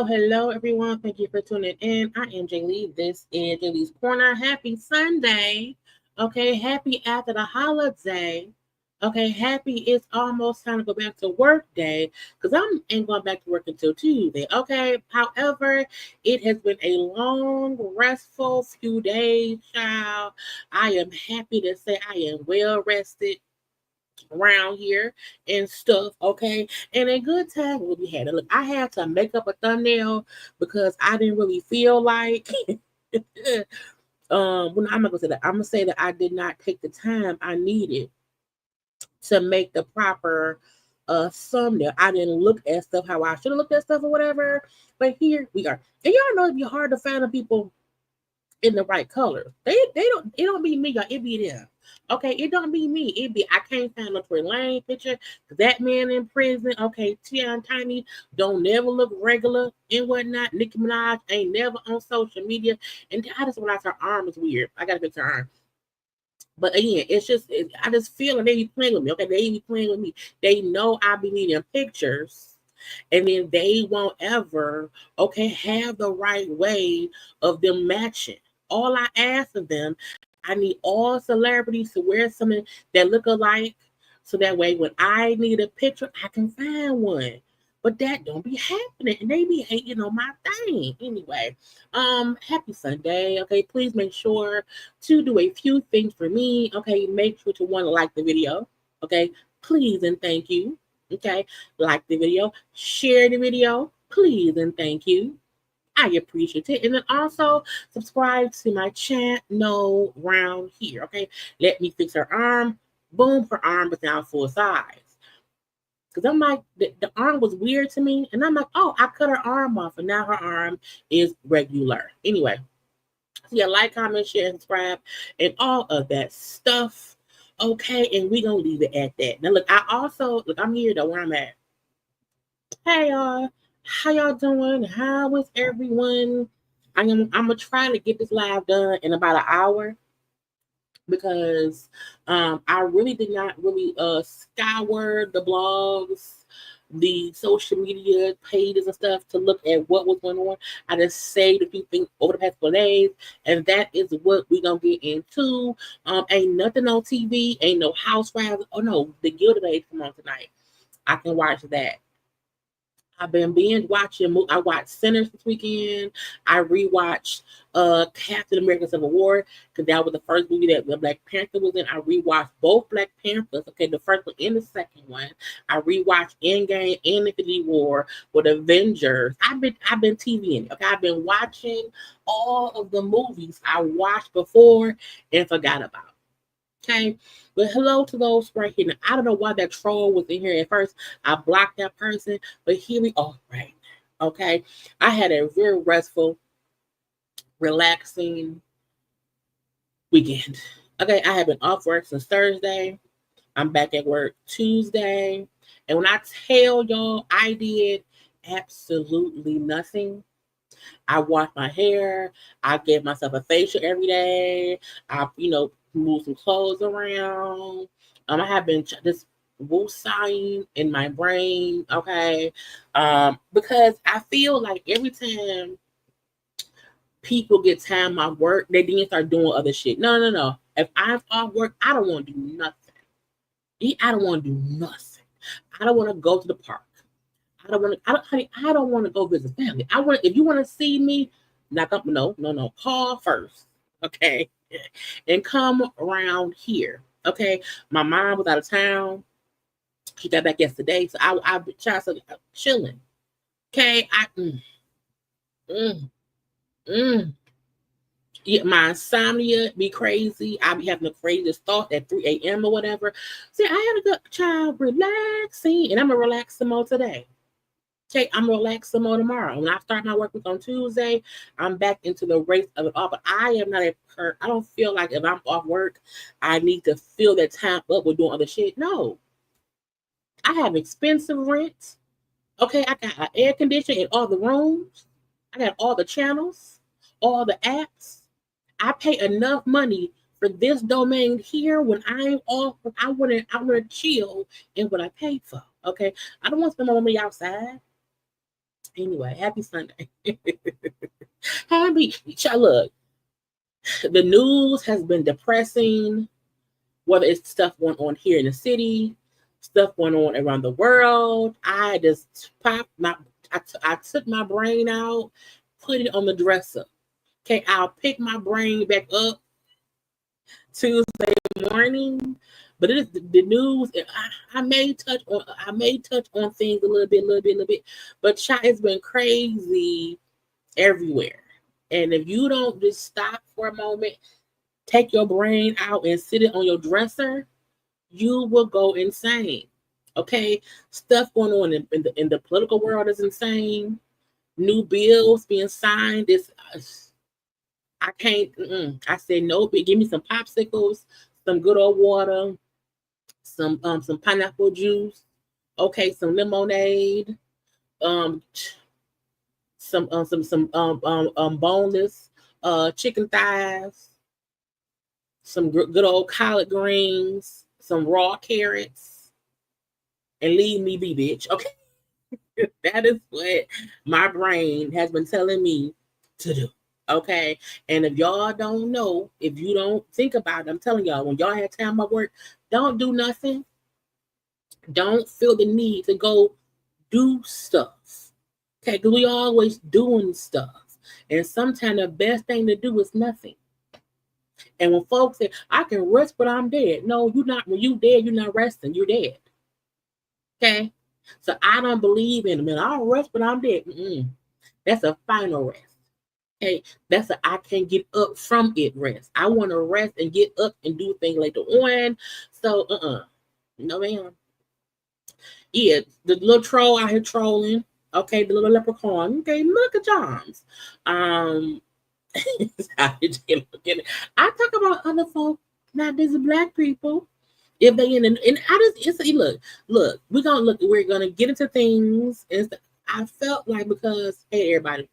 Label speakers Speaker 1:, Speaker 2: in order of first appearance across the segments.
Speaker 1: Hello, everyone. Thank you for tuning in. I am Jaylee. This is JayLeesCorner. Happy Sunday. Okay, happy after the holiday. Okay, happy it's almost time to go back to work day because I ain't going back to work until Tuesday. Okay, however, it has been a long, restful few days, child. I am happy to say I am well rested around here and stuff, okay? And a good time will be had. Look, I had to make up a thumbnail because I didn't really feel like well, I'm not gonna say that. I'm gonna say that I did not take the time I needed to make the proper thumbnail. I didn't look at stuff how I should have looked at stuff or whatever. But here we are. And y'all know it'd be hard to find the people in the right color. It don't be me, y'all. It be them. Okay, it don't be me. It be I can't find no Tory Lanez picture. That man in prison. Okay, Tia Tiny don't never look regular and whatnot. Nicki Minaj ain't never on social media. And I just realized her arm is weird. I gotta fix her arm. But again, I just feel like they be playing with me. Okay, they be playing with me. They know I be needing pictures, and then they won't ever have the right way of them matching. All I ask of them, I need all celebrities to wear something that look alike, so that way when I need a picture, I can find one. But that don't be happening, and they be hating on my thing anyway. Happy Sunday. Okay, please make sure to do a few things for me. Okay, make sure to want to like the video. Okay, please and thank you. Okay, like the video, share the video, please and thank you. I appreciate it. And then also subscribe to my channel around here. Okay, let me fix her arm. Boom, her arm is now full size. Because I'm like, the arm was weird to me. And I'm like, oh, I cut her arm off. And now her arm is regular. Anyway, so yeah, like, comment, share, subscribe, and all of that stuff. Okay, and we're going to leave it at that. Now, look, I'm here though where I'm at. Hey, y'all. How y'all doing? How is everyone? I'm going to try to get this live done in about an hour. Because I really did not really scour the blogs, the social media pages and stuff to look at what was going on. I just saved a few things over the past couple days, and that is what we're gonna get into. Ain't nothing on TV, ain't no housewives. Oh no, the Gilded Age come on tonight. I can watch that. I've been binge watching. I watched Sinners this weekend. I rewatched Captain America Civil War because that was the first movie that the Black Panther was in. I rewatched both Black Panthers. Okay, the first one and the second one. I rewatched Endgame and Infinity War with Avengers. I've been TVing it. Okay, I've been watching all of the movies I watched before and forgot about. Okay, but hello to those right here. Now, I don't know why that troll was in here at first. I blocked that person, but here we are right now. Okay, I had a very restful, relaxing weekend. Okay, I have been off work since Thursday. I'm back at work Tuesday, and when I tell y'all I did absolutely nothing. I wash my hair. I give myself a facial every day. I, move some clothes around. I have been just woosahing in my brain, okay? Because I feel like every time people get time off work, they then start doing other shit. No. If I'm off work, I don't want to do nothing. I don't want to do nothing. I don't want to go to the park. I don't want to go visit family. If you want to see me, knock up. No. Call first, okay, and come around here, okay. My mom was out of town. She got back yesterday, so I've been chilling. Okay, Yeah, my insomnia be crazy. I be having the craziest thought at 3 a.m. or whatever. See, I had a good child relaxing, and I'm gonna relax some more today. Okay, I'm gonna relax some more tomorrow. When I start my work week on Tuesday, I'm back into the race of it all. But I am not I don't feel like if I'm off work, I need to fill that time up with doing other shit. No. I have expensive rent. Okay, I got an air conditioner in all the rooms. I got all the channels, all the apps. I pay enough money for this domain here. When I'm off, I wanna chill in what I paid for. Okay, I don't want to spend my money outside. Anyway, happy Sunday. Happy. Look, the news has been depressing, whether it's stuff going on here in the city, stuff going on around the world. I just I took my brain out, put it on the dresser. Okay, I'll pick my brain back up Tuesday morning. But it is the news. I may touch on things a little bit. But it's been crazy everywhere. And if you don't just stop for a moment, take your brain out and sit it on your dresser, you will go insane. Okay, stuff going on in the political world is insane. New bills being signed is. I can't. I said no. But give me some popsicles, some good old water, some pineapple juice. Okay, some lemonade. Some boneless chicken thighs. Some good old collard greens. Some raw carrots, and leave me be, bitch. Okay, that is what my brain has been telling me to do. Okay, and if y'all don't know, if you don't think about it, I'm telling y'all, when y'all have time at work, don't do nothing. Don't feel the need to go do stuff. Okay, because we always doing stuff. And sometimes the best thing to do is nothing. And when folks say, I can rest, but I'm dead. No, you're not. When you dead, you're not resting. You're dead. Okay? So I don't believe in them. I'll rest, but I'm dead. That's a final rest. Okay, that's I can't get up from it rest. I want to rest and get up and do things later on. So, no ma'am. Yeah, the little troll out here trolling. Okay, the little leprechaun. Okay, look at Johns. I talk about other folk, not these black people. If they in and I just look, we're gonna get into things. And I felt like because everybody.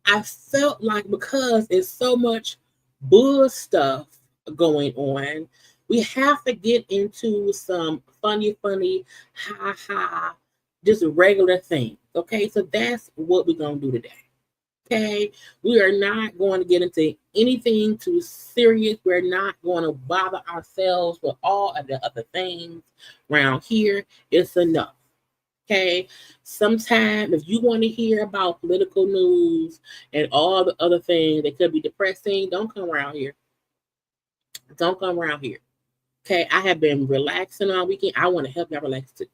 Speaker 1: I felt like because it's so much bull stuff going on, we have to get into some funny, ha, just regular things. Okay, so that's what we're going to do today. Okay, we are not going to get into anything too serious. We're not going to bother ourselves with all of the other things around here. It's enough. Okay, sometimes if you want to hear about political news and all the other things that could be depressing, don't come around here. Don't come around here. Okay, I have been relaxing all weekend. I want to help y'all relax too.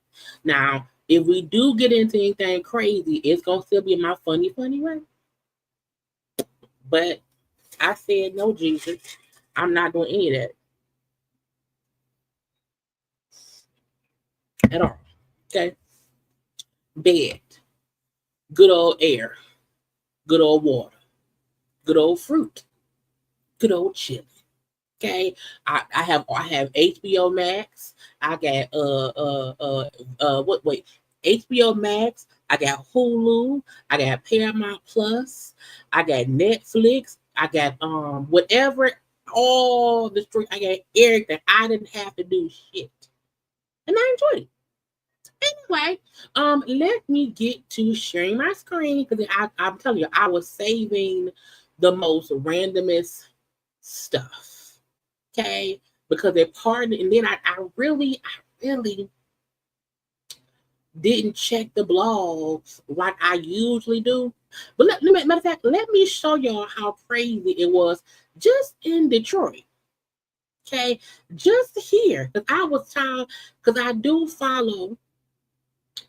Speaker 1: Now, if we do get into anything crazy, it's gonna still be in my funny way. But I said no, Jesus. I'm not doing any of that at all. Okay, bed, good old air, good old water, good old fruit, good old chili. Okay, I have HBO Max. I got what wait HBO Max. I got Hulu. I got Paramount Plus. I got Netflix. I got whatever all the street. I got everything. I didn't have to do shit, and I enjoyed it. Anyway, let me get to sharing my screen because I'm telling you, I was saving the most randomest stuff. Okay, because they're part, and then I really didn't check the blogs like I usually do. But matter of fact, let me show y'all how crazy it was just in Detroit. Okay, just here because I was tired because I do follow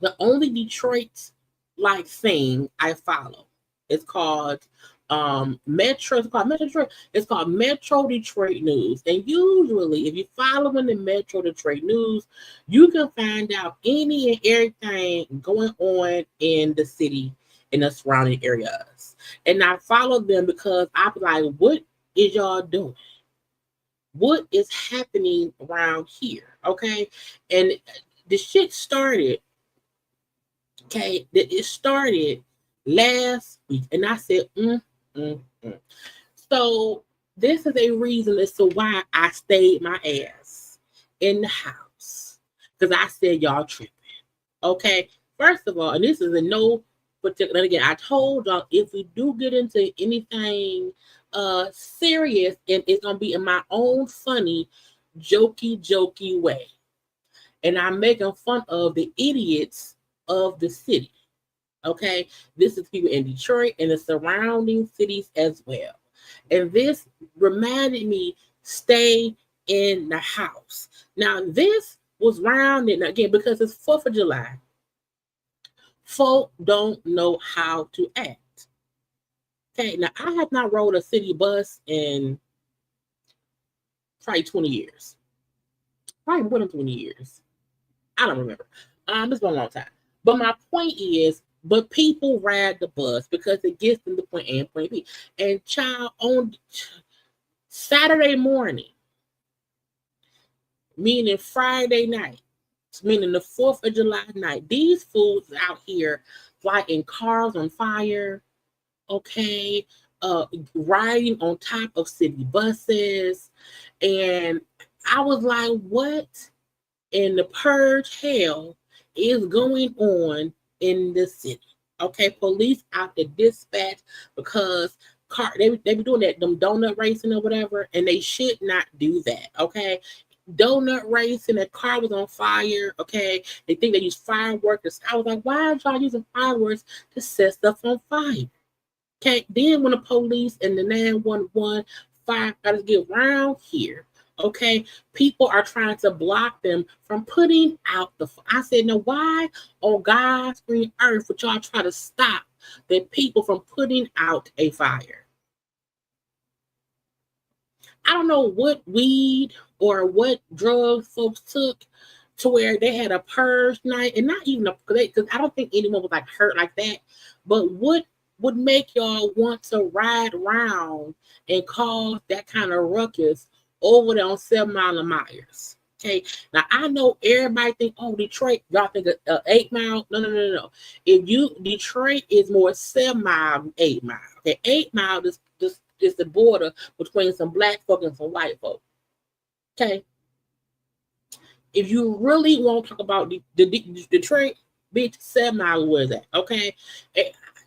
Speaker 1: the only Detroit like thing I follow. It's called Metro. It's called Metro Detroit. It's called Metro Detroit News. And usually, if you're following the Metro Detroit News, you can find out any and everything going on in the city and the surrounding areas. And I follow them because I'm like, what is y'all doing? What is happening around here? Okay. And the shit started. Okay, that it started last week, and I said, mm. So this is a reason as to why I stayed my ass in the house because I said y'all tripping. Okay, first of all, and this is in no particular. Again, I told y'all if we do get into anything serious, and it's gonna be in my own funny, jokey way, and I'm making fun of the idiots of the city. Okay, this is people in Detroit and the surrounding cities as well. And this reminded me stay in the house. Now, this was rounded again because it's 4th of July. Folk don't know how to act. Okay, now I have not rode a city bus in probably 20 years. Probably more than 20 years. I don't remember. It's been a long time. But my point is, but people ride the bus because it gets them to point A and point B. And child, on Saturday morning, meaning Friday night, meaning the 4th of July night, these fools out here lighting cars on fire, okay, riding on top of city buses. And I was like, what in the purge hell is going on in the city? Okay, police out to dispatch because they be doing that, them donut racing or whatever, and they should not do that. Okay, donut racing, that car was on fire. Okay, they think they use fireworks. I was like, why are y'all using fireworks to set stuff on fire? Okay, then when the police and the 911 firefighters get around here, okay, people are trying to block them from putting out the. I said, now why on God's green earth would y'all try to stop the people from putting out a fire? I don't know what weed or what drugs folks took to where they had a purge night, and not even because I don't think anyone was like hurt like that. But what would make y'all want to ride around and cause that kind of ruckus over there on 7 Mile and Myers? Okay, now I know everybody think, oh, Detroit, y'all think 8 Mile. No. If you Detroit is more 7 Mile, 8 Mile. Okay, 8 Mile is the border between some black folk and some white folk. Okay, if you really want to talk about the Detroit, bitch, 7 Mile, where is that? Okay,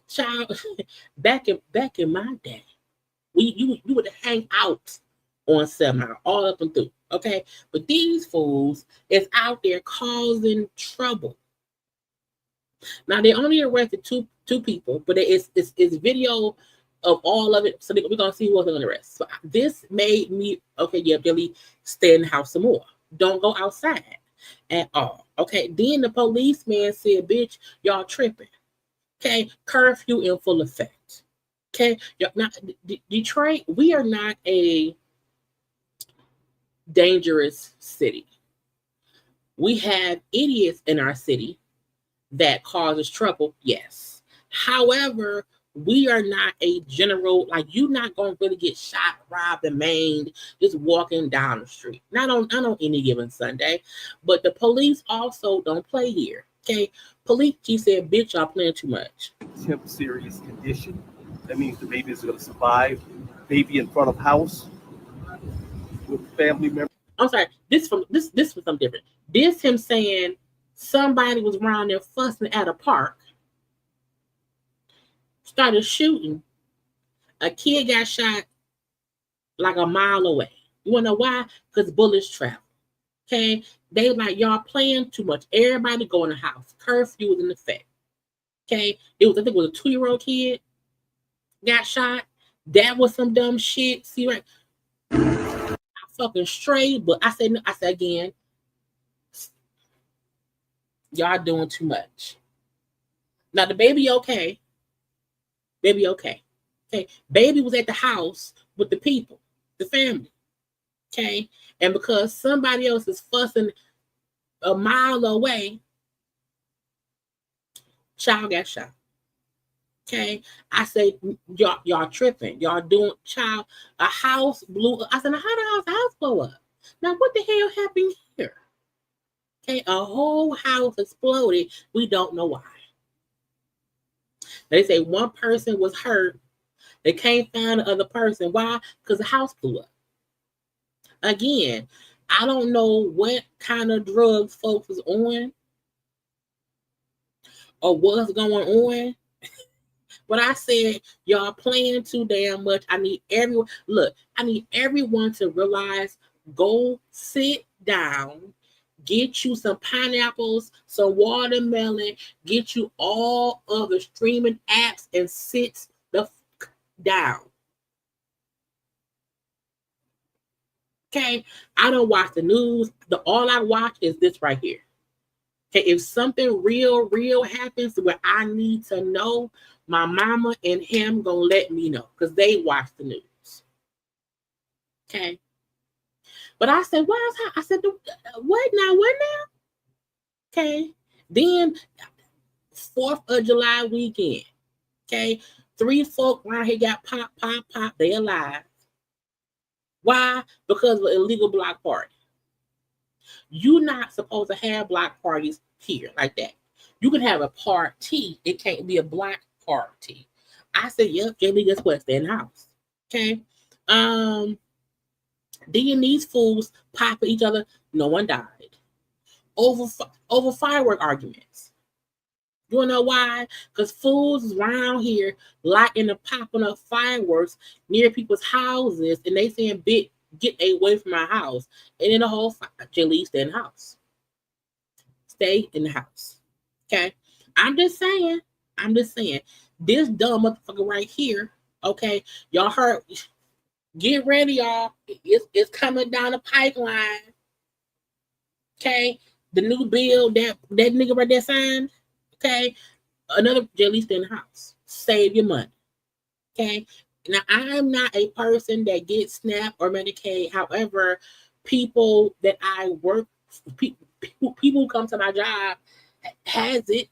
Speaker 1: child, back in my day, you would hang out on 7 Mile all up and through. Okay, but these fools is out there causing trouble. Now they only arrested two people, but it's video of all of it, so we're gonna see who else they're gonna arrest. So this made me really stay in the house some more. Don't go outside at all. Okay. Then the policeman said, "Bitch, y'all tripping." Okay, curfew in full effect. Okay, not Detroit. We are not a dangerous city. We have idiots in our city that causes trouble, yes. However, we are not a general, like you're not gonna really get shot, robbed, and maimed just walking down the street. Not on any given Sunday. But the police also don't play here. Okay. Police chief said, "Bitch, y'all playing too much."
Speaker 2: Temp serious condition. That means the baby is gonna survive. Baby in front of house with family members.
Speaker 1: I'm sorry, this was something different. This him saying somebody was around there fussing at a park, started shooting. A kid got shot like a mile away. You wanna know why? Because bullets travel. Okay, they like y'all playing too much. Everybody go in the house. Curfew was in effect. Okay, I think it was a 2-year-old kid got shot. That was some dumb shit. See, right? I fucking straight, but I said again, y'all doing too much. Now the baby okay. Baby okay. Okay. Baby was at the house with the people, the family. Okay. And because somebody else is fussing a mile away, child got shot. Okay. I say y'all tripping. Y'all doing child. A house blew up. I said, now how did the house blow up? Now what the hell happened here? Okay, a whole house exploded. We don't know why. They say one person was hurt. They can't find the other person. Why? Because the house blew up. Again, I don't know what kind of drugs folks was on or what's going on. But I said, y'all playing too damn much. I need everyone to realize, go sit down. Get you some pineapples, some watermelon, get you all of the streaming apps and sit the fuck down. Okay, I don't watch the news. All I watch is this right here. Okay, if something real happens where I need to know, my mama and him gonna let me know because they watch the news. Okay. But I said, I said, what now? Okay. Then 4th of July weekend. Okay. 3 folk around here got pop. They alive. Why? Because of an illegal block party. You're not supposed to have block parties here like that. You can have a party. It can't be a block party. I said, yep, JayLee, guess what? Stay in the house. Okay. Then these fools pop at each other. No one died. Over firework arguments. You wanna know why? Because fools around here lighting and popping up fireworks near people's houses, and they saying, "Bitch, get away from my house." And then the whole JayLee, stay in the house. Stay in the house. Okay. I'm just saying. This dumb motherfucker right here. Okay, y'all heard. Get ready, y'all. It's coming down the pipeline. Okay. The new bill that nigga right there signed. Okay. Another JayLee in the house. Save your money. Okay. Now, I'm not a person that gets SNAP or Medicaid. However, people that I work, people who come to my job has it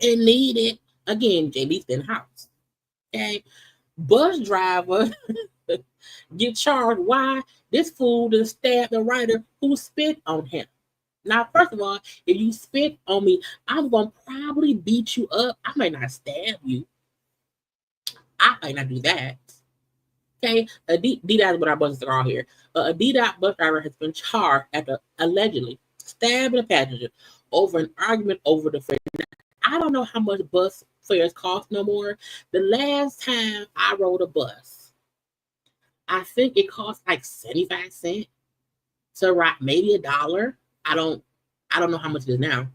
Speaker 1: and need it. Again, JayLee in the house. Okay. Bus driver get charged. Why? This fool done stabbed the writer who spit on him. Now, first of all, if you spit on me, I'm going to probably beat you up. I might not stab you. I might not do that. Okay? D-Dot, what our buses are all here. A D-Dot bus driver has been charged after allegedly stabbing a passenger over an argument over the fare. I don't know how much bus fares cost no more. The last time I rode a bus, I think it cost like 75 cents to ride, maybe $1. I don't know how much it is now.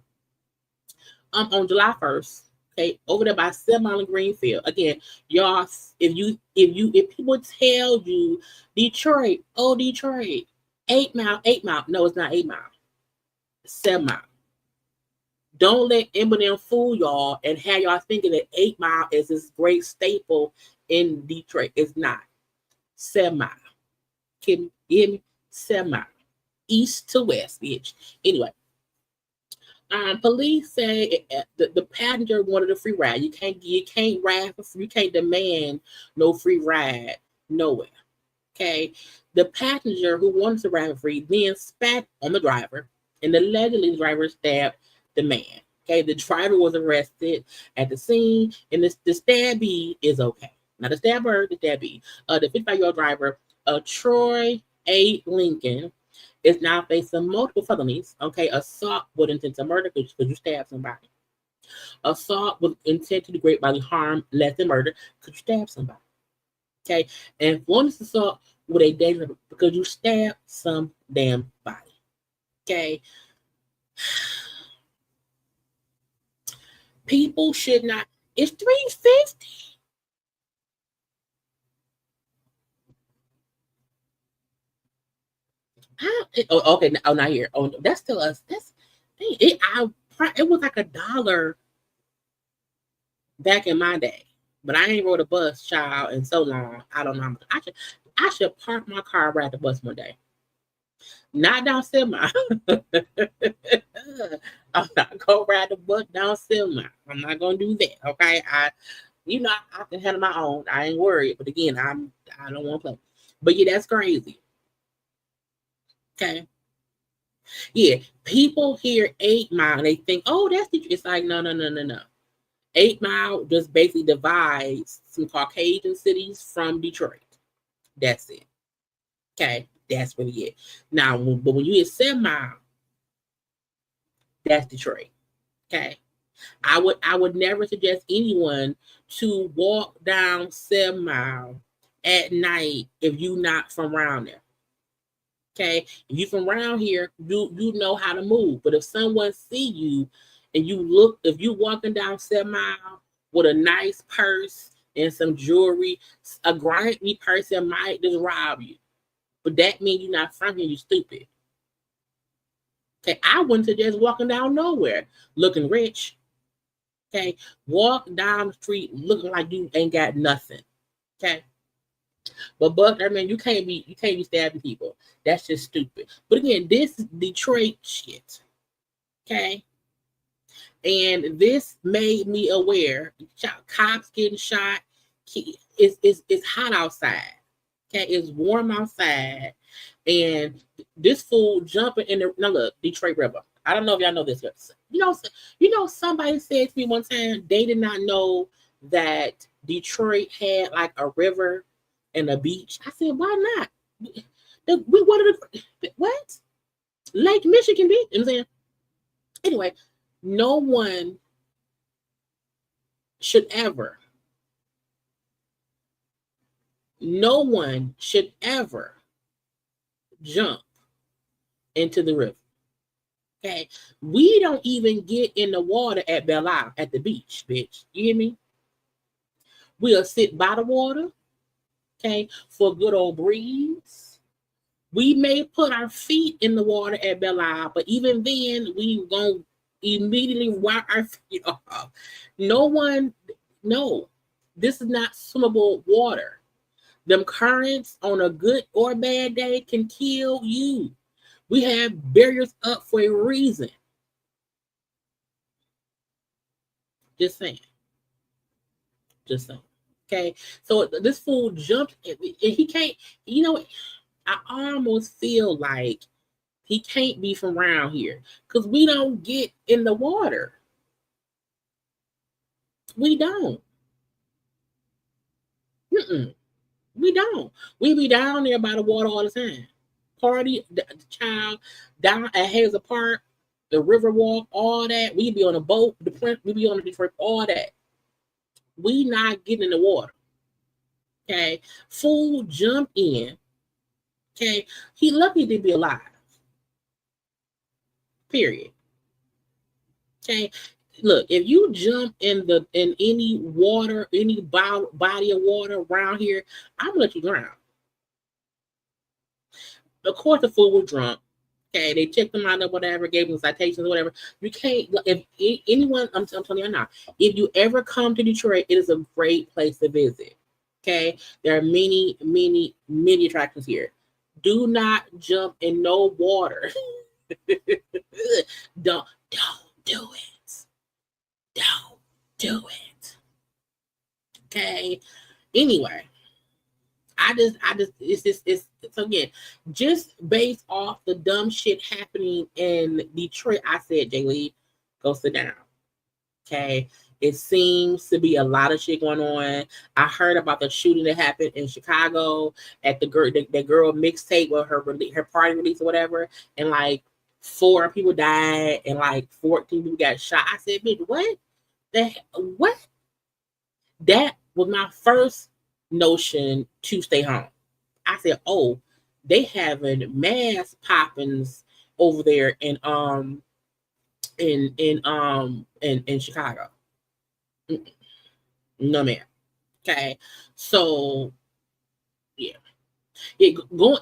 Speaker 1: on July 1st. Okay, over there by 7 Mile and Greenfield. Again, y'all, if people tell you Detroit, oh Detroit, 8 Mile. No, it's not 8 Mile. 7 Mile. Don't let Eminem fool y'all and have y'all thinking that 8 Mile is this great staple in Detroit. It's not. 7 Mile. Can you hear me? 7 Mile. East to west, bitch. Anyway. Police say the passenger wanted a free ride. You can't ride for free. You can't demand no free ride nowhere. Okay, the passenger who wanted to ride for free then spat on the driver, and allegedly the driver stabbed the man. Okay, the driver was arrested at the scene, and the stabbee is okay. Not the stabber, the stabbee. The 55-year-old driver, Troy A. Lincoln, is now facing multiple felonies. Okay, assault with intent to murder because you stabbed somebody. Assault with intent to do great bodily harm, less than murder because you stabbed somebody. Okay, and force assault with a dangerous because you stabbed some damn body. Okay, people should not. It's $350. Okay. Oh, not here. Oh, that's still us. It was like $1 back in my day, but I ain't rode a bus, child, in so long. I don't know. I should park my car right at the bus one day. Not down 7 Mile. I'm not gonna ride the bus down 7 Mile. I'm not gonna do that. Okay, I can handle my own. I ain't worried. But again, I don't want to play. But yeah, that's crazy. Okay. Yeah, people hear 8 Mile and they think, oh, that's it's like no. 8 Mile just basically divides some Caucasian cities from Detroit. That's it. Okay, that's really it. Now, but when you hit 7 Mile, that's Detroit. Okay, I would never suggest anyone to walk down 7 Mile at night if you not from around there. Okay, if you from around here, you know how to move. But if someone see you and if you walking down 7 Mile with a nice purse and some jewelry, a grimy person might just rob you. But that means you're not from here, you stupid. Okay, I wouldn't suggest walking down nowhere looking rich. Okay, walk down the street looking like you ain't got nothing. Okay. But I mean, you can't be stabbing people. That's just stupid. But again, this is Detroit shit. Okay. And this made me aware. Cops getting shot. It's hot outside. Okay, it's warm outside. And this fool jumping in the look, Detroit River. I don't know if y'all know this. You know, somebody said to me one time they did not know that Detroit had like a river and a beach. I said, why not? What? Lake Michigan Beach. You know what I'm saying? Anyway, no one should ever jump into the river. Okay, we don't even get in the water at Belle Isle at the beach, bitch. You hear me? We'll sit by the water, okay, for a good old breeze. We may put our feet in the water at Belle Isle, but even then, we won't immediately wipe our feet off. No, this is not swimmable water. Them currents on a good or bad day can kill you. We have barriers up for a reason. Just saying. Okay. So this fool jumped and he can't, I almost feel like he can't be from around here because we don't get in the water. We don't. We don't. We be down there by the water all the time. Party, the child, down at Hazel Park, the river walk, all that. We be on a boat, we be on the Detroit, all that. We not getting in the water. Okay. Fool jumped in. Okay. He lucky to be alive. Period. Okay. look, if you jump in any water, any body of water around here, I'm gonna let you drown. Of course, the fool was drunk. Okay, they checked them out or whatever, gave them citations or whatever. You can't, if anyone, I'm telling you now, if you ever come to Detroit, it is a great place to visit. Okay, there are many, many, many attractions here. Do not jump in no water. don't do it. Don't do it. Okay. Anyway, it's so again, just based off the dumb shit happening in Detroit, I said, Jaylee, go sit down. Okay. It seems to be a lot of shit going on. I heard about the shooting that happened in Chicago at the girl mixtape with her party release or whatever, and like 4 people died and like 14 people got shot. I said, bitch, what? What? That was my first notion to stay home. I said, oh, they having mass poppings over there in Chicago. No man. Okay. So yeah.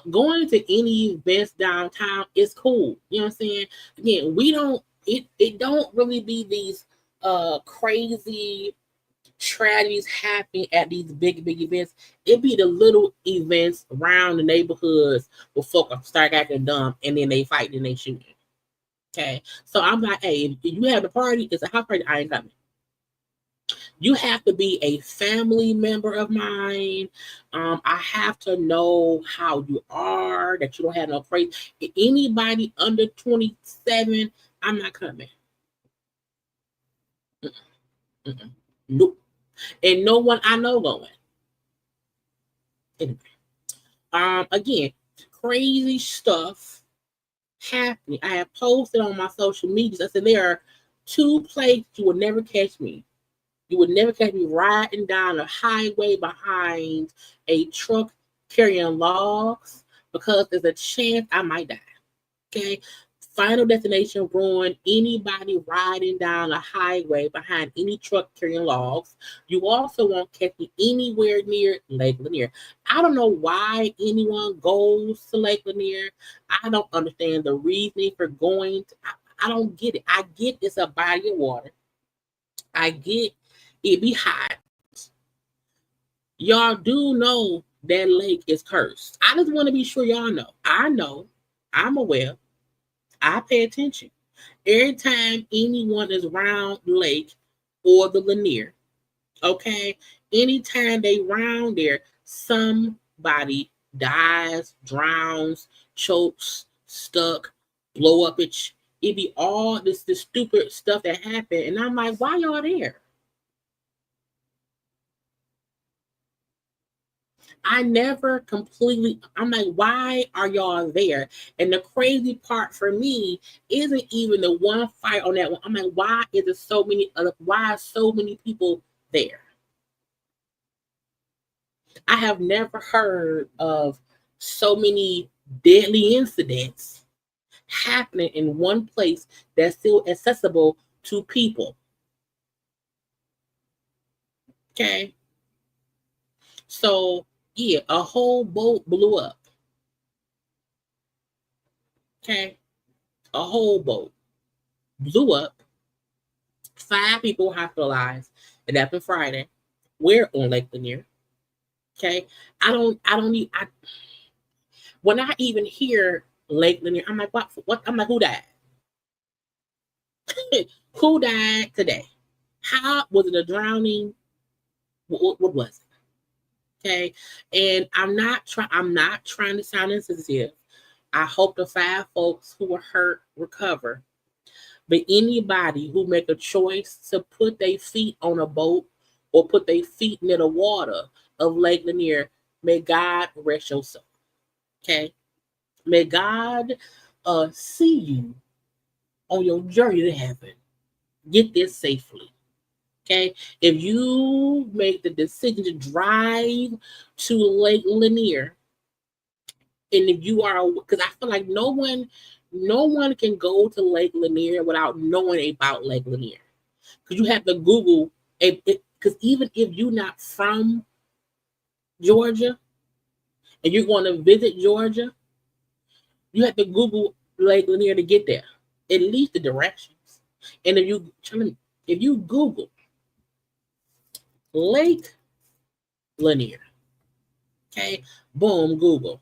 Speaker 1: Going to any events downtown is cool. You know what I'm saying? Again, it don't really be these crazy tragedies happening at these big events. It be the little events around the neighborhoods where folk start acting dumb and then they fight and they shoot. Okay. So I'm like, hey, if you have a party, it's a house party, I ain't coming. You have to be a family member of mine. I have to know how you are, that you don't have no crazy. Anybody under 27, I'm not coming. Nope. And no one I know going. Anyway, again, crazy stuff happening. I have posted on my social media. I said there are 2 places you will never catch me. You would never catch me riding down a highway behind a truck carrying logs because there's a chance I might die. Okay. Final Destination ruined anybody riding down a highway behind any truck carrying logs. You also won't catch me anywhere near Lake Lanier. I don't know why anyone goes to Lake Lanier. I don't understand the reasoning for going. I don't get it. I get it's a body of water. I get it be hot. Y'all do know that lake is cursed. I just want to be sure y'all know. I know. I'm aware. I pay attention. Every time anyone is around the lake or the Lanier, okay, anytime they round there, somebody dies, drowns, chokes, stuck, blow up. It be all this stupid stuff that happened. And I'm like, why y'all there? I never completely, I'm like, why are y'all there? And the crazy part for me isn't even the one fight on that one. I'm like, why are so many people there? I have never heard of so many deadly incidents happening in one place that's still accessible to people. Okay. So yeah, a whole boat blew up. Okay. A whole boat blew up. 5 people hospitalized. It happened Friday. We're on Lake Lanier. Okay. When I even hear Lake Lanier, I'm like, what? I'm like, who died? Who died today? How was it a drowning? What was it? Okay. And I'm not trying to sound insensitive. I hope the 5 folks who were hurt recover. But anybody who make a choice to put their feet on a boat or put their feet near the water of Lake Lanier, may God rest your soul. Okay? May God see you on your journey to heaven. Get there safely. Okay? If you make the decision to drive to Lake Lanier, and if you are, because I feel like no one can go to Lake Lanier without knowing about Lake Lanier. Because you have to Google it. Because even if you're not from Georgia and you're going to visit Georgia, you have to Google Lake Lanier to get there. At least the directions. And if you Google Lake Lanier, okay, boom, Google.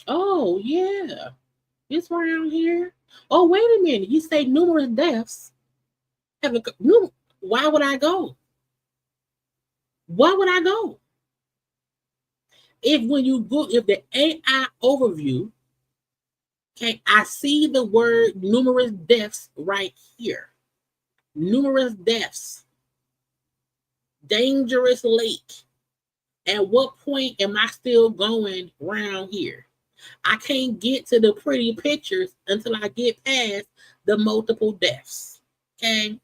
Speaker 1: Oh yeah, it's around here. Oh wait a minute, you say numerous deaths. Why would I go? Why would I go? If when you go, if the AI overview, okay, I see the word numerous deaths right here. Numerous deaths. Dangerous lake. At what point am I still going around here? I can't get to the pretty pictures until I get past the multiple deaths. Okay.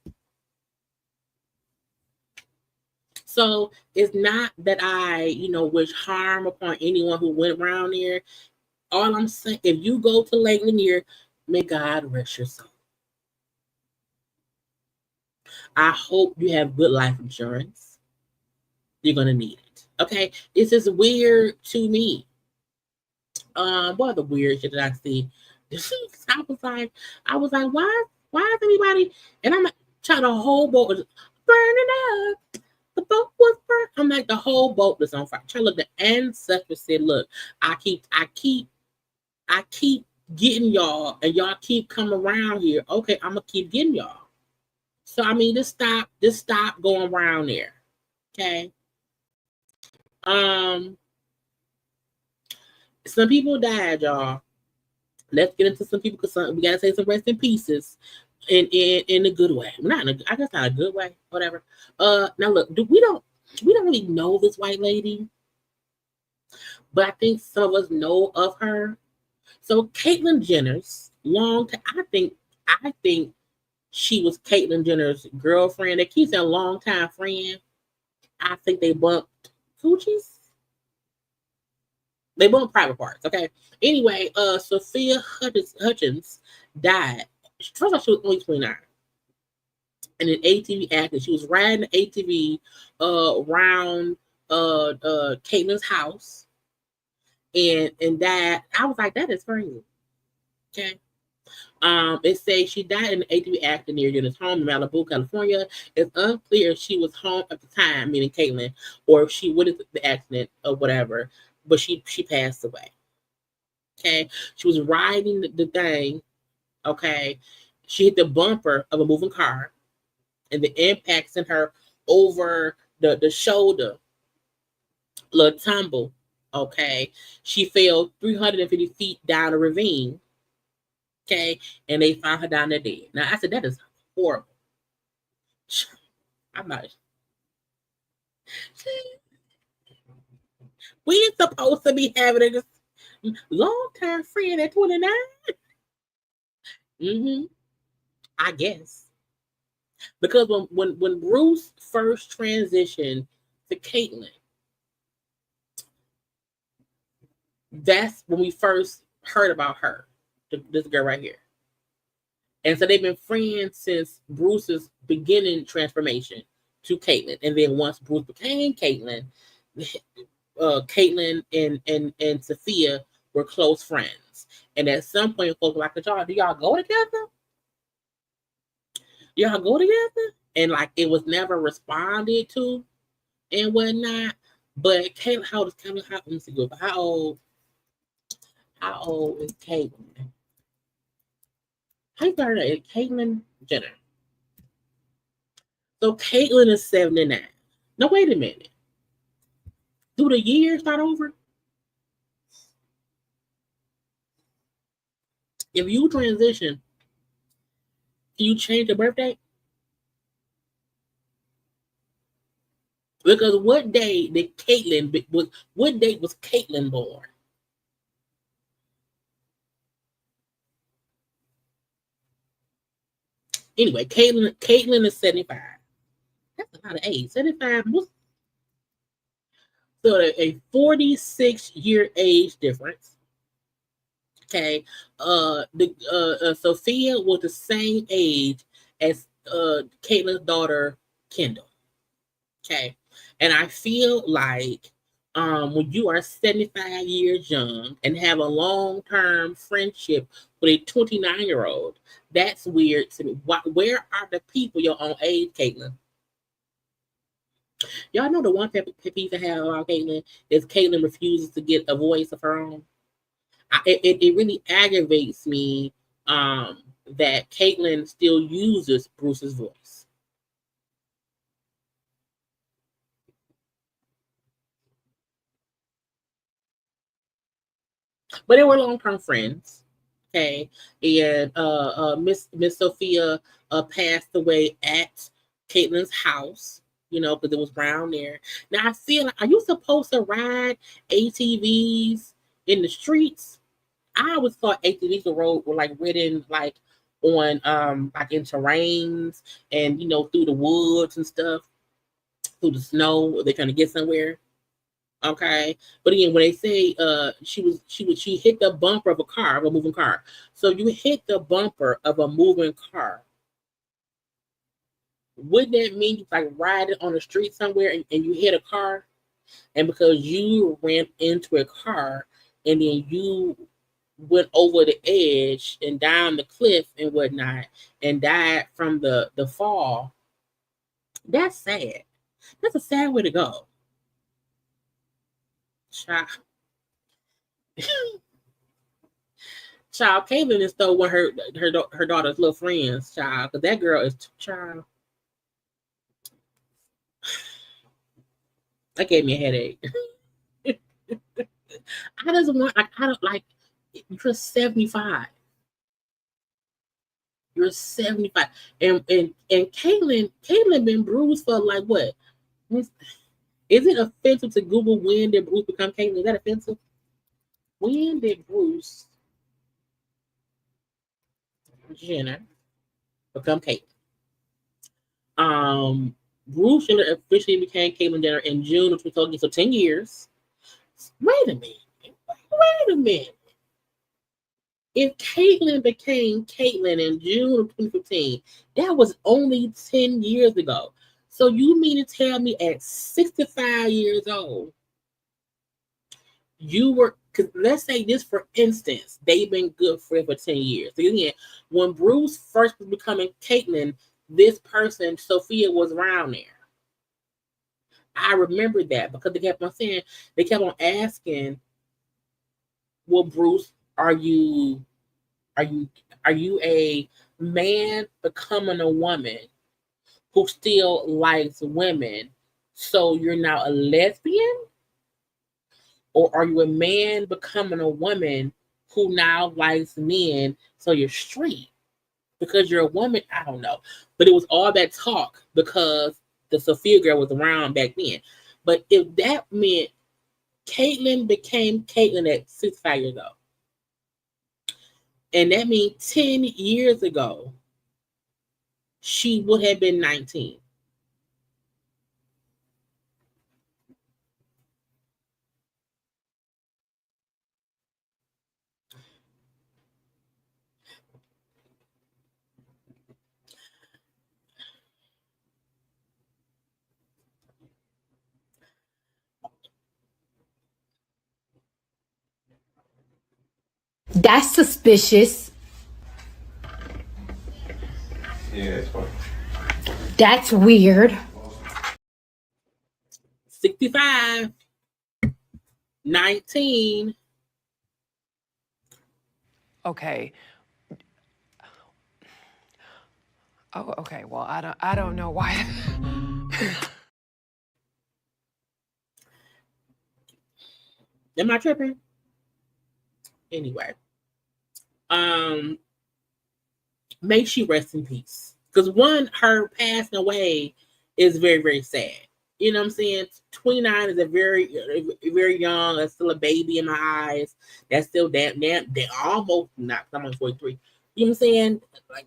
Speaker 1: So it's not that I, wish harm upon anyone who went around there. All I'm saying, if you go to Lake Lanier, may God rest your soul. I hope you have good life insurance. You're gonna need it. Okay, it's just weird to me. What other weird shit did I see? I was like, why is anybody? And I'm like, trying the whole boat was burning up. The boat was burnt. I'm like, the whole boat was on fire. Try to look. The ancestor said, look, I keep getting y'all, and y'all keep coming around here. Okay, I'm gonna keep getting y'all. So I mean, just stop going around there. Okay. Some people died, y'all. Let's get into some people because we gotta say some rest in pieces in a good way. I guess not a good way, whatever. Now look, we don't really know this white lady, but I think some of us know of her. So Caitlyn Jenner's I think she was Caitlyn Jenner's girlfriend. They keep saying long time friend. I think they bumped coochies. They bumped private parts. Okay. Anyway, Sophia Hutchins died. First of all, she was only 29. And an ATV actor. She was riding an ATV around Caitlyn's house. And that I was like, that is crazy. Okay. It says she died in an ATV accident near Jenner's home in Malibu, California. It's unclear if she was home at the time, meaning Caitlyn, or if she witnessed the accident or whatever. But she passed away. Okay, she was riding the thing. Okay, she hit the bumper of a moving car, and the impact sent her over the shoulder. Little tumble. Okay, she fell 350 feet down a ravine. Okay, and they found her down there dead. Now I said that is horrible. I'm not. We supposed to be having a long-time friend at 29. I guess because when Bruce first transitioned to Caitlyn, that's when we first heard about her. This girl right here. And so they've been friends since Bruce's beginning transformation to Caitlyn. And then once Bruce became Caitlyn, Caitlyn and Sophia were close friends. And at some point, folks were like, do y'all go together? Y'all go together? And like it was never responded to and whatnot. But Caitlyn, how old is Caitlyn? How old is Caitlyn? How her name? Caitlyn Jenner. So Caitlyn is 79. Now wait a minute. Do the years start over? If you transition, can you change the birthday? Because what date was Caitlyn born? Anyway, Caitlyn is 75. That's a lot of age. 75. So a 46-year age difference. Okay. Sophia was the same age as Caitlyn's daughter, Kendall. Okay. And I feel like when you are 75 years young and have a long-term friendship with a 29-year-old, that's weird to me. Where are the people your own age, Caitlyn? Y'all know the one pet peeve I have about Caitlyn is Caitlyn refuses to get a voice of her own. It really aggravates me that Caitlyn still uses Bruce's voice. But they were long-term friends. Okay. And Miss Sophia passed away at Caitlyn's house, because it was brown there. Now I feel like, are you supposed to ride ATVs in the streets? I always thought ATVs were like ridden like on like in terrains and through the woods and stuff, through the snow. They're trying to get somewhere. Okay, but again, when they say she hit the bumper of a moving car. So you hit the bumper of a moving car. Wouldn't that mean you like riding on the street somewhere and you hit a car, and because you ran into a car and then you went over the edge and down the cliff and whatnot and died from the fall? That's sad. That's a sad way to go. Child, Caitlyn is still one of her daughter's little friends, child, because that girl is child. That gave me a headache. I just want, like, I don't like. You're 75. You're 75, and Caitlyn been bruised for like what? Is it offensive to Google when did Bruce become Caitlyn? Is that offensive? When did Bruce Jenner become Caitlyn? Bruce Jenner officially became Caitlyn Jenner in June of 2000, so 10 years. Wait a minute. If Caitlyn became Caitlyn in June of 2015, that was only 10 years ago. So you mean to tell me at 65 years old, you were, because let's say this for instance, they've been good for 10 years. So again, when Bruce first was becoming Caitlyn, this person, Sophia, was around there. I remember that because they kept on asking, well, Bruce, are you a man becoming a woman who still likes women, so you're now a lesbian? Or are you a man becoming a woman who now likes men, so you're straight? Because you're a woman, I don't know. But it was all that talk because the Sophia girl was around back then. But if that meant Caitlyn became Caitlyn at 65 years old, and that means 10 years ago, she would have been 19.
Speaker 3: That's suspicious.
Speaker 4: Yeah, that's fine.
Speaker 3: That's weird.
Speaker 1: 65, 19.
Speaker 5: Okay. Oh, okay. Well, I don't know why.
Speaker 1: Am I tripping? Anyway, may she rest in peace. Because one, her passing away is very, very sad. You know what I'm saying? 29 is a very, very young. That's still a baby in my eyes. That's still damn, they're almost not. I'm on 43. You know what I'm saying? Like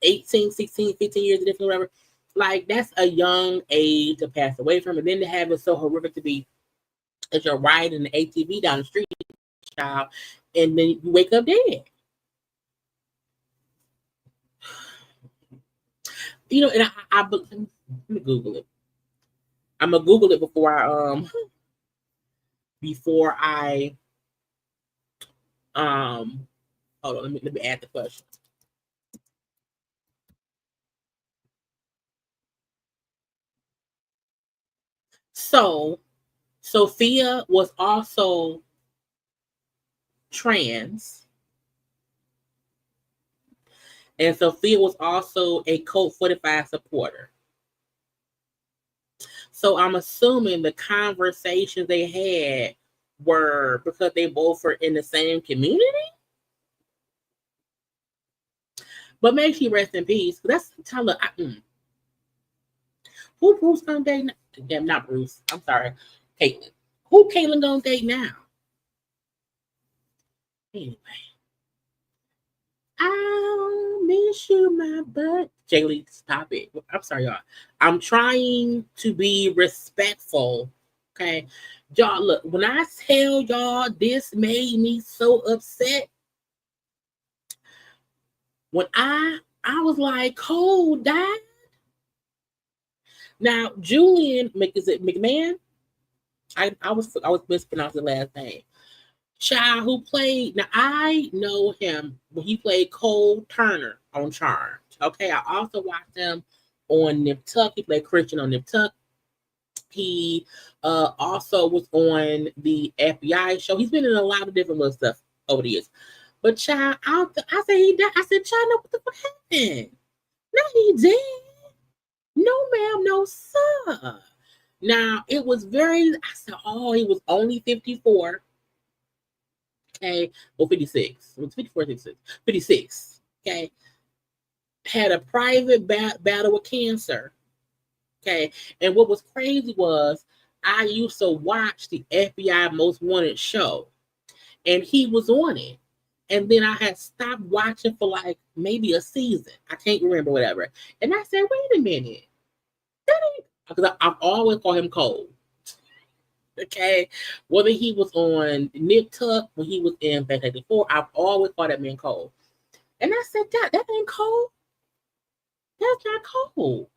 Speaker 1: 18, 16, 15 years different, whatever. Like that's a young age to pass away from, and then to have it so horrific to be as you're riding the ATV down the street, child, and then you wake up dead. And let me Google it. I'm gonna Google it before I hold on, let me add the question. So Sophia was also trans, and Sophia was also a Code 45 supporter. So I'm assuming the conversations they had were because they both were in the same community. But make she rest in peace. That's Tyler. Who Bruce gonna date now? Damn, not Bruce. I'm sorry, Caitlyn. Who Caitlyn gonna date now? Anyway, I'll miss you, my butt. Jaylee, stop it. I'm sorry, y'all. I'm trying to be respectful. Okay, y'all. Look, when I tell y'all this made me so upset. When I was like, Cole died. Now, Julian, is it McMahon? I was mispronouncing the last name. Child who played, now I know him when he played Cole Turner on Charmed. Okay, I also watched him on Nip Tuck. He played Christian on Nip Tuck. He also was on the FBI show. He's been in a lot of different little stuff over the years. But child, I said he died. I said, child, no, what the fuck happened? No, he dead. No, ma'am, no, sir. Now, it was I said, oh, he was only 54. Okay, well, 56. It was 54, 56. 56, okay. Had a private battle with cancer. Okay, and what was crazy was I used to watch the FBI Most Wanted show, and he was on it. And then I had stopped watching for like maybe a season. I can't remember, whatever. And I said, wait a minute. That ain't, because I've always called him Cole. Okay. Whether he was on Nip Tuck, when he was in Fantastic Four, I've always called that man Cole. And I said, that ain't Cole. That's not Cole.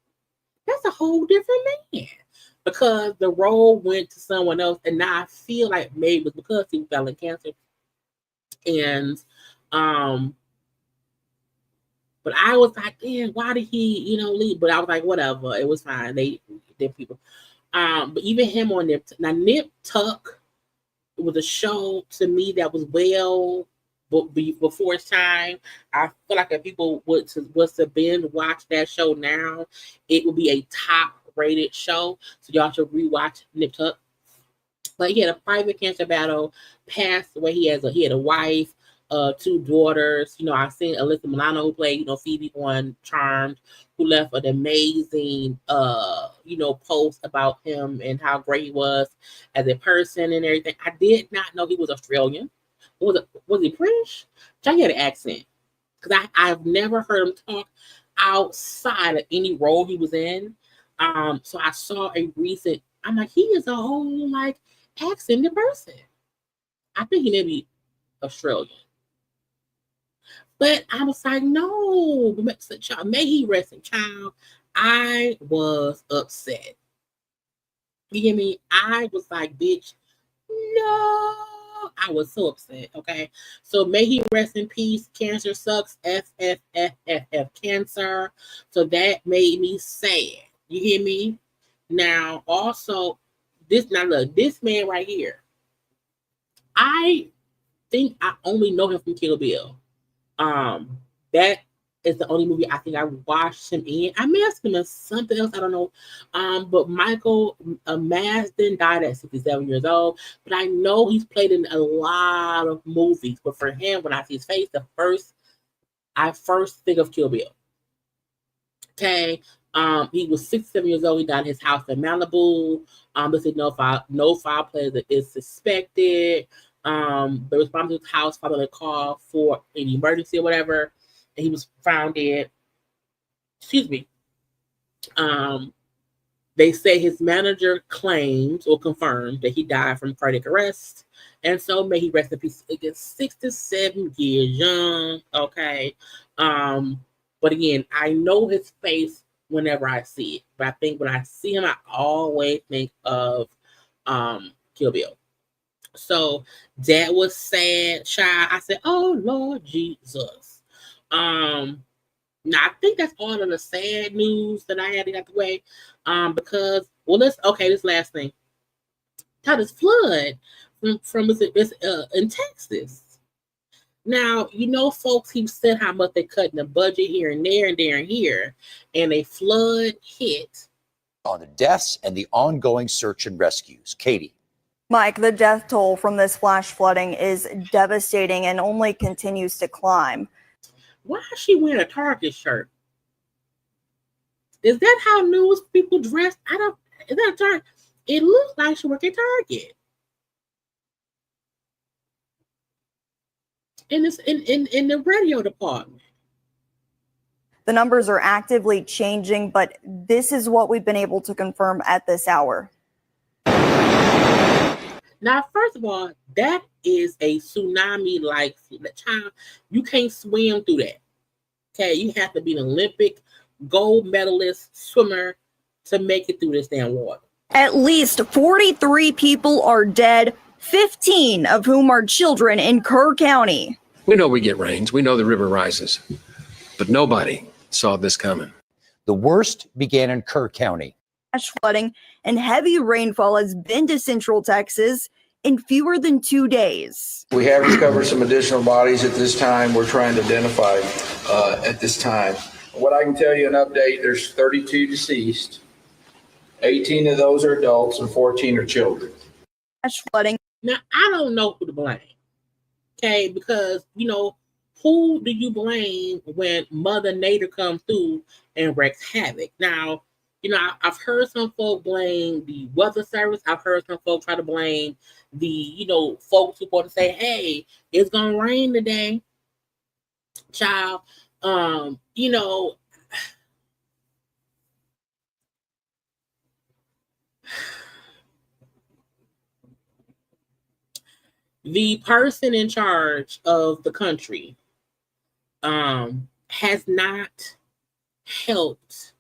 Speaker 1: That's a whole different man. Because the role went to someone else. And now I feel like maybe it was because he was battling cancer. And but I was like, damn, why did he, leave? But I was like, whatever, it was fine. They people. But even him on Nip Tuck was a show to me that was well before its time. I feel like if people was to binge watch that show now, it would be a top rated show. So y'all should rewatch Nip Tuck. But he had a private cancer battle, passed away. He had a wife, 2 daughters. I seen Alyssa Milano, who played, Phoebe on Charmed, who left an amazing, post about him and how great he was as a person and everything. I did not know he was Australian. Was he British? He had an accent, because I've never heard him talk outside of any role he was in. So I saw a recent. I'm like, he is a whole accented person. I think he may be Australian. But I was like, no, may he rest in child. I was upset. You hear me? I was like, bitch, no. I was so upset, okay? So may he rest in peace. Cancer sucks. FFFFF cancer. So that made me sad. You hear me? Now, also, this man right here, I think I only know him from Kill Bill. That is the only movie I think I watched him in. I may have seen him in something else, I don't know. But Michael Madsen died at 67 years old. But I know he's played in a lot of movies. But for him, when I see his face, I first think of Kill Bill. Okay. He was 67 years old. He died in his house in Malibu. They said no foul play is suspected. The responded to his house, followed a call for an emergency or whatever, and he was found dead. Excuse me. They say his manager claims or confirmed that he died from cardiac arrest, and so may he rest in peace. Again, 67 years young. Okay. But again, I know his face whenever I see it. But I think when I see him, I always think of Kill Bill. So that was sad, child. I said, "Oh Lord Jesus." Now I think that's all of the sad news that I had to get the way. Because this last thing. How this flood from in Texas. Now, folks keep saying how much they cutting the budget here and there and there and here, and a flood hit.
Speaker 6: On the deaths and the ongoing search and rescues. Katie.
Speaker 7: Mike, the death toll from this flash flooding is devastating and only continues to climb.
Speaker 1: Why is she wearing a Target shirt? Is that how news people dress? Is that a Target? It looks like she works at Target. In the radio department.
Speaker 7: The numbers are actively changing, but this is what we've been able to confirm at this hour.
Speaker 1: Now, first of all, that is a tsunami-like child. You can't swim through that. Okay, you have to be an Olympic gold medalist swimmer to make it through this damn water.
Speaker 7: At least 43 people are dead, 15 of whom are children in Kerr County.
Speaker 8: We know we get rains. We know the river rises. But nobody saw this coming.
Speaker 6: The worst began in Kerr County.
Speaker 7: Flash flooding and heavy rainfall has been to Central Texas in fewer than 2 days.
Speaker 9: We have recovered some additional bodies at this time. We're trying to identify at this time. What I can tell you, an update, there's 32 deceased. 18 of those are adults and 14 are children.
Speaker 7: Flash flooding.
Speaker 1: Now, I don't know who to blame. Okay, because, who do you blame when Mother Nature comes through and wreaks havoc? Now, I've heard some folk blame the weather service. I've heard some folks try to blame the, folks who want to say, hey, it's going to rain today. Child, the person in charge of the country has not helped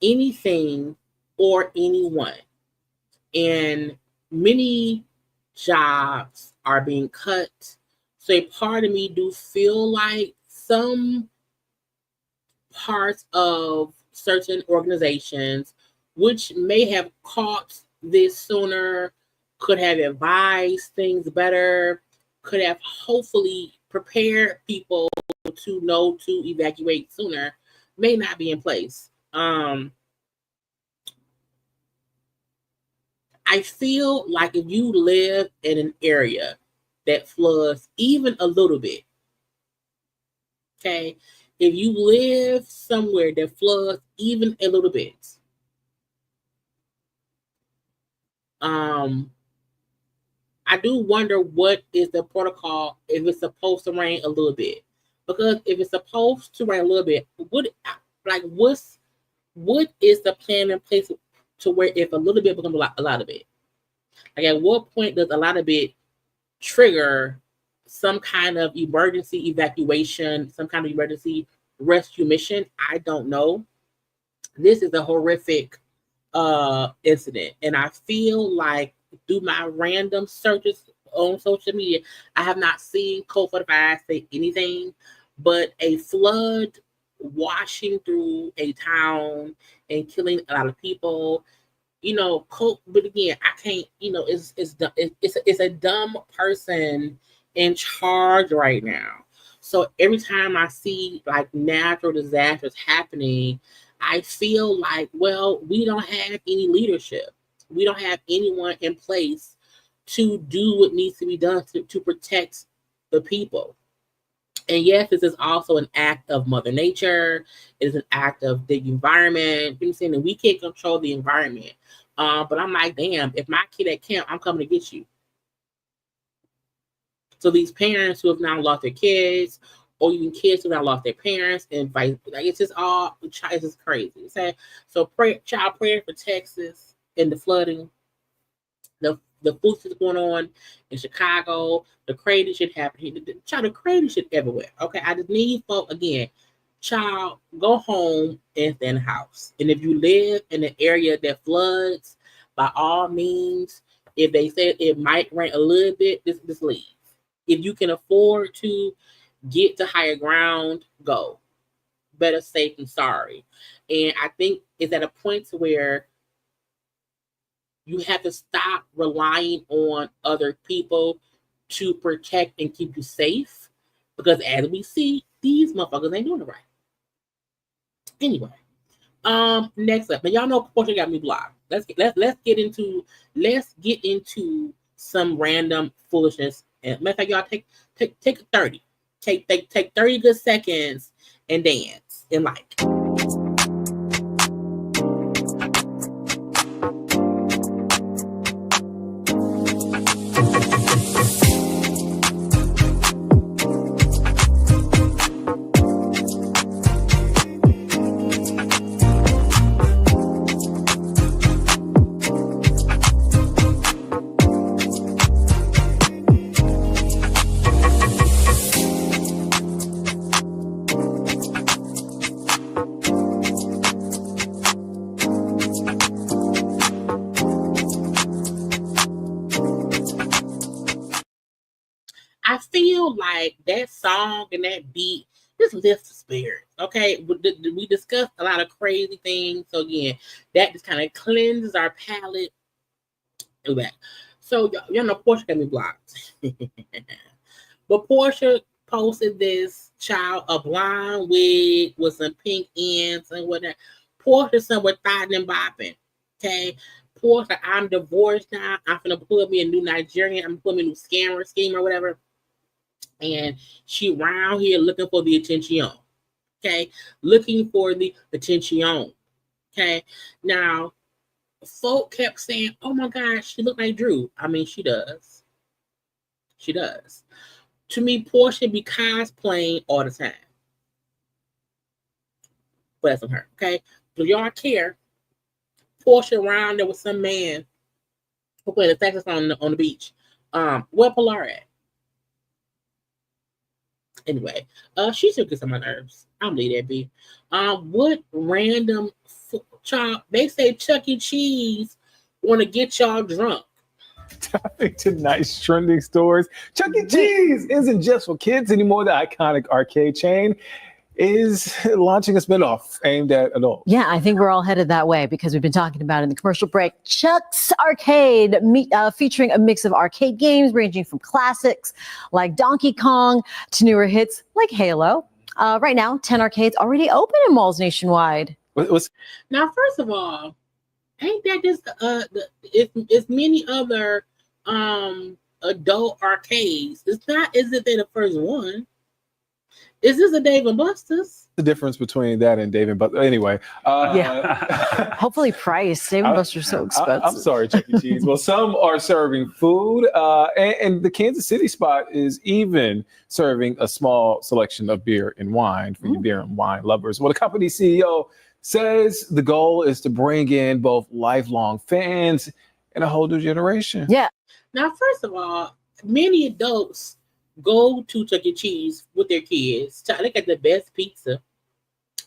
Speaker 1: anything or anyone. And many jobs are being cut. So a part of me do feel like some parts of certain organizations, which may have caught this sooner, could have advised things better, could have hopefully prepared people to know to evacuate sooner, may not be in place. I feel like if you live in an area that floods even a little bit, okay, if you live somewhere that floods even a little bit, I do wonder what is the protocol if it's supposed to rain a little bit. Because if it's supposed to rain a little bit, what is the plan in place to where if a little bit becomes a lot of it? Like at what point does a lot of it trigger some kind of emergency evacuation, some kind of emergency rescue mission? I don't know. This is a horrific incident, and I feel like through my random searches on social media, I have not seen Code 45 say anything but a flood washing through a town and killing a lot of people. But again, I can't. It's a dumb person in charge right now. So every time I see like natural disasters happening, I feel like, well, we don't have any leadership. We don't have anyone in place to do what needs to be done to protect the people. And yes, this is also an act of Mother Nature. It is an act of the environment. You know what I'm saying? And we can't control the environment. But I'm like, damn, if my kid at camp, I'm coming to get you. So these parents who have now lost their kids, or even kids who have now lost their parents, and it's just crazy. Okay? So child prayer for Texas and the flooding, the food that's going on in Chicago, the crazy shit happening. The crazy shit everywhere. Okay, I just need folk again. child, go home and stay in the house. And if you live in an area that floods, by all means, if they say it might rain a little bit, just leave. If you can afford to get to higher ground, go. Better safe than sorry. And I think it's at a point to where you have to stop relying on other people to protect and keep you safe. Because as we see, these motherfuckers ain't doing it right. Anyway, next up, and y'all know Portia got me blocked. Let's get into some random foolishness. And matter of fact, y'all take 30. Take 30 good seconds and dance and like. I feel like that song and that beat just lifts the spirit. Okay, we discussed a lot of crazy things, so again, that just kind of cleanses our palate. Okay, so y'all know Portia got me blocked, but Portia posted this child a blonde wig with some pink ends and whatnot. Portia somewhere thotting and bopping. Okay. Portia, I'm divorced now. I'm gonna put me a new Nigerian. I'm gonna put me a new scheme or whatever. And she around here looking for the attention. Okay, looking for the attention. Okay, now folk kept saying, "Oh my gosh, she look like Drew." I mean, she does. She does. To me, Portia be cosplaying all the time. But that's on her. Okay, do y'all care? Portia around there with some man who played the saxophone on the beach. Where Pilar at? Anyway, she still gets on my nerves. I'm leave that be. What random child? They say Chuck E. Cheese want to get y'all drunk.
Speaker 10: Topic tonight's trending stories. Chuck E. Cheese isn't just for kids anymore. The iconic arcade chain is launching a spinoff aimed at adults.
Speaker 11: Yeah, I think we're all headed that way because we've been talking about in the commercial break, Chuck's Arcade, featuring a mix of arcade games ranging from classics like Donkey Kong to newer hits like Halo. Right now, 10 arcades already open in malls nationwide.
Speaker 1: Now, first of all, ain't that just it's many other adult arcades? It's not. Isn't they the first one? Is this a Dave and Buster's?
Speaker 10: The difference between that and Dave and Buster's. Anyway.
Speaker 11: Yeah. Hopefully price. Dave and Buster's are so expensive.
Speaker 10: I'm sorry, Chuck E. Cheese. Well, some are serving food, and the Kansas City spot is even serving a small selection of beer and wine for you beer and wine lovers. Well, the company CEO says the goal is to bring in both lifelong fans and a whole new generation.
Speaker 11: Yeah.
Speaker 1: Now, first of all, many adults go to Chuck E. Cheese with their kids to look at the best pizza.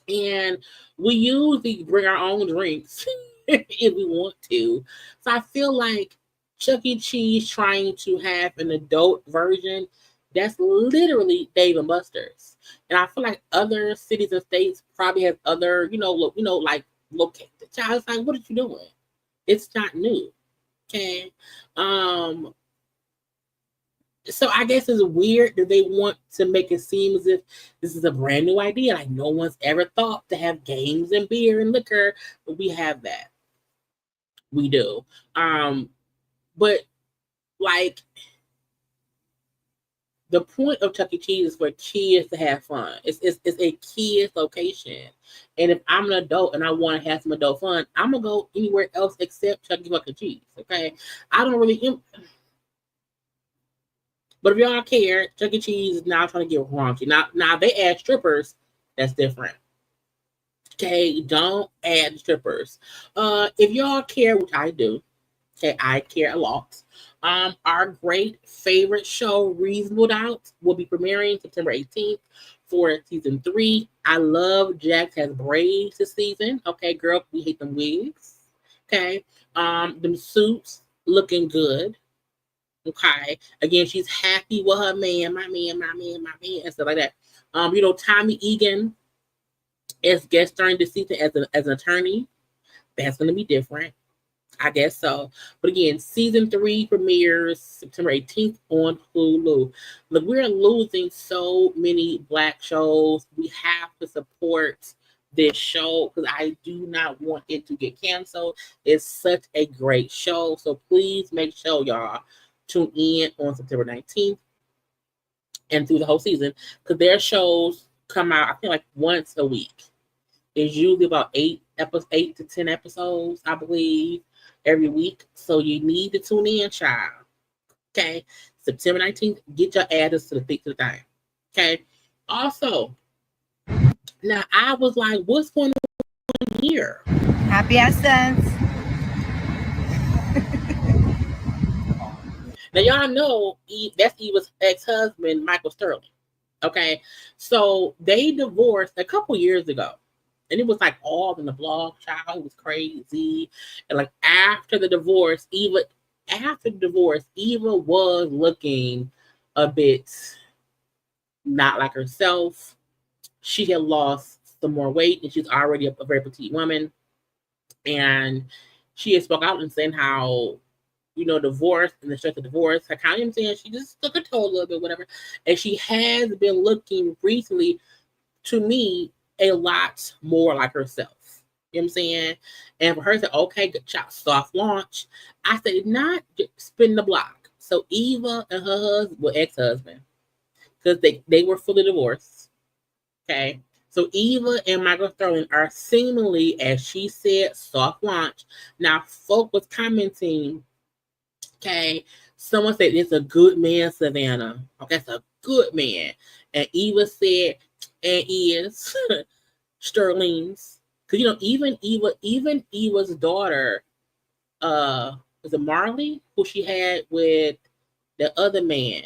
Speaker 1: And we usually bring our own drinks if we want to. So I feel like Chuck E. Cheese trying to have an adult version, that's literally Dave and Buster's. And I feel like other cities and states probably have other, like locate the child. It's like, what are you doing? It's not new. Okay. So I guess it's weird that they want to make it seem as if this is a brand new idea. Like no one's ever thought to have games and beer and liquor, but we have that. We do. But like the point of Chuck E. Cheese is for kids to have fun. It's a kids location. And if I'm an adult and I want to have some adult fun, I'm gonna go anywhere else except Chuck E. Cheese. Okay. I don't really But if y'all care, Chuck E. Cheese is now trying to get raunchy. Now they add strippers. That's different. Okay, don't add strippers. If y'all care, which I do, okay, I care a lot. Our great favorite show, Reasonable Doubt, will be premiering September 18th for season 3. I love Jax has braids this season. Okay, girl, we hate them wigs. Okay. Them suits looking good. Okay. Again, she's happy with her man, my man, and stuff like that. Tommy Egan is guest starring this season as an attorney. That's gonna be different. I guess so. But again, season 3 premieres September 18th on Hulu. Look, we're losing so many Black shows. We have to support this show because I do not want it to get canceled. It's such a great show. So please make sure y'all tune in on September 19th and through the whole season because their shows come out, I think, like once a week. It's usually about 8 to 10 episodes, I believe, every week. So you need to tune in, child. Okay. September 19th, get your address to the thing. Okay. Also, now I was like, what's going on here?
Speaker 7: Happy Essence.
Speaker 1: Now, y'all know that's Eva's ex-husband, Michael Sterling. Okay. So they divorced a couple years ago. And it was like all in the blog, child. It was crazy. And like after the divorce, Eva was looking a bit not like herself. She had lost some more weight and she's already a very petite woman. And she had spoke out and saying how, divorce and the stress of divorce, her kind of saying she just took a toll a little bit, whatever. And she has been looking recently, to me, a lot more like herself. You know what I'm saying? And for her to say, okay, good job, soft launch. I said, not spin the block. So Eva and her husband, well, ex-husband, because they were fully divorced. Okay. So Eva and Michael Sterling are seemingly, as she said, soft launch. Now, folk was commenting, okay, someone said it's a good man, Savannah. Okay, it's a good man. And Eva said, and is Sterling's, because even Eva's daughter, was it Marley, who she had with the other man,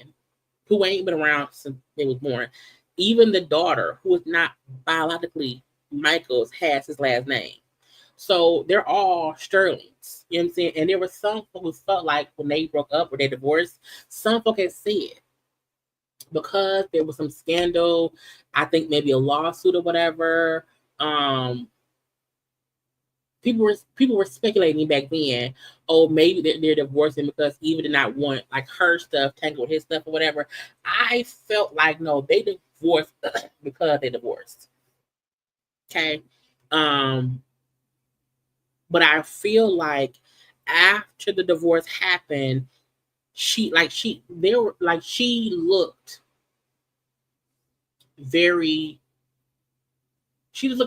Speaker 1: who ain't been around since they was born. Even the daughter, who is not biologically Michael's, has his last name. So they're all Sterling's. You know what I'm saying? And there were some who felt like when they broke up or they divorced, some folk had said, because there was some scandal, I think maybe a lawsuit or whatever. People were speculating back then, oh, maybe they're divorcing because Eva did not want like her stuff tangled with his stuff or whatever. I felt like no, they divorced because they divorced. Okay. But I feel like after the divorce happened, she looked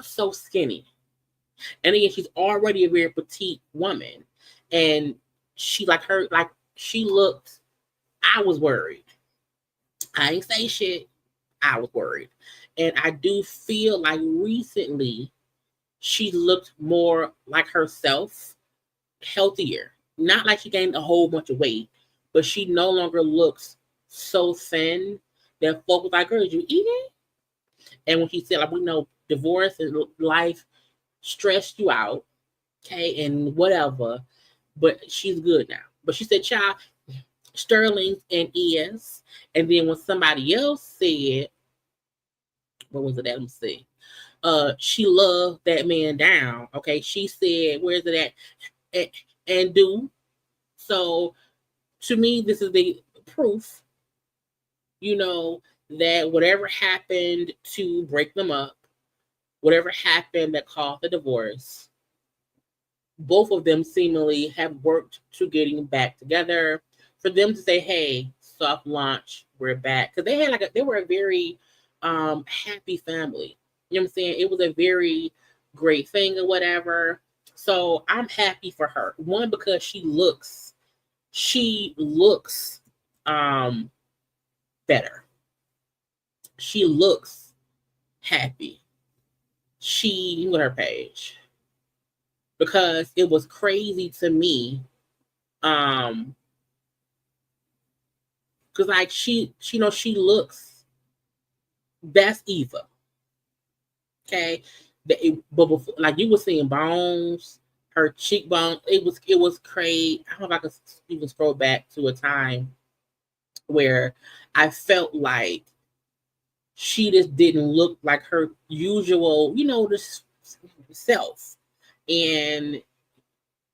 Speaker 1: so skinny. And again, she's already a very petite woman. And she looked, I was worried. I ain't say shit. I was worried. And I do feel like recently she looked more like herself, healthier. Not like she gained a whole bunch of weight, but she no longer looks so thin that folks was like, girl, did you eating? And when she said, like, we know divorce and life stressed you out, okay, and whatever, but she's good now. But she said, child, Sterling and is. And then when somebody else said, what was it? Let me see. She loved that man down. Okay, she said, where's it at? And do. So to me, this is the proof, that whatever happened to break them up, whatever happened that caused the divorce, both of them seemingly have worked to getting back together. For them to say, hey, soft launch, we're back. Because they were a very happy family. You know what I'm saying? It was a very great thing or whatever. So I'm happy for her. One, because she looks better. She looks happy. You can go to her page. Because it was crazy to me. Because like she looks That's Eva. Okay. But before, like you were seeing bones, her cheekbone, it was crazy. I don't know if I could even scroll back to a time where I felt like she just didn't look like her usual, this self. And,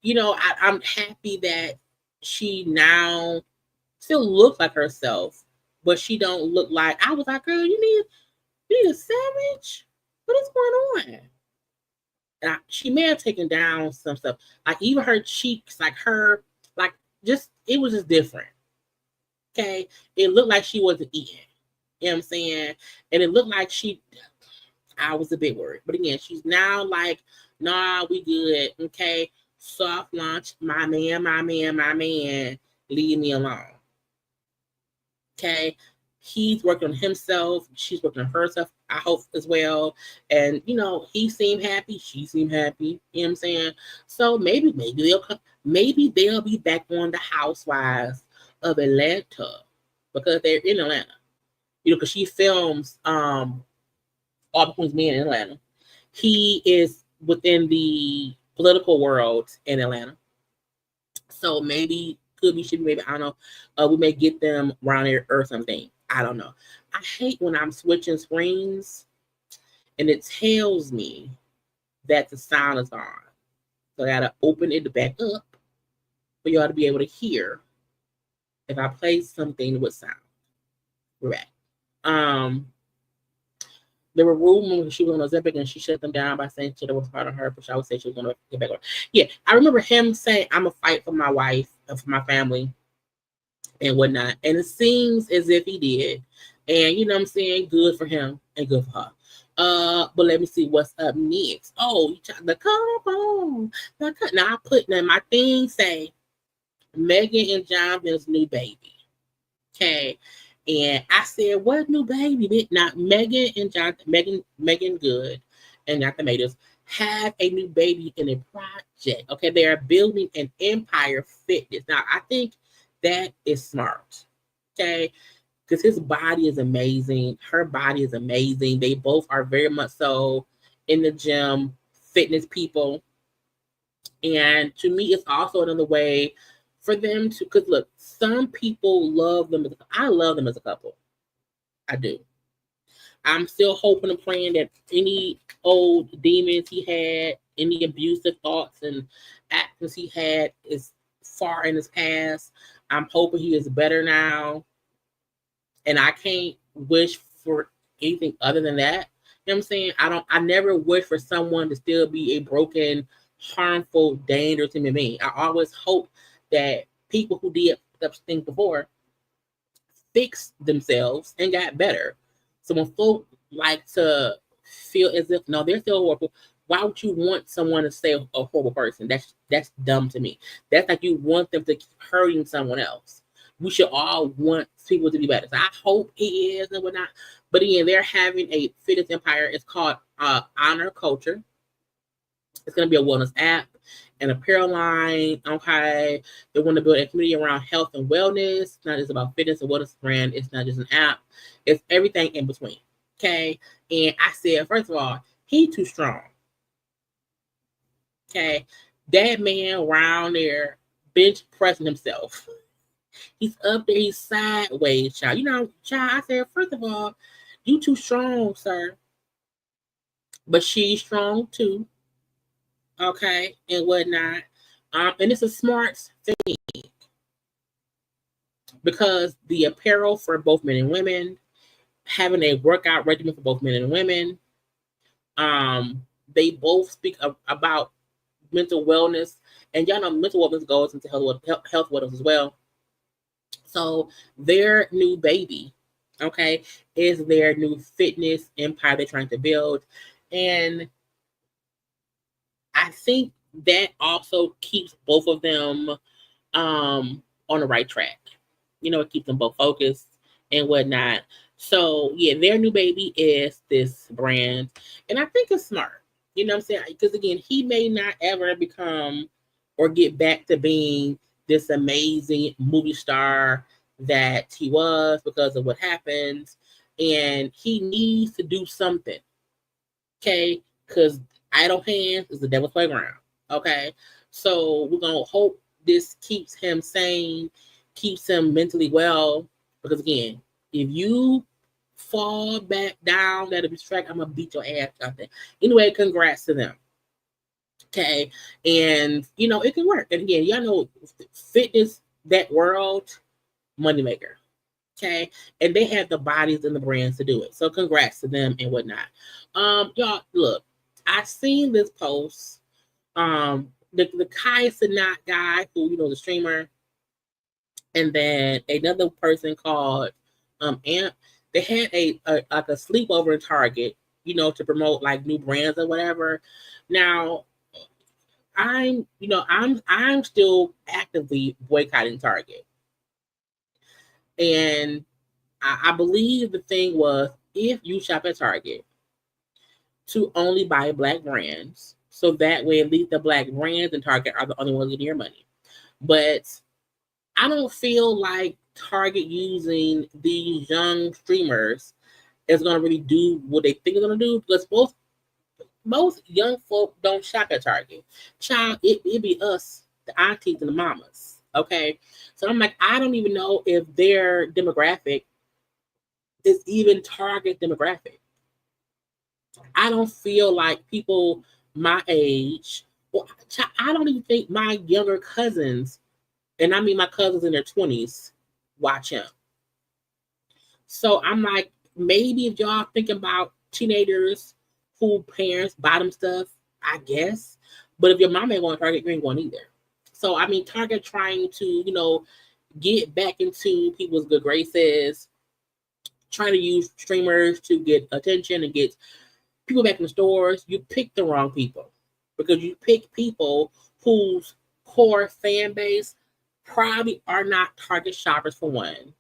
Speaker 1: I'm happy that she now still looks like herself, but she don't look like, I was like, girl, you need a sandwich? What is going on? And she may have taken down some stuff. Like even her cheeks, it was just different. Okay. It looked like she wasn't eating. You know what I'm saying? And it looked like I was a bit worried. But again, she's now like, nah, we good. Okay. Soft launch. My man. Leave me alone. Okay. He's working on himself. She's working on herself, I hope, as well. And, he seemed happy. She seemed happy. You know what I'm saying? So maybe they'll be back on the Housewives of Atlanta because they're in Atlanta. Because she films All Between Men in Atlanta. He is within the political world in Atlanta. So maybe, could be, should be, maybe, I don't know. We may get them around there or something. I don't know. I hate when I'm switching screens and it tells me that the sound is on. So I gotta open it back up for y'all to be able to hear if I play something with sound. We're back. There were rumors she was on Ozempic and she shut them down by saying shit that was hard on her, but I would say she was going to get back on. Yeah, I remember him saying, I'm going to fight for my wife and for my family and whatnot. And it seems as if he did. And you know what I'm saying? Good for him and good for her. But let me see what's up next. Oh, the combo. Now I put my thing say Meagan and Jonathan's new baby. Okay. And I said, what new baby? Now Meagan and Jonathan, Meagan Good and Jonathan Majors have a new baby in a project. Okay, they are building an empire fitness. Now I think that is smart. Okay, because his body is amazing. Her body is amazing. They both are very much so in the gym, fitness people. And to me, it's also another way for them to, because look, some people love them. I love them as a couple. I do. I'm still hoping and praying that any old demons he had, any abusive thoughts and actions he had is far in his past. I'm hoping he is better now. And I can't wish for anything other than that. You know what I'm saying? I never wish for someone to still be a broken, harmful, dangerous human being. I always hope that people who did such things before fixed themselves and got better. So when folk like to feel as if, no, they're still horrible, why would you want someone to stay a horrible person? That's dumb to me. That's like you want them to keep hurting someone else. We should all want people to be better. So I hope he is and whatnot. But again, they're having a fitness empire. It's called Honor Culture. It's going to be a wellness app, an apparel line. Okay. They want to build a community around health and wellness. It's not just about fitness and wellness brand. It's not just an app. It's everything in between. Okay. And I said, first of all, he too strong. Okay. That man around there bench pressing himself. He's up there, he's sideways, child. You know, child, I said, first of all, you too strong, sir. But she's strong too. Okay, and whatnot. And it's a smart thing because the apparel for both men and women, having a workout regimen for both men and women, they both speak about mental wellness, and y'all know mental wellness goes into health wellness as well. So their new baby, okay, is their new fitness empire they're trying to build, and I think that also keeps both of them on the right track. You know, it keeps them both focused and whatnot. So yeah, their new baby is this brand, and I think it's smart. You know what I'm saying? Because again, he may not ever become or get back to being this amazing movie star that he was because of what happened. and he needs to do something. Okay, because idle hands is the devil's playground. Okay, so we're gonna hope this keeps him sane, keeps him mentally well. Because again, if you fall back down that abuse track, I'm gonna beat your ass out there. Anyway, congrats to them. Okay, and you know it can work. And again, y'all know fitness, that world, moneymaker. Okay, and they have the bodies and the brands to do it. So congrats to them and whatnot. Y'all look, I seen this post. The Kai Sinat guy, who you know, the streamer, and then another person called Amp. They had a like a sleepover in Target, you know, to promote like new brands or whatever. Now, I'm still actively boycotting Target, and I believe the thing was if you shop at Target, to only buy Black brands, so that way at least the Black brands in Target are the only ones getting your money. But I don't feel like Target using these young streamers is going to really do what they think it's going to do, because most young folk don't shop at Target. Child, it be us, the aunties and the mamas. Okay, so I'm like, I don't even know if their demographic is even Target demographic. I don't feel like people my age, well, I don't even think my younger cousins, and I mean my cousins in their 20s, watch him. So I'm like, maybe if y'all think about teenagers who parents buy them stuff, I guess. But if your mom ain't going to Target, you ain't going either. So I mean, Target trying to, you know, get back into people's good graces, trying to use streamers to get attention and get people back in the stores. You pick the wrong people, because you pick people whose core fan base probably are not Target shoppers for one.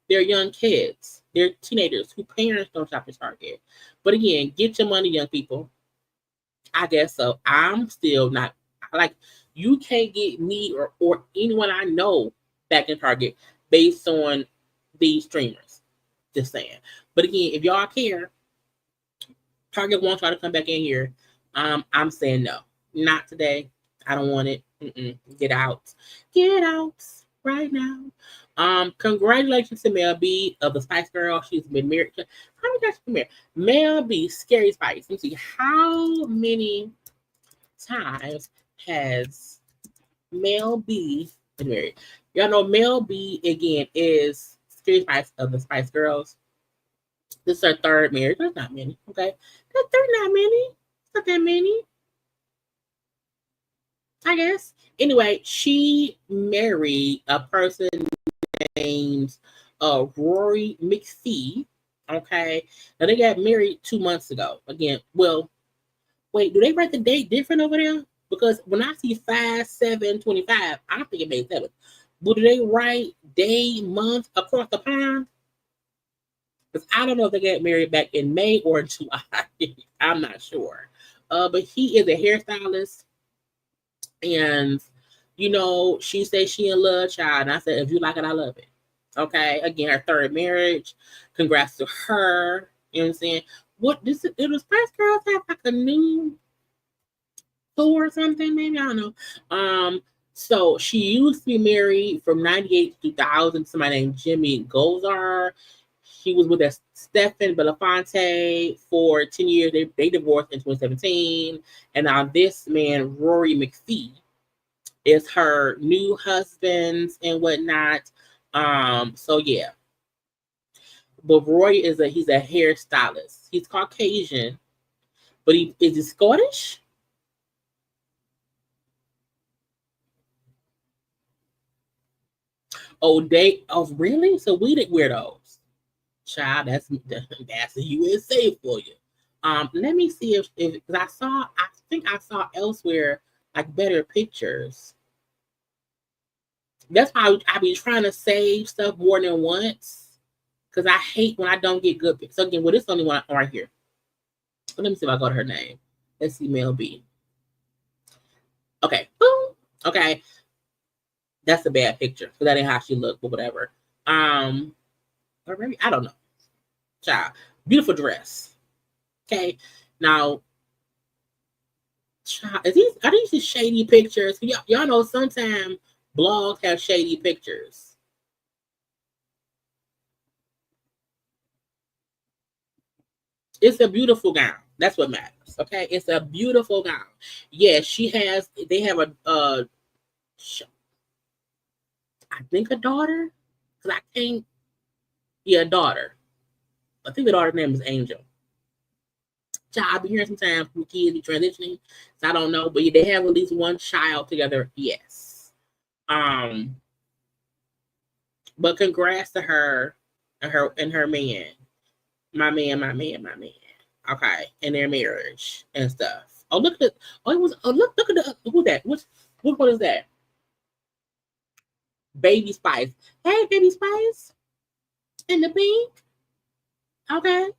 Speaker 1: They're young kids. They're teenagers whose parents don't shop at Target. But again, get your money, young people. I guess so. I'm still not, like, you can't get me or anyone I know back in Target based on these streamers. Just saying. But again, if y'all care, Target wants y'all to come back in here. I'm saying no. Not today. I don't want it. Get out. Get out right now. Congratulations to Mel B of the Spice Girl. She's been married. How many times been married? Mel B, Scary Spice. Let me see. How many times has Mel B been married? Y'all know Mel B, again, is Scary Spice of the Spice Girls. This is her third marriage. That's not many. Okay. That's not many. It's not that many, I guess. Anyway, she married a person named Rory McPhee. Okay. Now they got married 2 months ago. Again, well, wait, do they write the date different over there? Because when I see 5/7/25, I'm thinking May 7th. But do they write day, month across the pond? Because I don't know if they got married back in May or in July. I'm not sure. But he is a hairstylist. And, you know, she said she in love, child. And I said, if you like it, I love it. Okay. Again, her third marriage. Congrats to her. You know what I'm saying? Did the Spice Girls have like a new tour or something? Maybe, I don't know. So she used to be married from 98 to 2000 to somebody named Jimmy Gozar. She was with Stephen Belafonte for 10 years. They divorced in 2017. And now this man, Rory McPhee, is her new husband and whatnot. So yeah. But Rory he's a hairstylist. He's Caucasian, but is he Scottish? Oh, really? So we didn't wear those. Child, that's the USA for you. Let me see if because I think I saw elsewhere like better pictures. That's why I be trying to save stuff more than once, because I hate when I don't get good pictures. So again, well, this only one right here. Let me see if I go to her name. Let's see, Mel B. Okay, boom. Okay, that's a bad picture because that ain't how she looked, but whatever. Or maybe I don't know. Child, beautiful dress. Okay, now, child, are these just shady pictures? Y'all know sometimes blogs have shady pictures. It's a beautiful gown. That's what matters. Okay, it's a beautiful gown. Yes, they have I think a daughter. Cause I can't. Yeah, a daughter. I think the daughter's name is Angel. Child, I've been hearing sometimes from kids be transitioning, so I don't know, but they have at least one child together. Yes. But congrats to her and her man. My man. Okay, and their marriage and stuff. Oh, look at look at the who's that? What one is that? Baby Spice. Hey, Baby Spice. In the pink. Okay.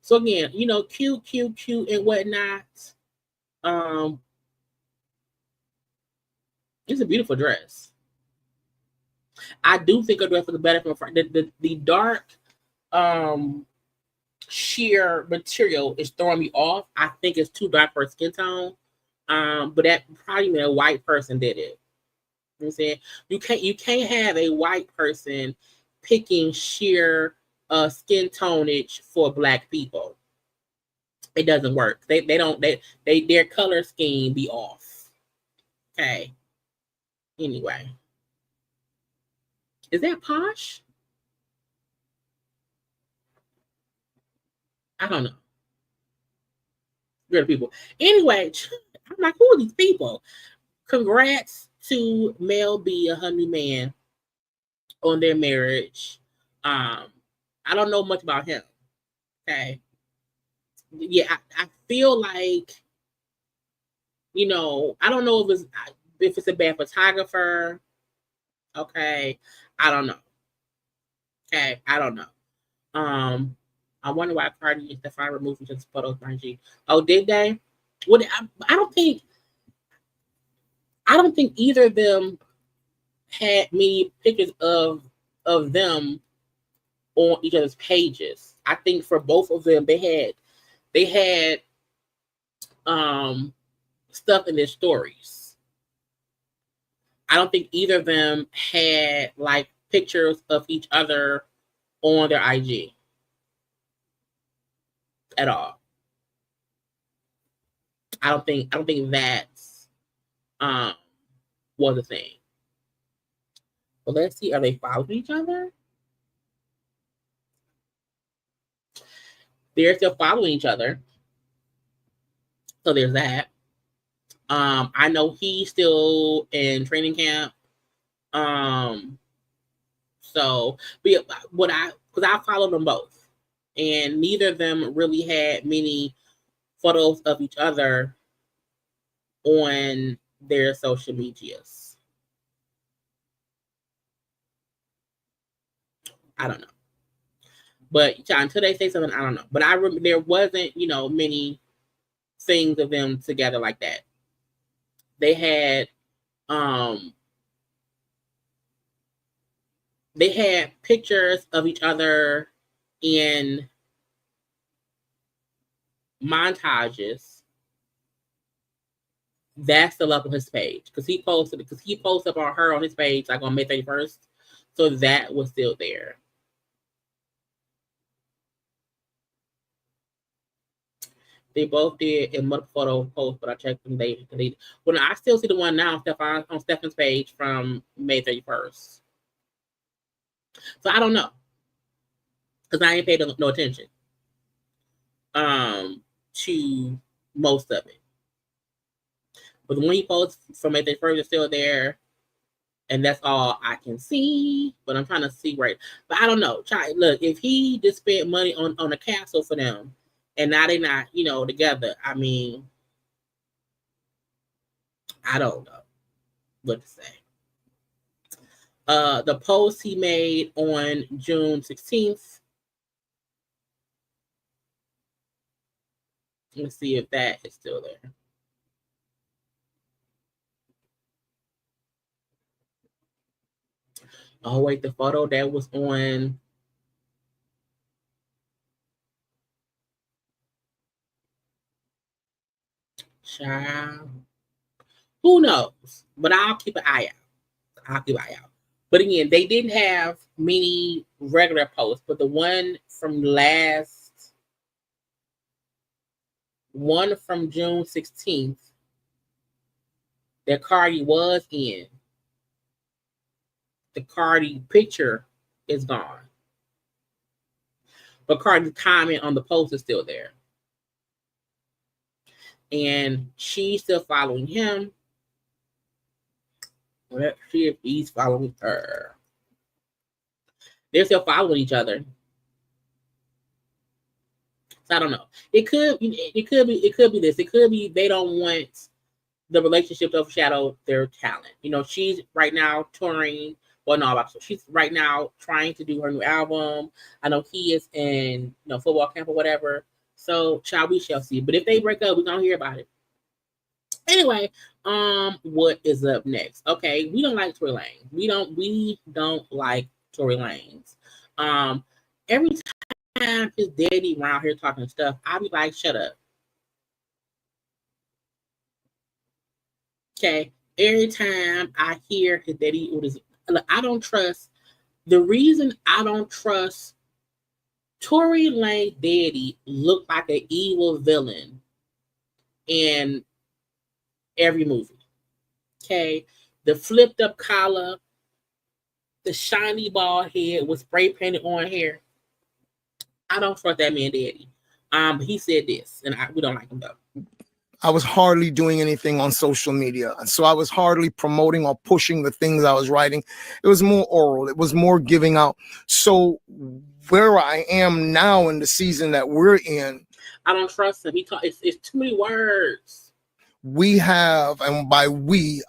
Speaker 1: So again, cute and whatnot. It's a beautiful dress. I do think a dress was better from front. The dark sheer material is throwing me off. I think it's too dark for skin tone. But that probably meant a white person did it. You know what I'm saying? You can't have a white person picking sheer skin tonage for Black people. It doesn't work. Their color scheme be off. Okay. Anyway. Is that posh? I don't know. Good people. Anyway, I'm like, who are these people? Congrats to Mel B and her new man on their marriage. I don't know much about him. Okay. Yeah, I feel like, I don't know if it's a bad photographer. Okay. I don't know. Okay. I don't know. I wonder why Cardi and Stefan removed each other's photos from IG. Oh, did they? What? I don't think either of them had many pictures of them on each other's pages. I think for both of them, they had stuff in their stories. I don't think either of them had like pictures of each other on their IG at all. I don't think that's was a thing. But let's see, are they following each other? They're still following each other. So there's that. I know he's still in training camp. So because I followed them both, and neither of them really had many photos of each other on their social medias. I don't know. But until they say something, I don't know. But I remember there wasn't, many things of them together like that. They had pictures of each other in montages. That's still up on his page because he posted up on her on his page like on May 31st. So that was still there. They both did in multiple photo posts, but I checked them. They deleted. Well, I still see the one now on Stefan's page from May 31st. So I don't know because I ain't paid no attention to most of it. But the one he posts from May 31st is still there, and that's all I can see. But I'm trying to see right. But I don't know. Look, if he just spent money on a castle for them, and now they're not, together. I mean, I don't know what to say. The post he made on June 16th. Let's see if that is still there. Oh, wait, the photo that was on Child. Who knows? But I'll keep an eye out. But again, they didn't have many regular posts, but the one from June 16th that Cardi was in, the Cardi picture is gone. But Cardi's comment on the post is still there. And she's still following him. Let's see if he's following her. They're still following each other. So I don't know. It could be this. It could be they don't want the relationship to overshadow their talent. You know, she's right now touring. Well, no, she's right now trying to do her new album. I know he is in football camp or whatever. So we shall see. But if they break up, we're gonna hear about it. Anyway, what is up next? Okay, we don't like Tory Lanez. We don't like Tory Lanez. Every time his daddy around here talking stuff, I be like, shut up. Okay, every time I hear his daddy, I don't trust. The reason I don't trust Tory Lanez daddy looked like an evil villain in every movie. Okay, the flipped up collar, the shiny bald head with spray painted on hair. I don't trust that man daddy. He said this, and we don't like him though.
Speaker 12: I was hardly doing anything on social media. So I was hardly promoting or pushing the things I was writing. It was more oral. It was more giving out. So where I am now in the season that we're in,
Speaker 1: I don't trust him. It's too many words.
Speaker 12: We have, and by we,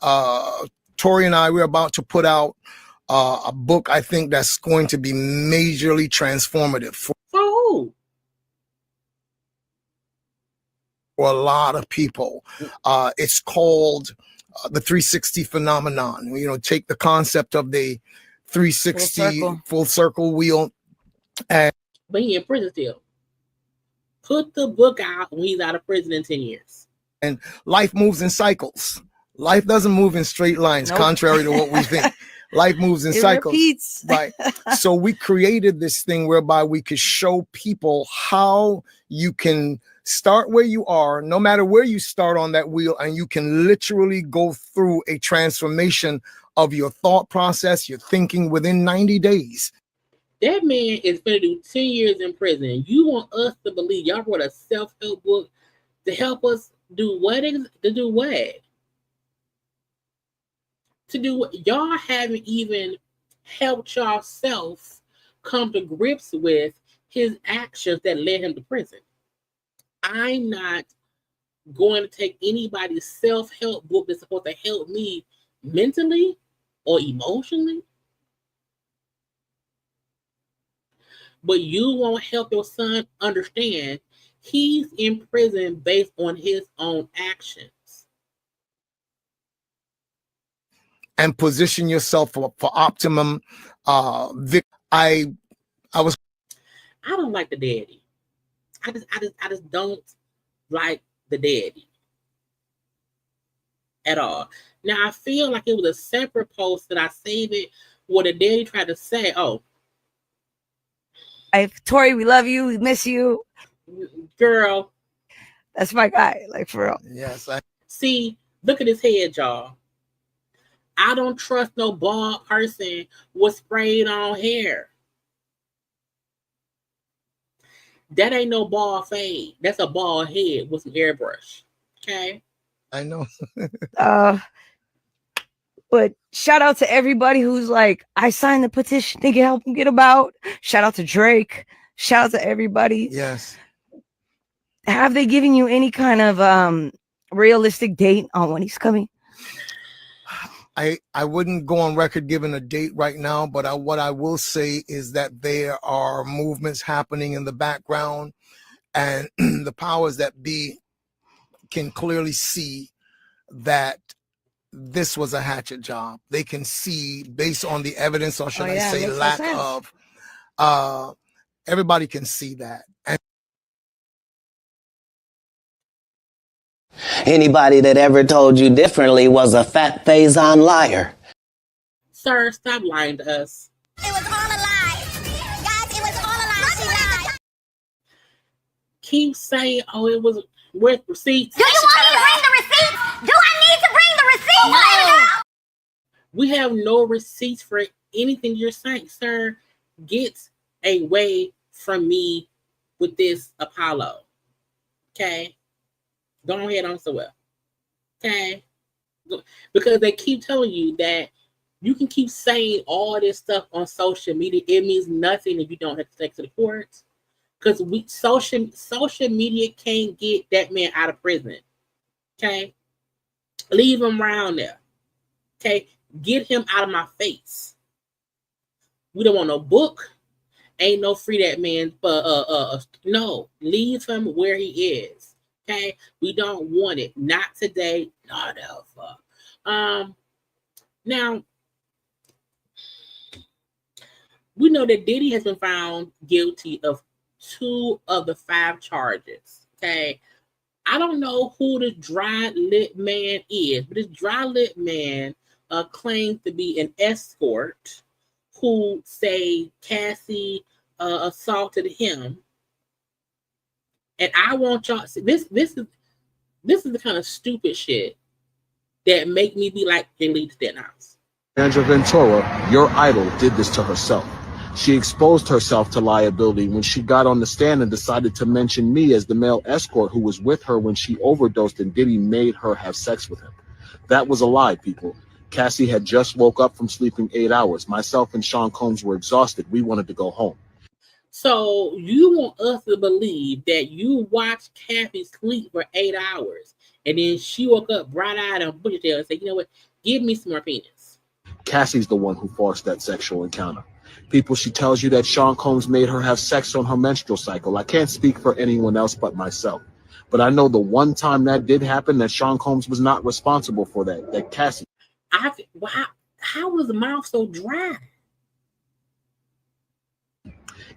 Speaker 12: Tory and I, we're about to put out a book, I think, that's going to be majorly transformative for
Speaker 1: who?
Speaker 12: For a lot of people. It's called the 360 phenomenon. Take the concept of the 360 full circle wheel.
Speaker 1: But he in prison still. Put the book out when he's out of prison in 10 years.
Speaker 12: And life moves in cycles. Life doesn't move in straight lines, contrary to what we think. Life moves in cycles.
Speaker 7: Repeats.
Speaker 12: Right. So we created this thing whereby we could show people how you can start where you are, no matter where you start on that wheel, and you can literally go through a transformation of your thought process, your thinking within 90 days.
Speaker 1: That man is going to do 10 years in prison. You want us to believe y'all wrote a self-help book to help us do what? To do what? To do what? Y'all haven't even helped yourself come to grips with his actions that led him to prison. I'm not going to take anybody's self-help book that's supposed to help me mentally or emotionally. But you won't help your son understand he's in prison based on his own actions.
Speaker 12: And position yourself for optimum. I
Speaker 1: don't like the daddy. I just don't like the daddy at all. Now I feel like it was a separate post that I saved it where the daddy tried to say, "Oh,
Speaker 13: Tory, we love you, we miss you,
Speaker 1: girl.
Speaker 13: That's my guy, like for real."
Speaker 12: Yes.
Speaker 1: See, look at his head, y'all. I don't trust no bald person with sprayed on hair. That ain't no bald fade. That's a bald head with some airbrush. Okay.
Speaker 12: I know.
Speaker 13: But shout out to everybody who's like, I signed the petition to help him get him out. Shout out to Drake. Shout out to everybody.
Speaker 12: Yes.
Speaker 13: Have they given you any kind of realistic date on when he's coming?
Speaker 12: I wouldn't go on record giving a date right now, but what I will say is that there are movements happening in the background, and the powers that be can clearly see that this was a hatchet job. They can see based on the evidence, or should I say lack of, everybody can see that. And
Speaker 14: Anybody that ever told you differently was a fat phase-on liar.
Speaker 1: Sir, stop lying to us.
Speaker 15: It was all a lie. Guys, it was all a lie. She lied.
Speaker 1: Keep saying, oh, it was with receipts.
Speaker 15: Do you want me to bring the receipts? Do I need to bring the receipts? No.
Speaker 1: We have no receipts for anything you're saying, sir. Get away from me with this Apollo. Okay? Go ahead on so well. Okay? Because they keep telling you that you can keep saying all this stuff on social media. It means nothing if you don't have to take to the courts. Because social media can't get that man out of prison. Okay? Leave him around there. Okay? Get him out of my face. We don't want no book. Ain't no free that man. No. Leave him where he is. Okay? We don't want it. Not today. Not ever. Now, we know that Diddy has been found guilty of 2 of the 5 charges. Okay. I don't know who this dry lit man is, but this dry lit man claims to be an escort who say Cassie assaulted him. And I want y'all to see this is the kind of stupid shit that make me be like, JayLee Stenhouse.
Speaker 16: Sandra Ventura, your idol, did this to herself. She exposed herself to liability when she got on the stand and decided to mention me as the male escort who was with her when she overdosed and Diddy made her have sex with him. That was a lie, people. Cassie had just woke up from sleeping 8 hours. Myself and Sean Combs were exhausted. We wanted to go home.
Speaker 1: So you want us to believe that you watched Cassie sleep for 8 hours and then she woke up bright-eyed and bushy tail and said, you know what, give me some more penis.
Speaker 16: Cassie's the one who forced that sexual encounter. People, she tells you that Sean Combs made her have sex on her menstrual cycle. I can't speak for anyone else but myself. But I know the one time that did happen, that Sean Combs was not responsible for that. That Cassie.
Speaker 1: Wow, how was the mouth so dry?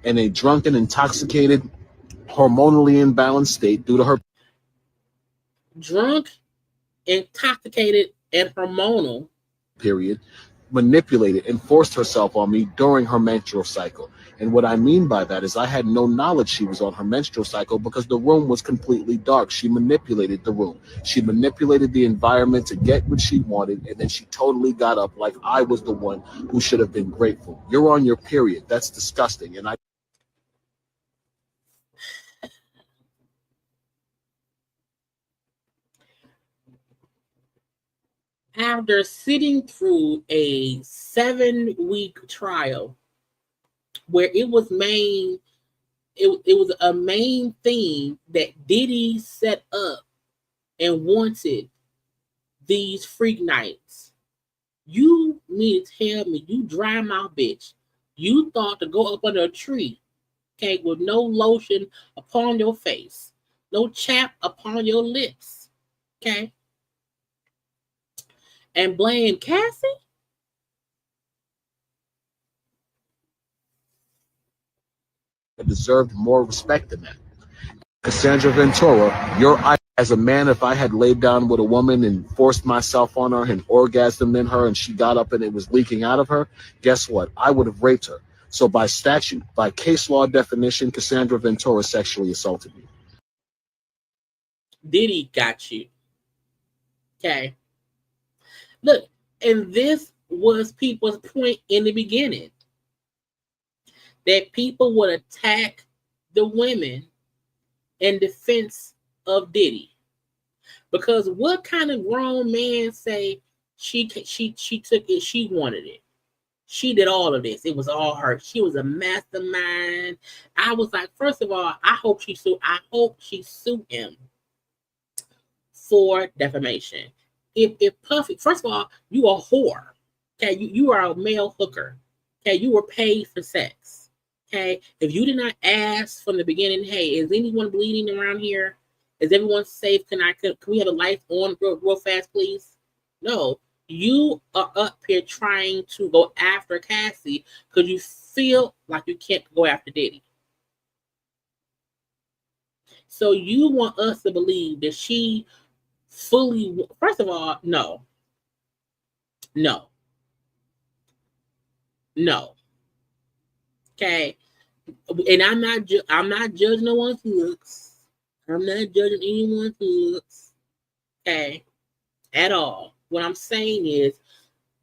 Speaker 16: In a drunken, intoxicated, hormonally imbalanced state due to her.
Speaker 1: Drunk, intoxicated, and hormonal.
Speaker 16: Period. Manipulated and forced herself on me during her menstrual cycle. And what I mean by that is I had no knowledge she was on her menstrual cycle because the room was completely dark. She manipulated the room. She manipulated the environment to get what she wanted, and then she totally got up like I was the one who should have been grateful. You're on your period. That's disgusting. And
Speaker 1: after sitting through a 7-week trial where it was a main theme that Diddy set up and wanted these freak nights. You mean to tell me, you dry mouth bitch, you thought to go up under a tree, okay, with no lotion upon your face, no chap upon your lips, okay, and blame Cassie?
Speaker 16: deserved more respect than that. Cassandra Ventura, your idol as a man, if I had laid down with a woman and forced myself on her and orgasmed in her and she got up and it was leaking out of her, guess what? I would have raped her. So by statute, by case law definition, Cassandra Ventura sexually assaulted me.
Speaker 1: Diddy got you. Okay. Look, and this was people's point in the beginning. That people would attack the women in defense of Diddy. Because what kind of grown man say she took it, she wanted it. She did all of this. It was all her. She was a mastermind. I was like, first of all, I hope she sued him for defamation. If Puffy, first of all, you a whore. Okay, you are a male hooker. Okay, you were paid for sex. Okay, if you did not ask from the beginning, hey, is anyone bleeding around here? Is everyone safe? Can we have a light on real fast, please? No, you are up here trying to go after Cassie because you feel like you can't go after Diddy. So you want us to believe that she fully. First of all, no. Okay, and I'm not judging no one's looks. I'm not judging anyone's looks. Okay, at all. What I'm saying is,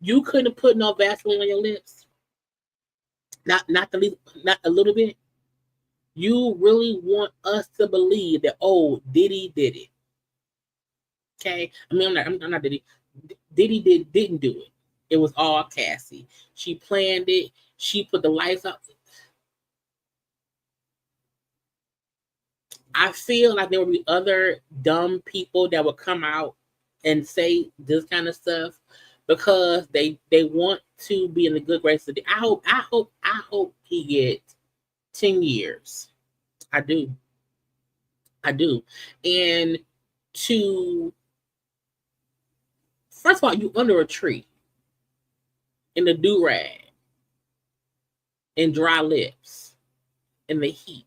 Speaker 1: you couldn't put no Vaseline on your lips. Not a little bit. You really want us to believe that Diddy did it? Okay, I mean I'm not Diddy. Diddy didn't do it. It was all Cassie. She planned it. She put the lights up. I feel like there would be other dumb people that would come out and say this kind of stuff because they want to be in the good graces of the. I hope he gets 10 years. I do. And first of all, you under a tree in the do-rag and dry lips in the heat.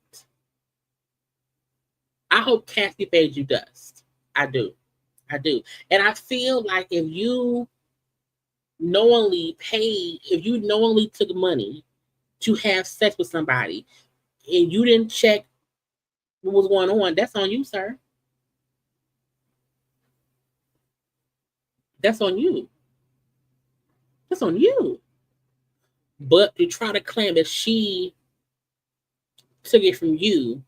Speaker 1: I hope Cassie fades you dust. I do. And I feel like if you knowingly took money to have sex with somebody and you didn't check what was going on, that's on you, sir. That's on you. But to try to claim that she took it from you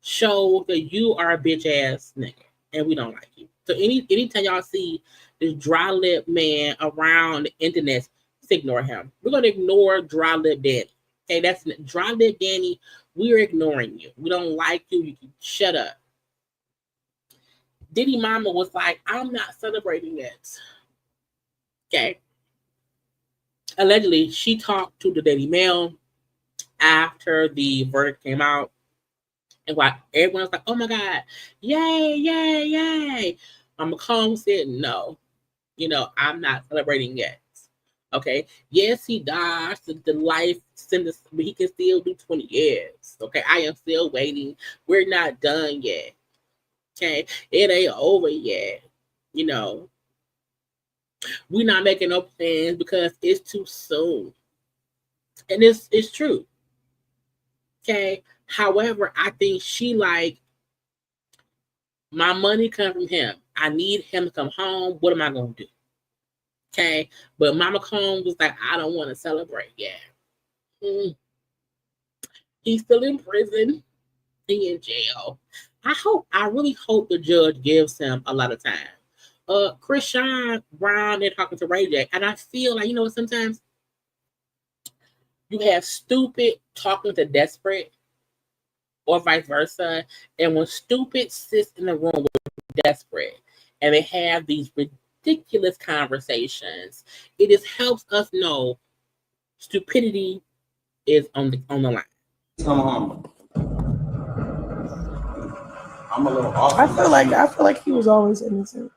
Speaker 1: show that you are a bitch ass nigga and we don't like you. So anytime y'all see this dry lip man around the internet, just ignore him. We're gonna ignore dry lip Danny. Okay, that's dry lip Danny. We're ignoring you. We don't like you. You can shut up. Diddy mama was like, I'm not celebrating it. Okay. Allegedly, she talked to the Daily Mail after the verdict came out. And while everyone was like, oh my God, yay. Mama Combs said, no, I'm not celebrating yet. Okay. Yes, he died the life sentence, but he can still do 20 years. Okay. I am still waiting. We're not done yet. Okay. It ain't over yet. We're not making no plans because it's too soon. And it's true. Okay. However, I think she like, my money comes from him. I need him to come home. What am I going to do? Okay. But Mama Combs was like, I don't want to celebrate yet. He's still in prison. He in jail. I really hope the judge gives him a lot of time. Chrisean Brown, they're talking to Ray J. And I feel like, sometimes you have stupid talking to desperate or vice versa. And when stupid sits in the room with desperate and they have these ridiculous conversations, it just helps us know stupidity is on the line.
Speaker 17: Come on. I'm a little off. I feel like he was always innocent.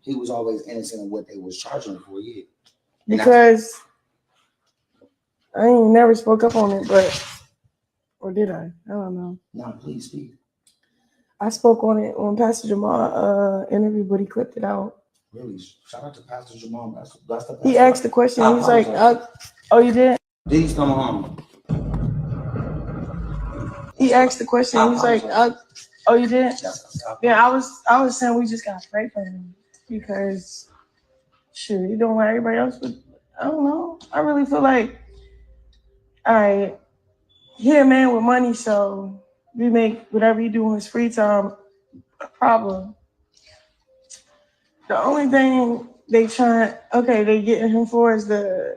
Speaker 18: He was always innocent of what they was charging him for, yeah.
Speaker 17: Because I ain't never spoke up on it, or did I? I don't know.
Speaker 18: No, please speak.
Speaker 17: I spoke on it on Pastor Jamal interview, but he clipped it out.
Speaker 18: Really? Shout out to Pastor Jamal. That's the
Speaker 17: he asked the question. He's like, "Oh, you did?"
Speaker 18: Diddy's coming home.
Speaker 17: He asked the question. He's like, "Oh, you did?" Yeah, I was saying we just gotta pray for him because, shoot, you doing what everybody else would. I don't know. I really feel like, all right, he a man with money, so we make whatever you do in his free time a problem. The only thing they getting him for is the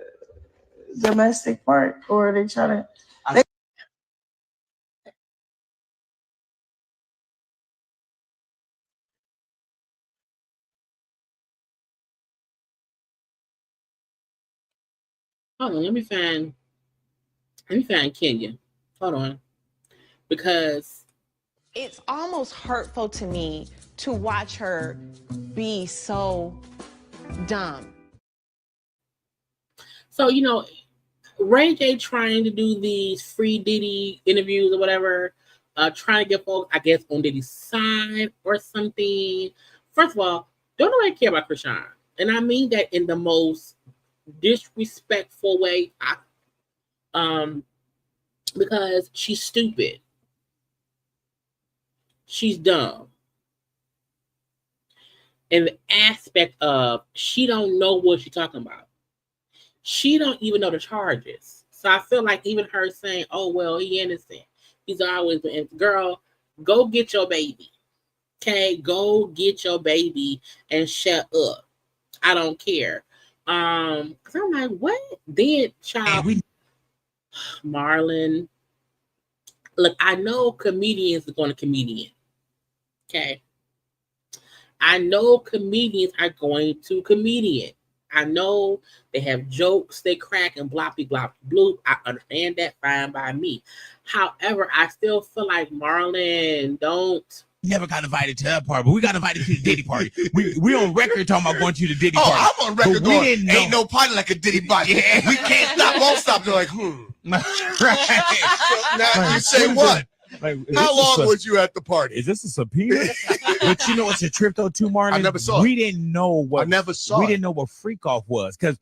Speaker 17: domestic part, or they trying to.
Speaker 1: Hold on, let me find Kenya. Hold on. Because
Speaker 19: it's almost hurtful to me to watch her be so dumb.
Speaker 1: So, Ray J trying to do these free Diddy interviews or whatever trying to get folks, I guess, on Diddy's side or something. First of all, don't nobody care about Chrisean. And I mean that in the most disrespectful way. Because she's stupid. She's dumb. And the aspect of she don't know what she's talking about. She don't even know the charges. So I feel like even her saying, oh, well, he innocent. He's always been innocent. Girl, go get your baby. Okay? Go get your baby and shut up. I don't care. Because I'm like, what? Then, child, Marlon. Look, I know comedians are going to comedian. Okay? I know comedians are going to comedian. I know they have jokes they crack and bloppy blop bloop. I understand that, fine by me. However, I still feel like Marlon don't.
Speaker 20: Never got invited to that party, but we got invited to the Diddy party. We on record talking about going to the Diddy party.
Speaker 21: Oh, I'm on record
Speaker 20: But we
Speaker 21: going,
Speaker 20: didn't know.
Speaker 21: ain't no party like a Diddy party.
Speaker 20: Yeah.
Speaker 21: We can't stop, won't stop. They're like,
Speaker 20: Right.
Speaker 21: So now you say what?
Speaker 20: Like,
Speaker 21: How long was you at the party?
Speaker 20: Is this a subpoena? But you know what's a trip though too, Marlon?
Speaker 21: I never saw
Speaker 20: We
Speaker 21: it.
Speaker 20: didn't know what
Speaker 21: I never saw
Speaker 20: we
Speaker 21: it.
Speaker 20: didn't know what freak off was because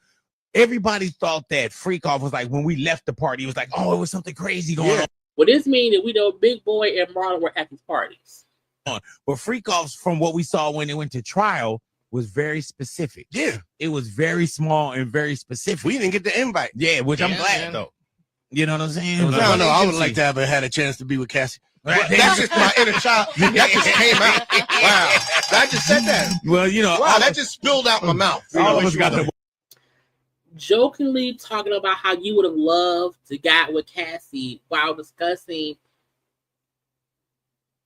Speaker 20: everybody thought that freak off was like when we left the party, it was like, oh, it was something crazy going
Speaker 1: Well, this means that we know Big Boy and Marlon were at these parties.
Speaker 20: on. But freak offs from what we saw when it went to trial was very specific.
Speaker 21: Yeah.
Speaker 20: It was very small and very specific.
Speaker 21: We didn't get the invite.
Speaker 20: Yeah, which I'm
Speaker 21: Yeah,
Speaker 20: glad
Speaker 21: man.
Speaker 20: though. You know what I'm saying?
Speaker 21: I don't know. I would like to have had a chance to be with Cassie. But that's just my inner child. That just came out. Wow. I just said that.
Speaker 20: Well, you know,
Speaker 21: wow, that just spilled out my mouth.
Speaker 20: all of us got the
Speaker 1: Jokingly talking about how you would have loved to got with Cassie while discussing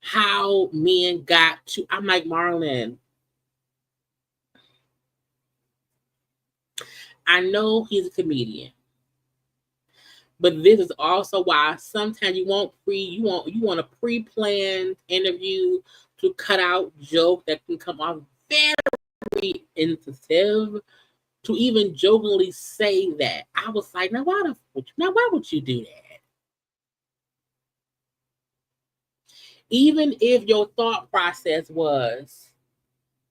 Speaker 1: how men got to. I'm like, Marlon, I know he's a comedian, but this is also why sometimes you want a pre-planned interview to cut out joke that can come off very insensitive. To even jokingly say that, I was like, why would you do that? Even if your thought process was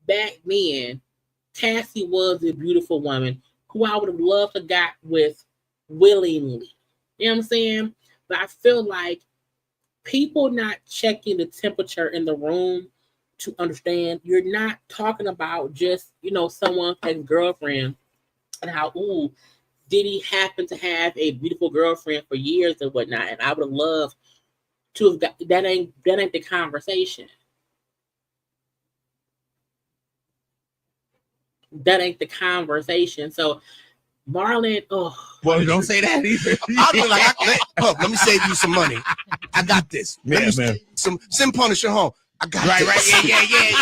Speaker 1: back then, Cassie was a beautiful woman who I would have loved to got with willingly. You know what I'm saying? But I feel like people not checking the temperature in the room to understand you're not talking about just, someone's ex-girlfriend and how, Diddy happened to have a beautiful girlfriend for years and whatnot. And I would have loved to have got that ain't the conversation. That ain't the conversation. So Marlon,
Speaker 20: well, don't say that either.
Speaker 21: I'll be like, let me save you some money. I got this. Let me save you send Punisher home. I got this.
Speaker 20: Right.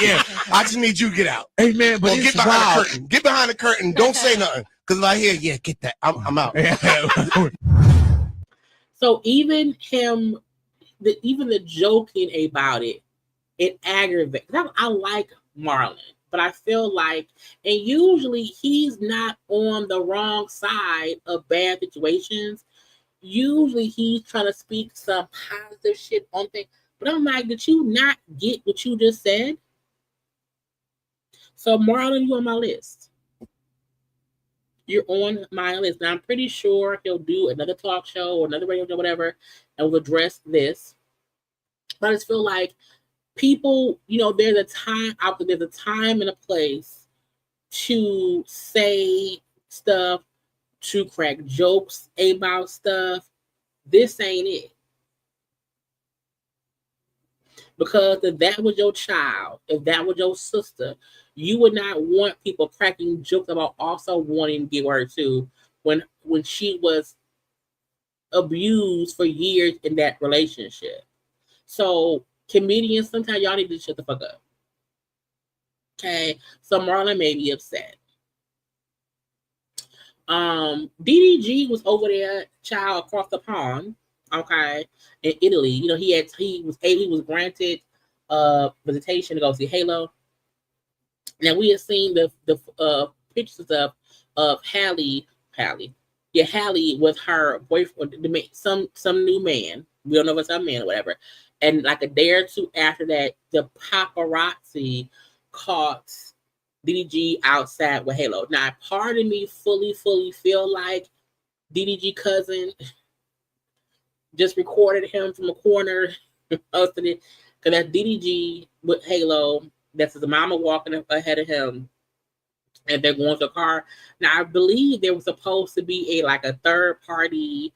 Speaker 20: Yeah.
Speaker 21: I just need you to get out.
Speaker 20: Hey, man, but
Speaker 21: get behind the curtain. Get behind the curtain. Don't say nothing. Because if I hear, get that. I'm out.
Speaker 1: So even the joking about it aggravates. I like Marlon, but I feel like, and usually he's not on the wrong side of bad situations. Usually he's trying to speak some positive shit on things. But I'm like, did you not get what you just said? So Marlon, you on my list. You're on my list. Now I'm pretty sure he'll do another talk show or another radio show, whatever, and we'll address this. But I just feel like people, there's a time and a place to say stuff, to crack jokes about stuff. This ain't it. Because if that was your child, if that was your sister, you would not want people cracking jokes about also wanting to give her to when she was abused for years in that relationship. So comedians, sometimes y'all need to shut the fuck up. Okay, so Marlon may be upset. DDG was over there, child, across the pond. Okay, in Italy, he was granted visitation to go see Halo. Now we have seen the pictures of Hallie yeah, Hallie with her boyfriend, some new man. We don't know if it's a man or whatever. And like a day or two after that, the paparazzi caught DDG outside with Halo. Now, part of me fully feel like DDG cousin just recorded him from a corner, posted it, because that's DDG with Halo. That's his mama walking ahead of him, and they're going to a car. Now, I believe there was supposed to be a third party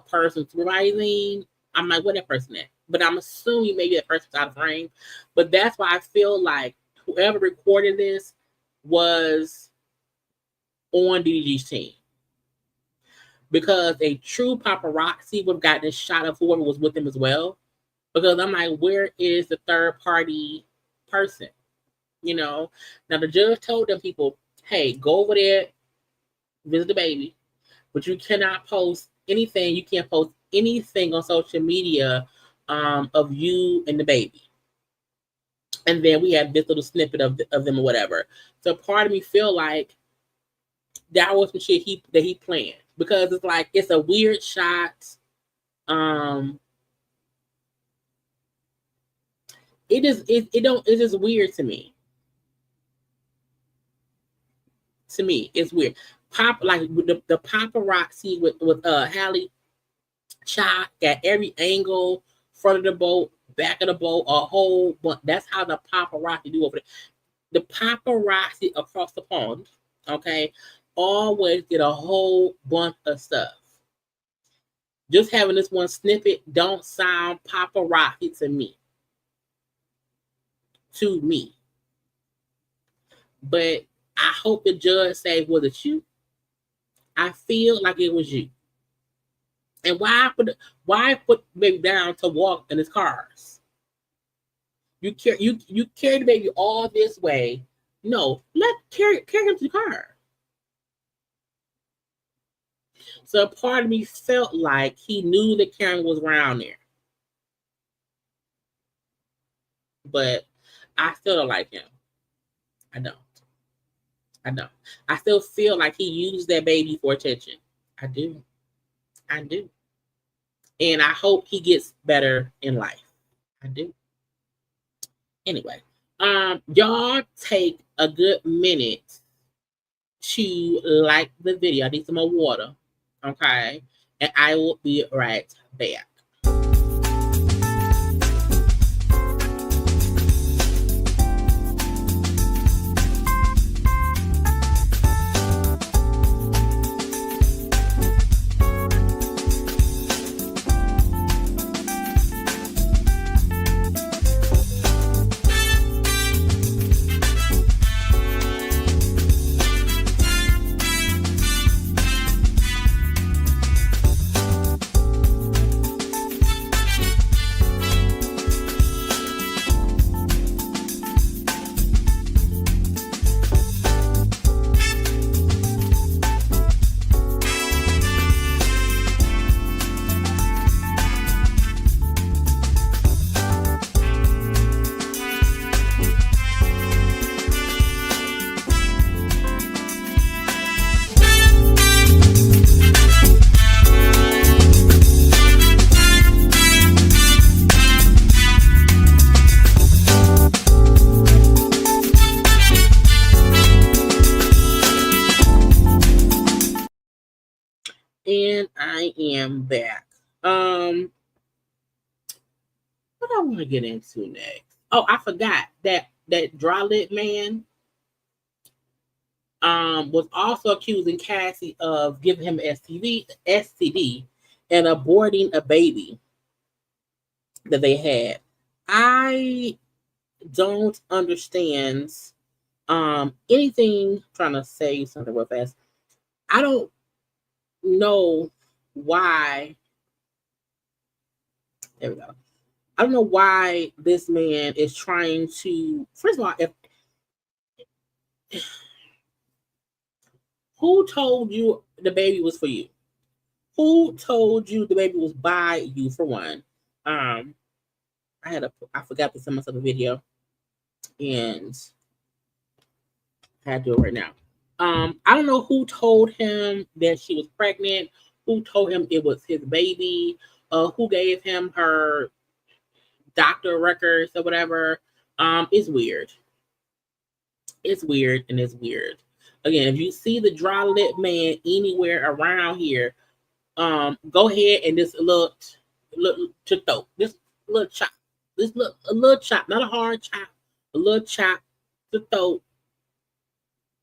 Speaker 1: person supervising. I'm like, what that person at? But I'm assuming maybe that person's out of frame. But that's why I feel like whoever recorded this was on DDG's team. Because a true paparazzi would have gotten a shot of whoever was with him as well. Because I'm like, where is the third party person? You know? Now, the judge told them people, hey, go over there, visit the baby, but you cannot post anything. You can't post anything on social media of you and the baby. And then we have this little snippet of them or whatever. So part of me feel like that was some shit that he planned, because it's like it's a weird shot. It's just weird to me. To me, it's weird. The paparazzi with Hallie shot got every angle, front of the boat, back of the boat, a whole bunch. That's how the paparazzi do over there. The paparazzi across the pond, okay, always get a whole bunch of stuff. Just having this one snippet don't sound paparazzi to me. But I hope the judge say, was it you? I feel like it was you. And why put the baby down to walk in his cars? You carry the baby all this way. No, carry him to the car. So part of me felt like he knew that Karen was around there. But I still don't like him. I don't. I still feel like he used that baby for attention. I do. And I hope he gets better in life. I do. Anyway, y'all take a good minute to like the video. I need some more water. Okay. And I will be right back. And I am back. What I want to get into next? Oh, I forgot that dry lip man was also accusing Cassie of giving him STD and aborting a baby that they had. I don't understand anything. Trying to say something real fast. I don't know why. There we go. I don't know why this man is trying to. First of all, who told you the baby was for you? Who told you the baby was by you? For one, I forgot to send myself a video, and I had to do it right now. I don't know who told him that she was pregnant, who told him it was his baby, who gave him her doctor records or whatever. It's weird. It's weird and it's weird. Again, if you see the dry lip man anywhere around here, go ahead and just look to throw this little chop, a little chop, not a hard chop, a little chop to throw,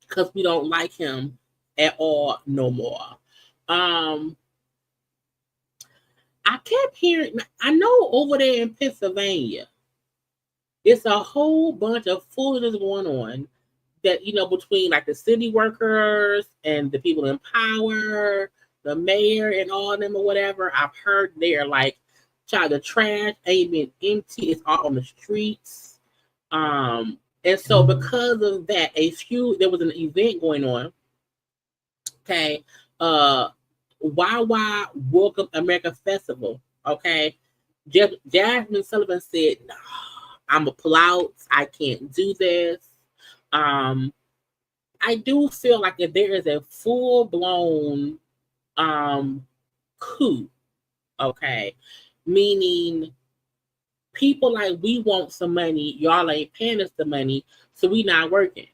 Speaker 1: because we don't like him at all no more. I kept hearing, I know over there in Pennsylvania, it's a whole bunch of foolishness going on that, between like the city workers and the people in power, the mayor and all of them or whatever. I've heard they're like, child, the trash ain't been empty. It's all on the streets. And so because of that, there was an event going on. Okay. Wawa Welcome America Festival. Okay. Jasmine Sullivan said, no, I'm a pull out. I can't do this. I do feel like if there is a full-blown coup, okay, meaning people like, we want some money, y'all ain't paying us the money, so we not working,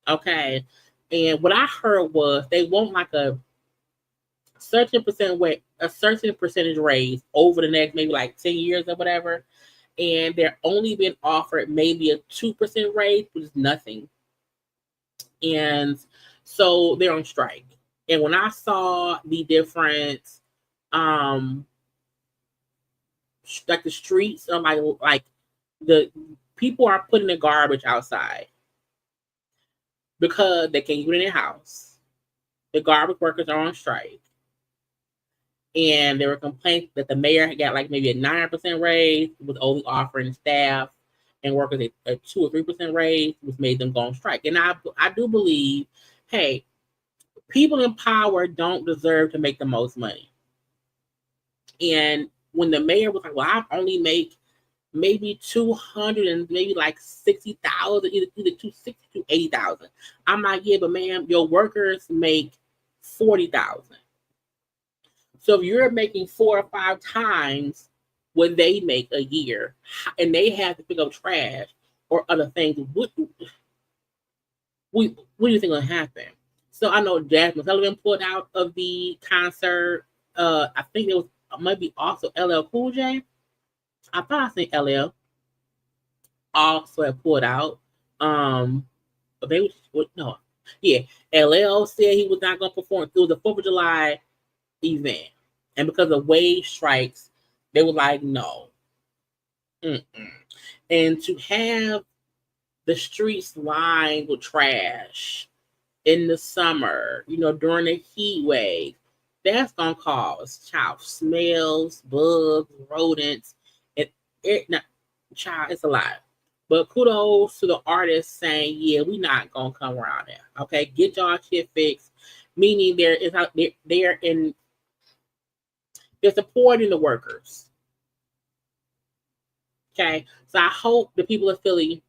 Speaker 1: okay. And what I heard was they want like a certain percentage raise over the next maybe like 10 years or whatever, and they're only been offered maybe a 2% raise, which is nothing. And so they're on strike. And when I saw the different, like the streets are like the people are putting the garbage outside because they can't get in their house. The garbage workers are on strike. And there were complaints that the mayor got like maybe a 9% raise, was only offering staff and workers a 2 or 3% raise, which made them go on strike. And I do believe, hey, people in power don't deserve to make the most money. And when the mayor was like, well, I only make maybe 200 and maybe like 60,000, either 260 to 80,000. I'm like, yeah, but ma'am, your workers make 40,000. So if you're making 4 or 5 times what they make a year, and they have to pick up trash or other things, what do you think will happen? So I know Jasmine Sullivan pulled out of the concert. I think there was maybe also LL Cool J. I thought I seen LL also had pulled out. But they was no, yeah. LL said he was not going to perform. It was a 4th of July event, and because of wage strikes, they were like, no. And to have the streets lined with trash in the summer, during the heat wave, that's gonna cause child smells, bugs, rodents, and child, it's a lot. But kudos to the artists saying, yeah, we not gonna come around there. Okay, get y'all shit fixed. Meaning they're supporting the workers. Okay, so I hope the people of Philly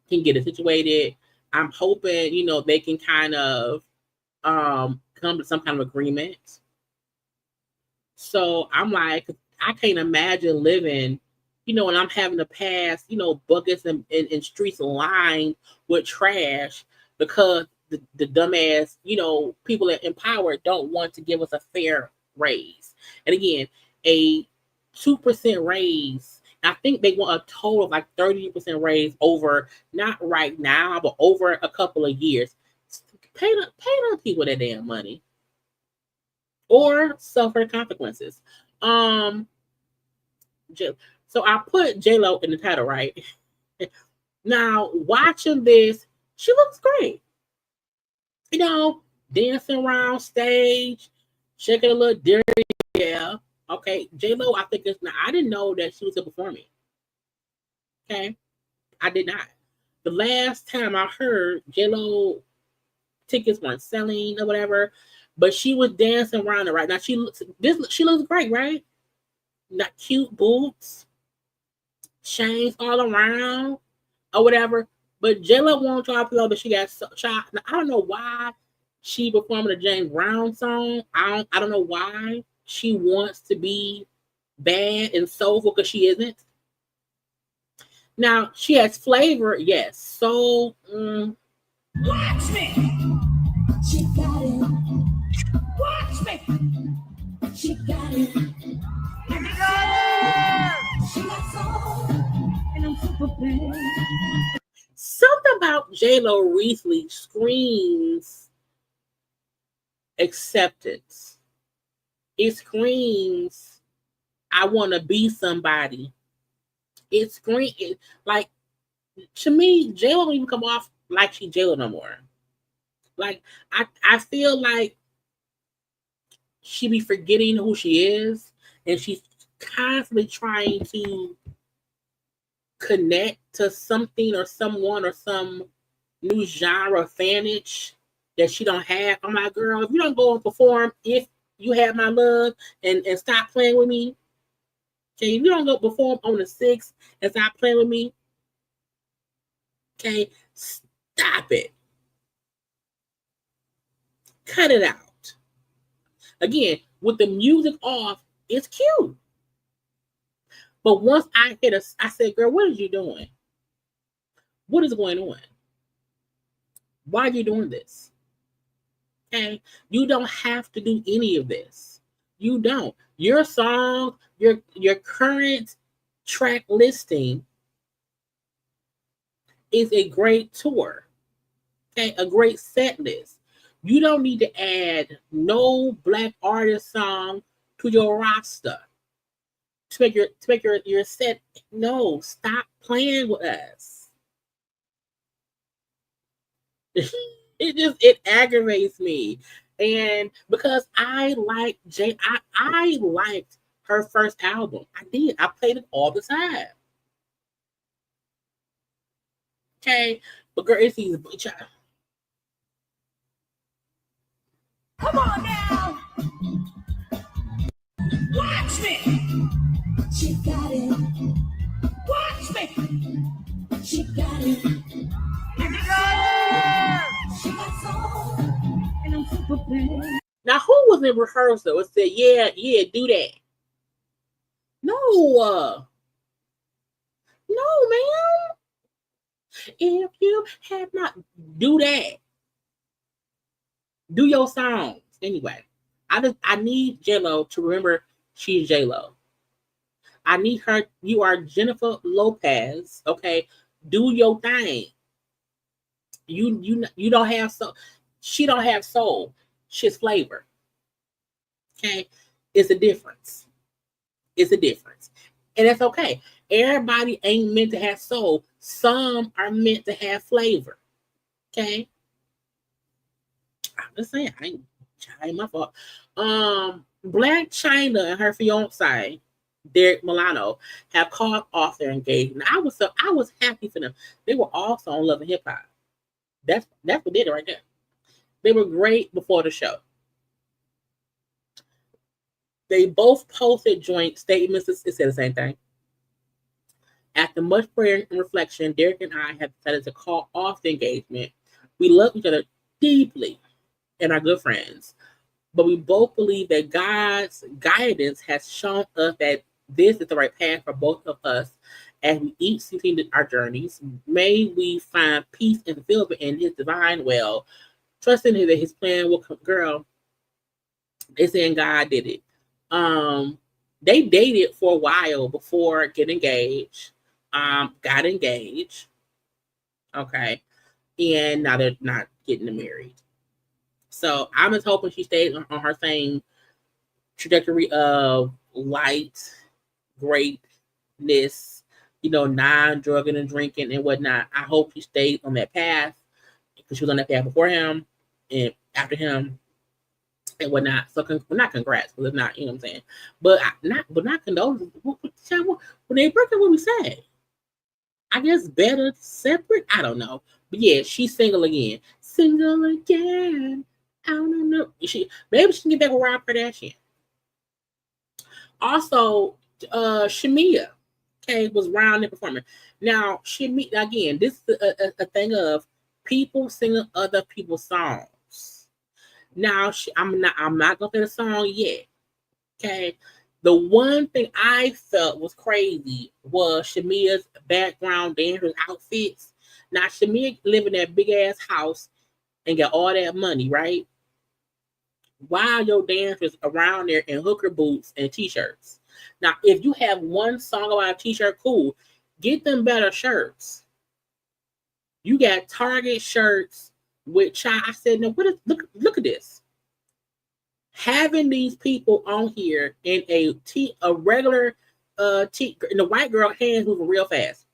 Speaker 1: can get it situated. I'm hoping, they can kind of come to some kind of agreement. So I'm like, I can't imagine living, and I'm having to pass, buckets and streets lined with trash because the dumbass, people in power don't want to give us a fair raise. And again, a 2% raise, I think they want a total of like 30% raise over, not right now, but over a couple of years. Pay them people that damn money, or suffer the consequences. So I put J-Lo in the title, right? Now, watching this, she looks great. Dancing around stage, shaking a little dirty, yeah. Okay, J-Lo, I think it's not. I didn't know that she was still performing. Okay, I did not. The last time I heard, J-Lo tickets weren't selling or whatever, but she was dancing around it right now. She looks great, right? Not cute boots, chains all around or whatever. But J-Lo wants y'all to know that she got shot. Now, I don't know why she performing a James Brown song. I don't know why she wants to be bad and soulful because she isn't. Now she has flavor, yes. So
Speaker 15: Watch me. She got it. Watch me. She got it. She got soul. And I'm super bad.
Speaker 1: Something about J-Lo recently screams acceptance. It screams, I want to be somebody. It screams, like, to me, J-Lo don't even come off like she J-Lo no more. Like, I feel like she be forgetting who she is, and she's constantly trying to connect to something or someone or some new genre fanage that she don't have. I'm like, girl, if you don't go and perform, if you have my love and stop playing with me, okay, if you don't go perform on the 6th and stop playing with me, okay, stop it. Cut it out. Again, with the music off, it's cute. But once I hit I said, girl, what are you doing? What is going on? Why are you doing this? Okay, you don't have to do any of this. You don't. Your song, your current track listing is a great tour. Okay, a great set list. You don't need to add no Black artist song to your roster to make your set. No, stop playing with us. It aggravates me. And because I like I liked her first album. I did. I played it all the time. Okay, but girl, it's these
Speaker 15: Come on now. Watch me. She got it. Watch me. She got it. She got soul. And I'm super bad.
Speaker 1: Now, who was in rehearsal and said, yeah, do that? No, ma'am. If you have not, do that. Do your songs. Anyway, I need J-Lo to remember she's J-Lo. I need her. You are Jennifer Lopez. Okay, do your thing. You don't have soul. She don't have soul. She's flavor. Okay, it's a difference. It's a difference, and that's okay. Everybody ain't meant to have soul. Some are meant to have flavor. Okay, I'm just saying. I ain't my fault. Blac Chyna and her fiance Derek Milano have called off their engagement. I was happy for them. They were also on Love and Hip Hop. That's what did it right there. They were great before the show. They both posted joint statements. It said the same thing. After much prayer and reflection, Derek and I have decided to call off the engagement. We love each other deeply and are good friends, but we both believe that God's guidance has shown us that this is the right path for both of us as we each continue our journeys. May we find peace and fulfillment in His divine will, trusting that His plan will come. Girl, they saying God did it. They dated for a while before getting engaged. Got engaged. Okay. And now they're not getting married. So I'm just hoping she stays on her same trajectory of light, greatness, non-drugging and drinking and whatnot. I hope she stays on that path because she was on that path before him and after him and whatnot. So not congrats, because it's not, you know what I'm saying. But not condolences. When they break up, what we say? I guess better separate. I don't know. But yeah, she's single again. Single again. I don't know. Maybe she can get back with Rob Kardashian. Also, Shamia. okay, was round and performing. Now, again, this is a thing of people singing other people's songs. Now, I'm not gonna play the song yet. Okay. The one thing I felt was crazy was Shamia's background dancers outfits. Now, Shamia live in that big ass house and got all that money, right? While your dancers around there in hooker boots and t-shirts. Now, if you have one song about a t-shirt, cool. Get them better shirts. You got Target shirts with child. I said, no, look at this. Having these people on here in a regular and the white girl hands moving real fast.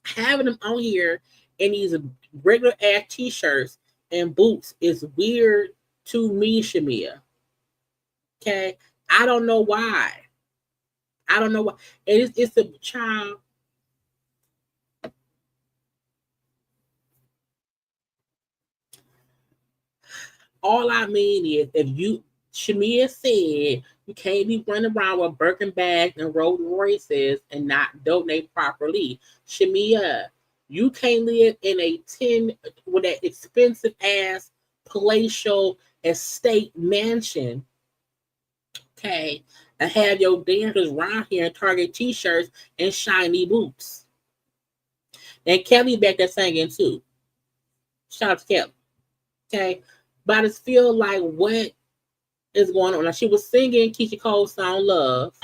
Speaker 1: Having them on here in these regular ass t-shirts and boots is weird to me, Shamia. Okay, I don't know why. It's a child. All I mean is, Shamia said you can't be running around with Birkin bags and Rolls Royces and not donate properly. Shamia, you can't live in with that expensive ass palatial estate mansion, okay, and have your dancers around here in Target t-shirts and shiny boots. And Kelly back there singing too. Shout out to Kelly. Okay. But I just feel like what is going on. Now, she was singing Keisha Cole's song Love.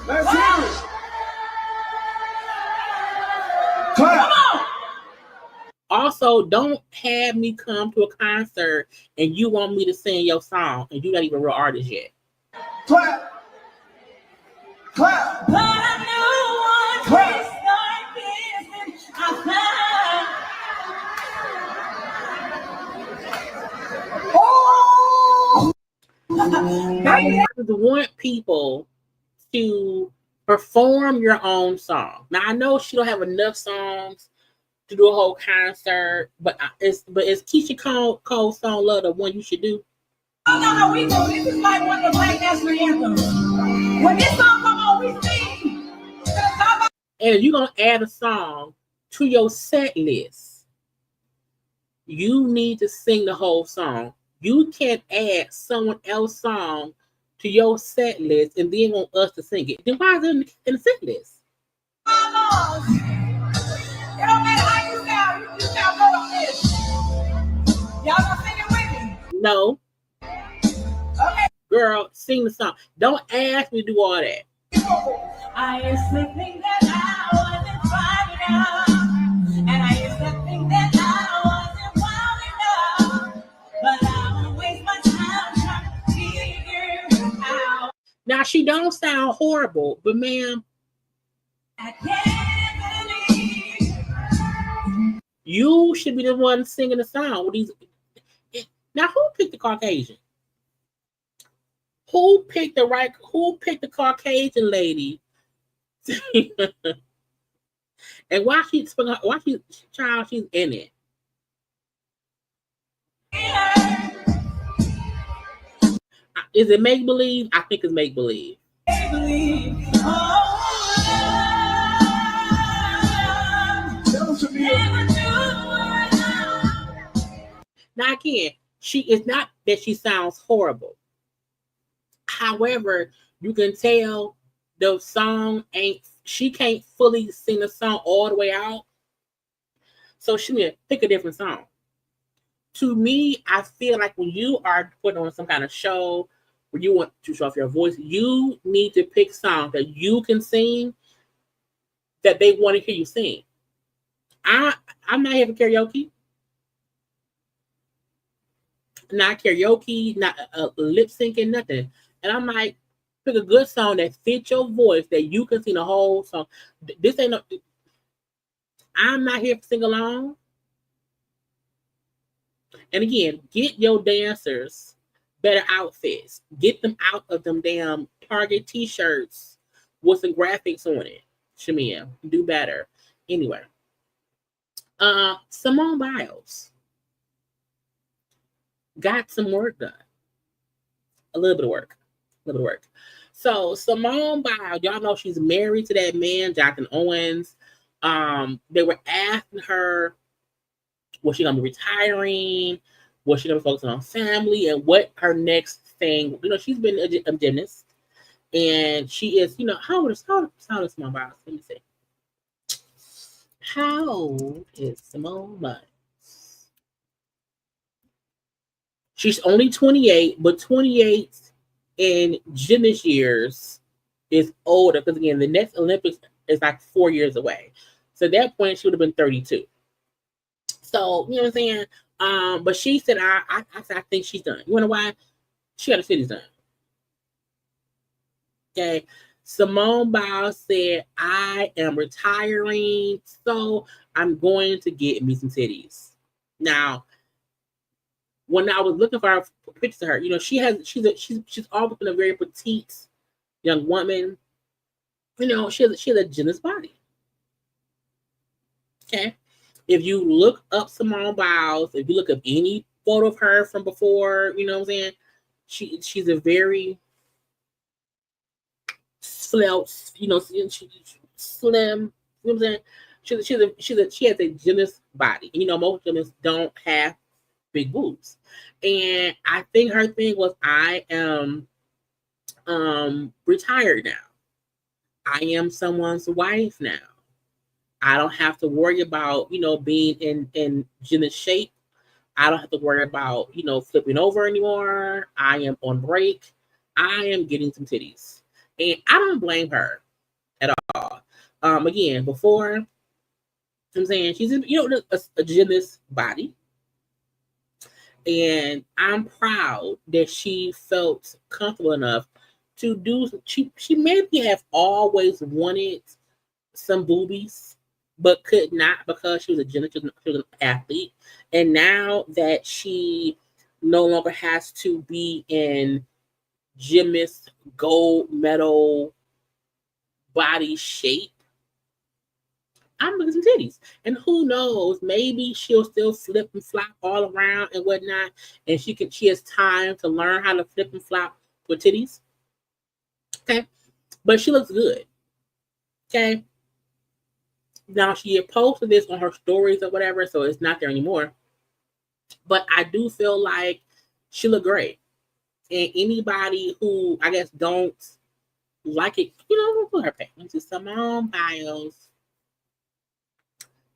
Speaker 15: Let's hear it. Come on.
Speaker 1: Also, don't have me come to a concert and you want me to sing your song and you're not even a real artist yet.
Speaker 15: Clap. Clap. But I know one business I found.
Speaker 1: I want people to perform your own song. Now I know she don't have enough songs to do a whole concert, but is Keisha Cole's song "Love" the one you should do?
Speaker 15: Oh no, we do. This is like one of the Black National Anthems. When this song come on, we sing.
Speaker 1: And if you're gonna add a song to your set list, you need to sing the whole song. You can't add someone else's song to your set list and then want us to sing it. Then why is it in the set list?
Speaker 15: It don't matter how you sound. You sound good on this. Y'all gonna sing it with me?
Speaker 1: No.
Speaker 15: Okay.
Speaker 1: Girl, sing the song. Don't ask me to do all that.
Speaker 15: I used to think that I wasn't fine enough. And I used to think that I wasn't wild enough. But I don't waste my time trying to figure out.
Speaker 1: Now, she don't sound horrible, but ma'am,
Speaker 15: I can't believe
Speaker 1: you should be the one singing the song. Now, who picked the Caucasian? Who picked the Caucasian lady? And why she's in it? Is it make believe? I think it's make believe. Now again, it's not that she sounds horrible. However, you can tell the song she can't fully sing the song all the way out. So she need to pick a different song. To me, I feel like when you are putting on some kind of show where you want to show off your voice, you need to pick songs that you can sing that they want to hear you sing. I'm not here for karaoke. Not karaoke, not lip syncing, nothing. And I'm like, pick a good song that fits your voice that you can sing the whole song. This ain't no. I'm not here to sing along. And again, get your dancers better outfits. Get them out of them damn Target t-shirts with some graphics on it. Shamia, do better. Anyway, Simone Biles got some work done. A little bit of work. little bit of work. So Simone Biles, y'all know she's married to that man, Jonathan Owens. They were asking her, was she gonna be retiring? Was she gonna be focusing on family and what her next thing? You know, she's been a gymnast, and she is. You know, how old is Simone Biles? Let me see. How old is Simone Biles? She's only 28, but 28 in gymnast years is older because again, the next Olympics is like 4 years away. So at that point, she would have been 32. So you know what I'm saying. But she said, I think she's done. You wanna know why? She got her cities done. Okay. Simone Biles said, I am retiring, so I'm going to get me some titties. Now, when I was looking for pictures of her, you know, she's always been a very petite young woman. You know, she has a gymnast body. Okay. If you look up Simone Biles, if you look up any photo of her from before, you know what I'm saying? She's a very svelte, you know, slim, you know what I'm saying? She has a gymnast body. And, you know, most gymnasts don't have big boobs. And I think her thing was, I am retired now. I am someone's wife now. I don't have to worry about, you know, being in gymnast shape. I don't have to worry about, you know, flipping over anymore. I am on break. I am getting some titties. And I don't blame her at all. Again, before, I'm saying she's in, you know, a gymnast body. And I'm proud that she felt comfortable enough to do, she maybe have always wanted some boobies, but could not because she was a gymnast, she was an athlete. And now that she no longer has to be in gymnast gold medal body shape, I'm looking at some titties. And who knows, maybe she'll still flip and flop all around and whatnot. And she has time to learn how to flip and flop with titties. Okay. But she looks good. Okay. Now she had posted this on her stories or whatever, so it's not there anymore. But I do feel like she looked great. And anybody who I guess don't like it, you know, we'll put her back into Simone Biles.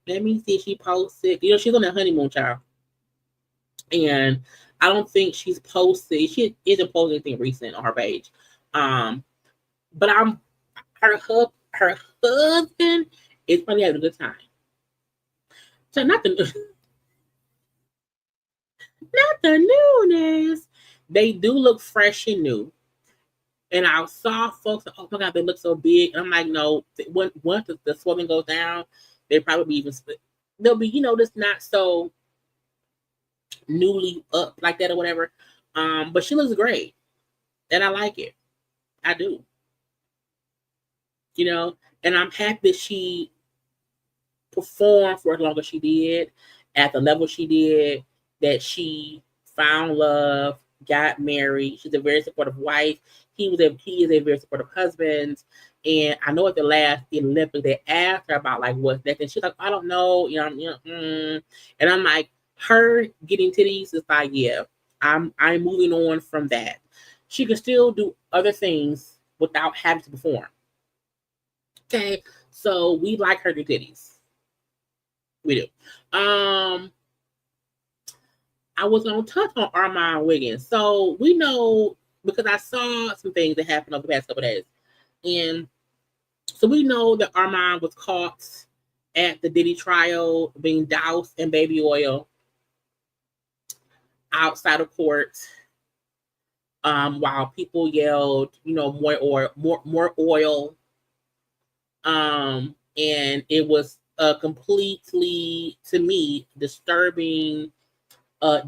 Speaker 1: Let me see if she posted. You know, she's on that honeymoon, child. And I don't think she's posted. She isn't posting anything recent on her page. But her husband is probably having a good time. So not the newness. They do look fresh and new. And I saw folks, oh my God, they look so big. And I'm like, no, once the swelling goes down, they probably even split. They'll be, you know, just not so newly up like that or whatever. But she looks great. And I like it. I do. You know, and I'm happy that she performed for as long as she did, at the level she did, that she found love, got married. She's a very supportive wife. He is a very supportive husband. And I know at the last Olympics they asked her about like what's next, and she's like, I don't know, And I'm like, her getting titties is like, yeah, I'm moving on from that. She can still do other things without having to perform. Okay, so we like her to titties. We do. I was gonna touch on Armon Wiggins. So we know, because I saw some things that happened over the past couple of days. And so we know that Armon was caught at the Diddy trial being doused in baby oil outside of court, while people yelled, you know, more oil. And it was a completely, to me, disturbing,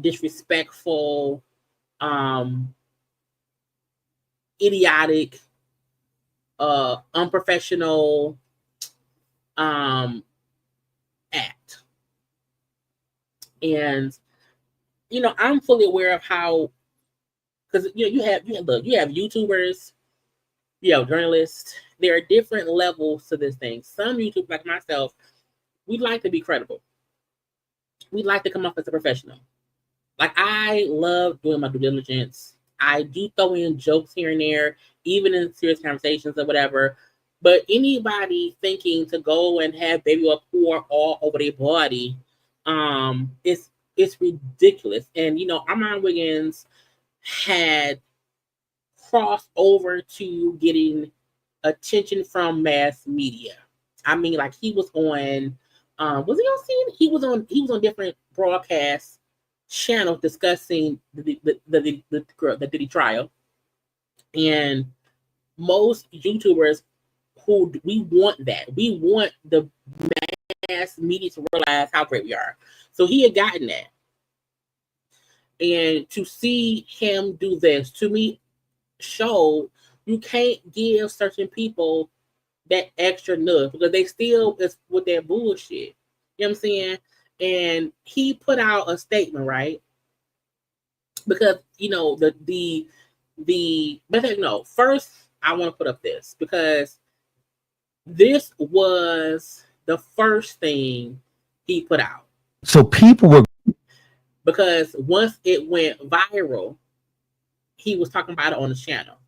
Speaker 1: disrespectful, idiotic, unprofessional act. And, you know, I'm fully aware of how because you have YouTubers, you have journalists. There are different levels to this thing. Some YouTubers, like myself, we like to be credible. We like to come off as a professional. Like, I love doing my due diligence. I do throw in jokes here and there, even in serious conversations or whatever. But anybody thinking to go and have baby oil pour all over their body, it's ridiculous. And Armon Wiggins had crossed over to getting attention from mass media. I mean, like, he was on, was he on CNN? He was on different broadcast channels discussing the Diddy trial. And most YouTubers we want that. We want the mass media to realize how great we are. So he had gotten that. And to see him do this, to me, showed you can't give certain people that extra nudge because they still is with their bullshit. You know what I'm saying? And he put out a statement, right? Because first I want to put up this because this was the first thing he put out.
Speaker 20: So people were,
Speaker 1: because once it went viral, he was talking about it on the channel.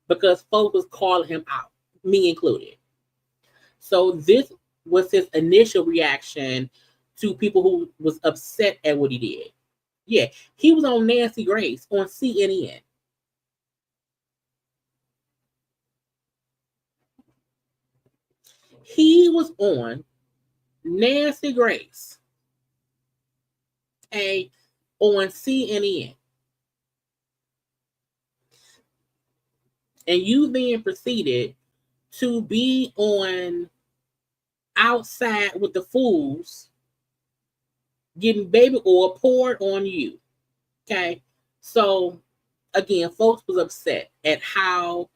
Speaker 1: Because folks was calling him out, me included. So this was his initial reaction to people who was upset at what he did. Yeah, he was on Nancy Grace on CNN. He was on Nancy Grace, on CNN. And you then proceeded to be on Outside with the Fools, getting baby oil poured on you. Okay? So, again, folks was upset at how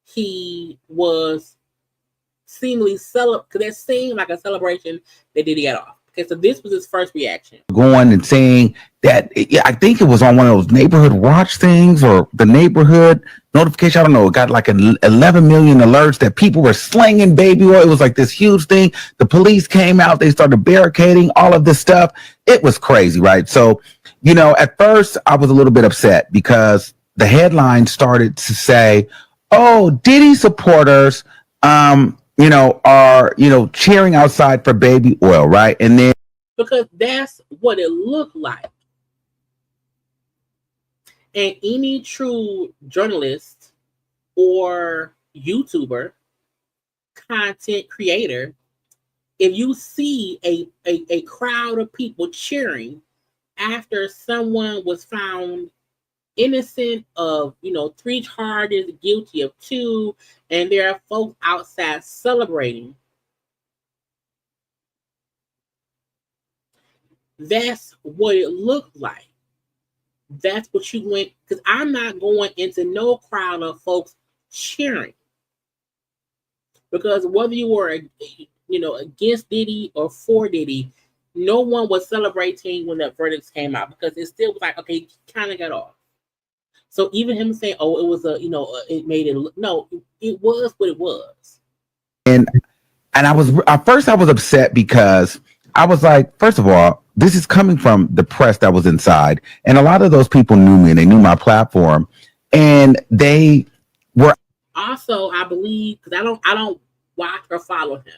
Speaker 1: he was seemingly because that seemed like a celebration that Diddy got off. Okay, so this was his first reaction.
Speaker 20: going and saying that, I think it was on one of those neighborhood watch things or the neighborhood notification. I don't know. It got like 11 million alerts that people were slinging baby oil. It was like this huge thing. The police came out. They started barricading all of this stuff. It was crazy, right? So, at first I was a little bit upset because the headline started to say, oh, Diddy supporters, are, cheering outside for baby oil, right? And then
Speaker 1: because that's what it looked like. And any true journalist or YouTuber, content creator, if you see a crowd of people cheering after someone was found innocent of 3 charges, guilty of 2, and there are folks outside celebrating, that's what it looked like. That's what you went, because I'm not going into no crowd of folks cheering, because whether you were against Diddy or for Diddy, no one was celebrating when the verdicts came out, because it still was like, okay, kind of got off. So even him saying, oh, it was it made it look, no, it was what it was.
Speaker 20: And I was, at first I was upset because I was like, first of all, this is coming from the press that was inside. And a lot of those people knew me and they knew my platform. And they were
Speaker 1: also, I believe, because I don't watch or follow him,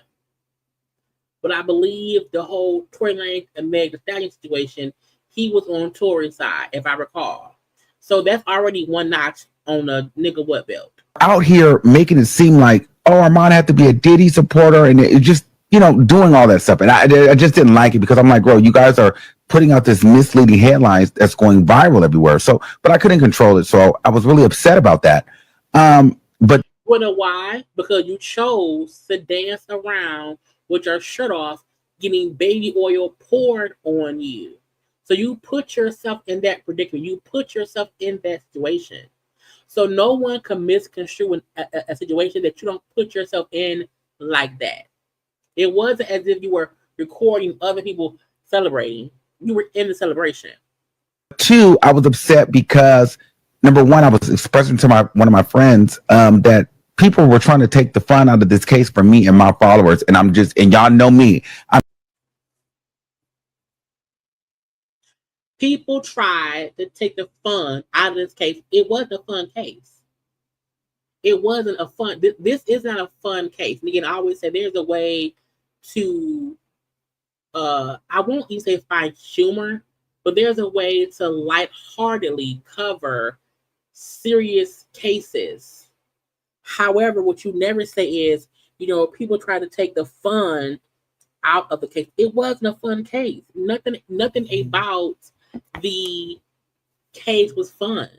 Speaker 1: but I believe the whole Tory Lanez and Meagan Thee Stallion situation, he was on Tory's side, if I recall. So that's already one notch on a nigga what belt.
Speaker 20: out here making it seem like, oh, Armon had to be a Diddy supporter, and it just, doing all that stuff. And I just didn't like it because I'm like, bro, you guys are putting out this misleading headlines that's going viral everywhere. So, but I couldn't control it. So I was really upset about that. But
Speaker 1: you know why? Because you chose to dance around with your shirt off, getting baby oil poured on you. So you put yourself in that predicament. You put yourself in that situation. So no one can misconstrue a situation that you don't put yourself in like that. It wasn't as if you were recording other people celebrating. You were in the celebration.
Speaker 20: Two, I was upset because number one, I was expressing to one of my friends that people were trying to take the fun out of this case for me and my followers, and and y'all know me.
Speaker 1: People tried to take the fun out of this case. It wasn't a fun case. It wasn't a fun. This is not a fun case. And again, I always say there's a way to. I won't even say find humor, but there's a way to lightheartedly cover serious cases. However, what you never say is, people try to take the fun out of the case. It wasn't a fun case. Nothing about the case was fun.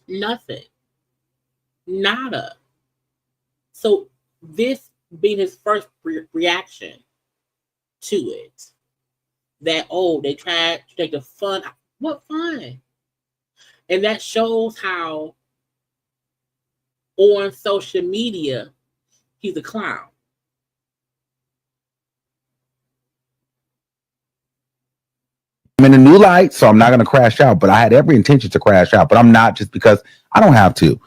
Speaker 1: Nothing. Nada. So this being his first reaction to it, that they tried to take the fun. What fun? And that shows how on social media he's a clown.
Speaker 20: I'm in a new light, so I'm not going to crash out, but I had every intention to crash out, but I'm not, just because I don't have to.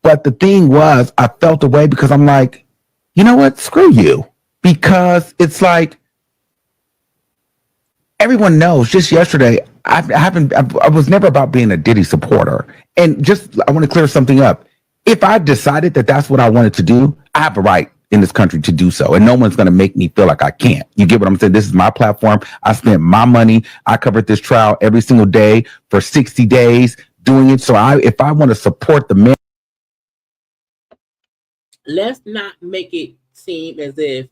Speaker 20: But the thing was, I felt the way because I'm like, you know what? Screw you. Because it's like, everyone knows just yesterday, I was never about being a Diddy supporter. And I want to clear something up. If I decided that that's what I wanted to do, I have a right in this country to do so. And no one's going to make me feel like I can't. You get what I'm saying? This is my platform. I spent my money. I covered this trial every single day for 60 days doing it. So if I want to support the man.
Speaker 1: Let's not make it seem as if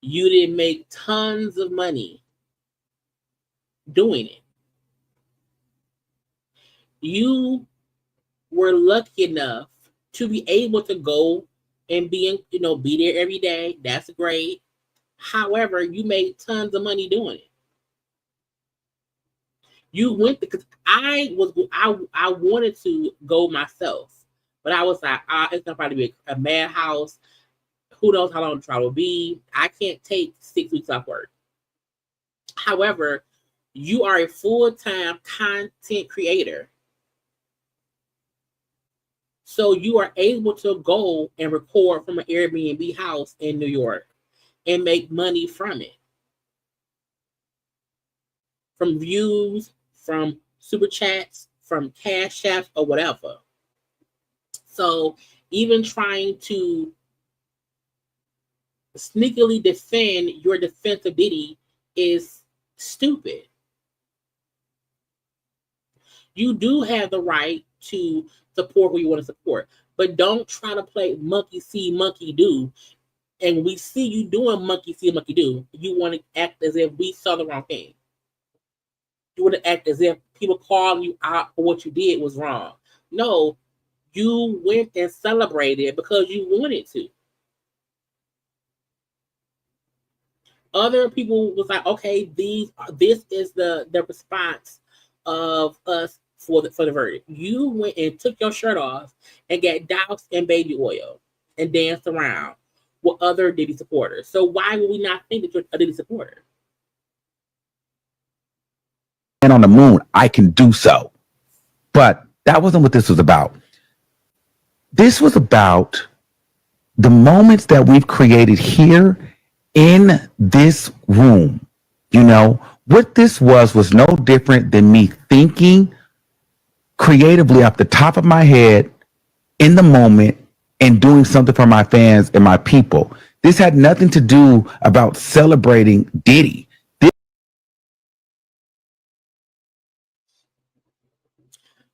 Speaker 1: you didn't make tons of money doing it. You were lucky enough to be able to go and be there every day. That's great. However, you made tons of money doing it. You went because I wanted to go myself, but I was like, it's gonna probably be a madhouse. Who knows how long the trial will be? I can't take 6 weeks off work. However, you are a full-time content creator. So you are able to go and record from an Airbnb house in New York and make money from it. From views, from super chats, from CashApp, or whatever. So even trying to sneakily defend your defense of Diddy is stupid. You do have the right to support who you want to support, but don't try to play monkey see, monkey do. And we see you doing monkey see, monkey do. You want to act as if we saw the wrong thing. You want to act as if people calling you out for what you did was wrong. No, you went and celebrated because you wanted to. Other people was like, okay, this is the response of us for the verdict. You went and took your shirt off and got doused in baby oil and danced around with other Diddy supporters. So why would we not think that you're a Diddy supporter?
Speaker 20: And on the moon, I can do so. But that wasn't what this was about. This was about the moments that we've created here in this room. What this was no different than me thinking creatively off the top of my head in the moment and doing something for my fans and my people. This had nothing to do about celebrating Diddy.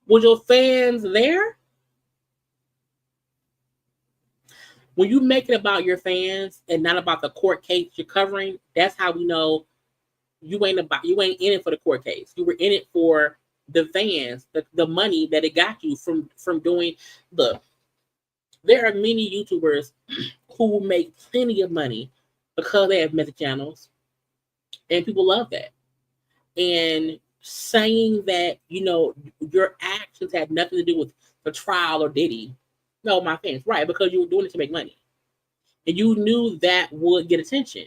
Speaker 1: Was your fans there? When you make it about your fans and not about the court case you're covering, that's how we know you ain't in it for the court case. You were in it for the fans, the money that it got you from doing. Look, there are many YouTubers who make plenty of money because they have method channels, and people love that. And saying that your actions had nothing to do with the trial or Diddy, no, my fans, right? Because you were doing it to make money, and you knew that would get attention.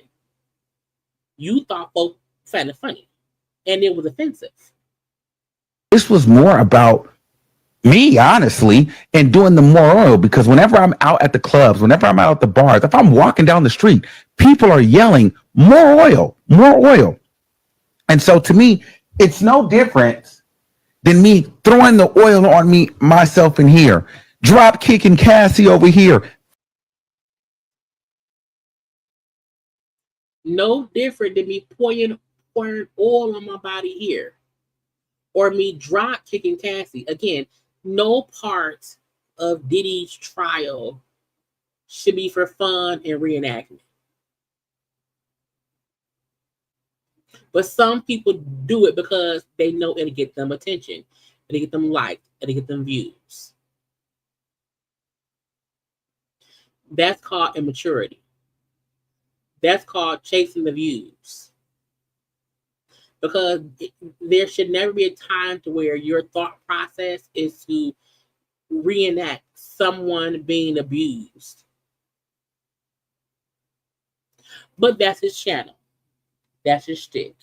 Speaker 1: You thought folks found it funny, and it was offensive.
Speaker 20: This was more about me, honestly, and doing the more oil, because whenever I'm out at the clubs, whenever I'm out at the bars, if I'm walking down the street, people are yelling, more oil, more oil. And so to me, it's no different than me throwing the oil on me, myself in here, drop kicking Cassie over here.
Speaker 1: No different than me pouring oil on my body here, or me drop kicking Cassie. Again, no part of Diddy's trial should be for fun and reenactment. But some people do it because they know it'll get them attention, it'll get them liked, it'll get them views. That's called immaturity. That's called chasing the views. Because there should never be a time to where your thought process is to reenact someone being abused. But that's his channel. That's his shtick.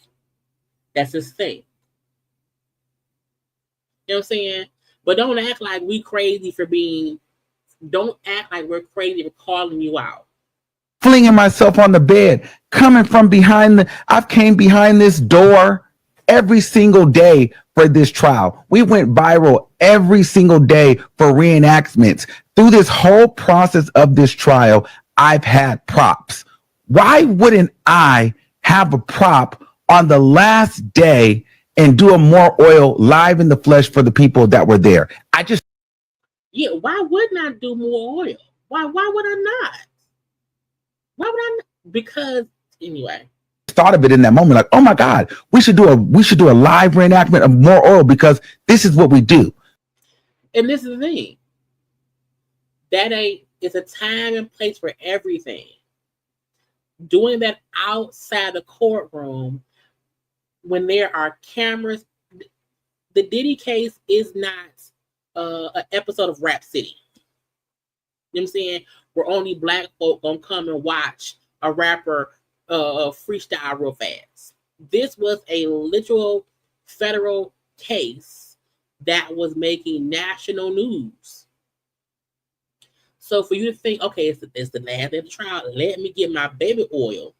Speaker 1: That's his thing. You know what I'm saying? But don't act like we crazy for being, don't act like we're crazy for calling you out.
Speaker 20: Flinging myself on the bed, coming from behind I've came behind this door every single day for this trial. We went viral every single day for reenactments. Through this whole process of this trial, I've had props. Why wouldn't I have a prop on the last day and do a more oil live in the flesh for the people that were there?
Speaker 1: Yeah, why wouldn't I do more oil? Why would I not? Why would I not? Because anyway.
Speaker 20: Thought of it in that moment, like, oh my God, we should do a live reenactment of more oil because this is what we do.
Speaker 1: And this is the thing. It's a time and place for everything. Doing that outside the courtroom when there are cameras. The Diddy case is not an episode of Rap City. You know what I'm saying? Where only black folk gonna come and watch a rapper freestyle real fast. This was a literal federal case that was making national news. So for you to think, okay, it's the last day of the trial, let me get my baby oil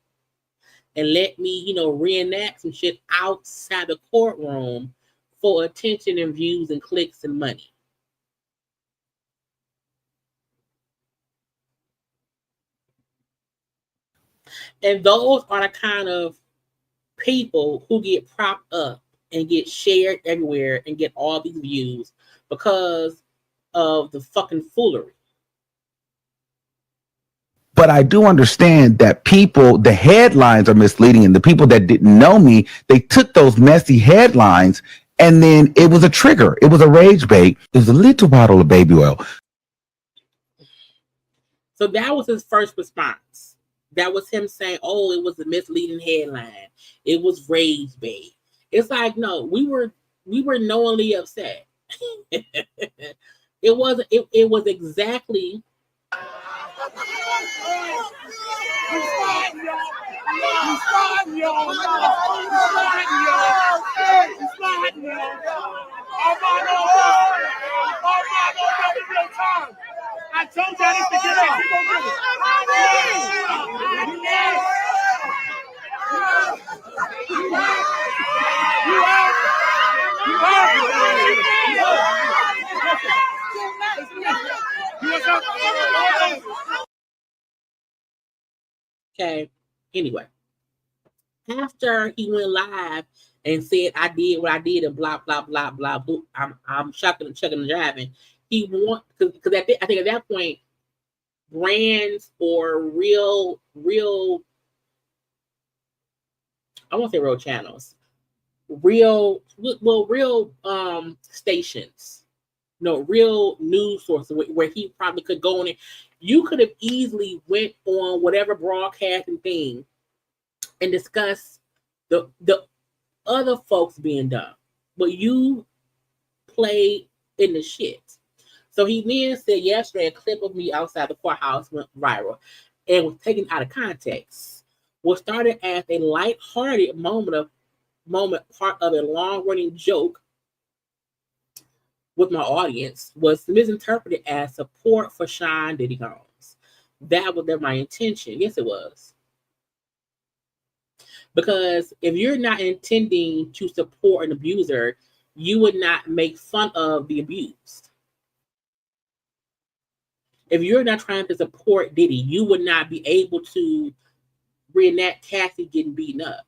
Speaker 1: and let me, reenact some shit outside the courtroom for attention and views and clicks and money. And those are the kind of people who get propped up and get shared everywhere and get all these views because of the fucking foolery.
Speaker 20: But I do understand that the headlines are misleading, and the people that didn't know me, they took those messy headlines and then it was a trigger. It was a rage bait. It was a little bottle of baby oil.
Speaker 1: So that was his first response. That was him saying, oh, it was a misleading headline. It was rage bait. It's like, no, we were knowingly upset. It was exactly.
Speaker 15: I told y'all this to get out.
Speaker 1: Okay. Anyway, after he went live and said, I did what I did and blah, blah, blah, blah, blah, I'm chucking and driving. He because I think at that point, brands or real, I won't say real channels, real stations, real news sources where he probably could go on it. You could have easily went on whatever broadcasting thing and discuss the other folks being done, but you played in the shit. So he then said yesterday a clip of me outside the courthouse went viral and was taken out of context. What started as a lighthearted moment, part of a long-running joke, with my audience was misinterpreted as support for Sean Diddy Combs. That was my intention. Yes, it was. Because if you're not intending to support an abuser, you would not make fun of the abused. If you're not trying to support Diddy, you would not be able to reenact Cassie getting beaten up.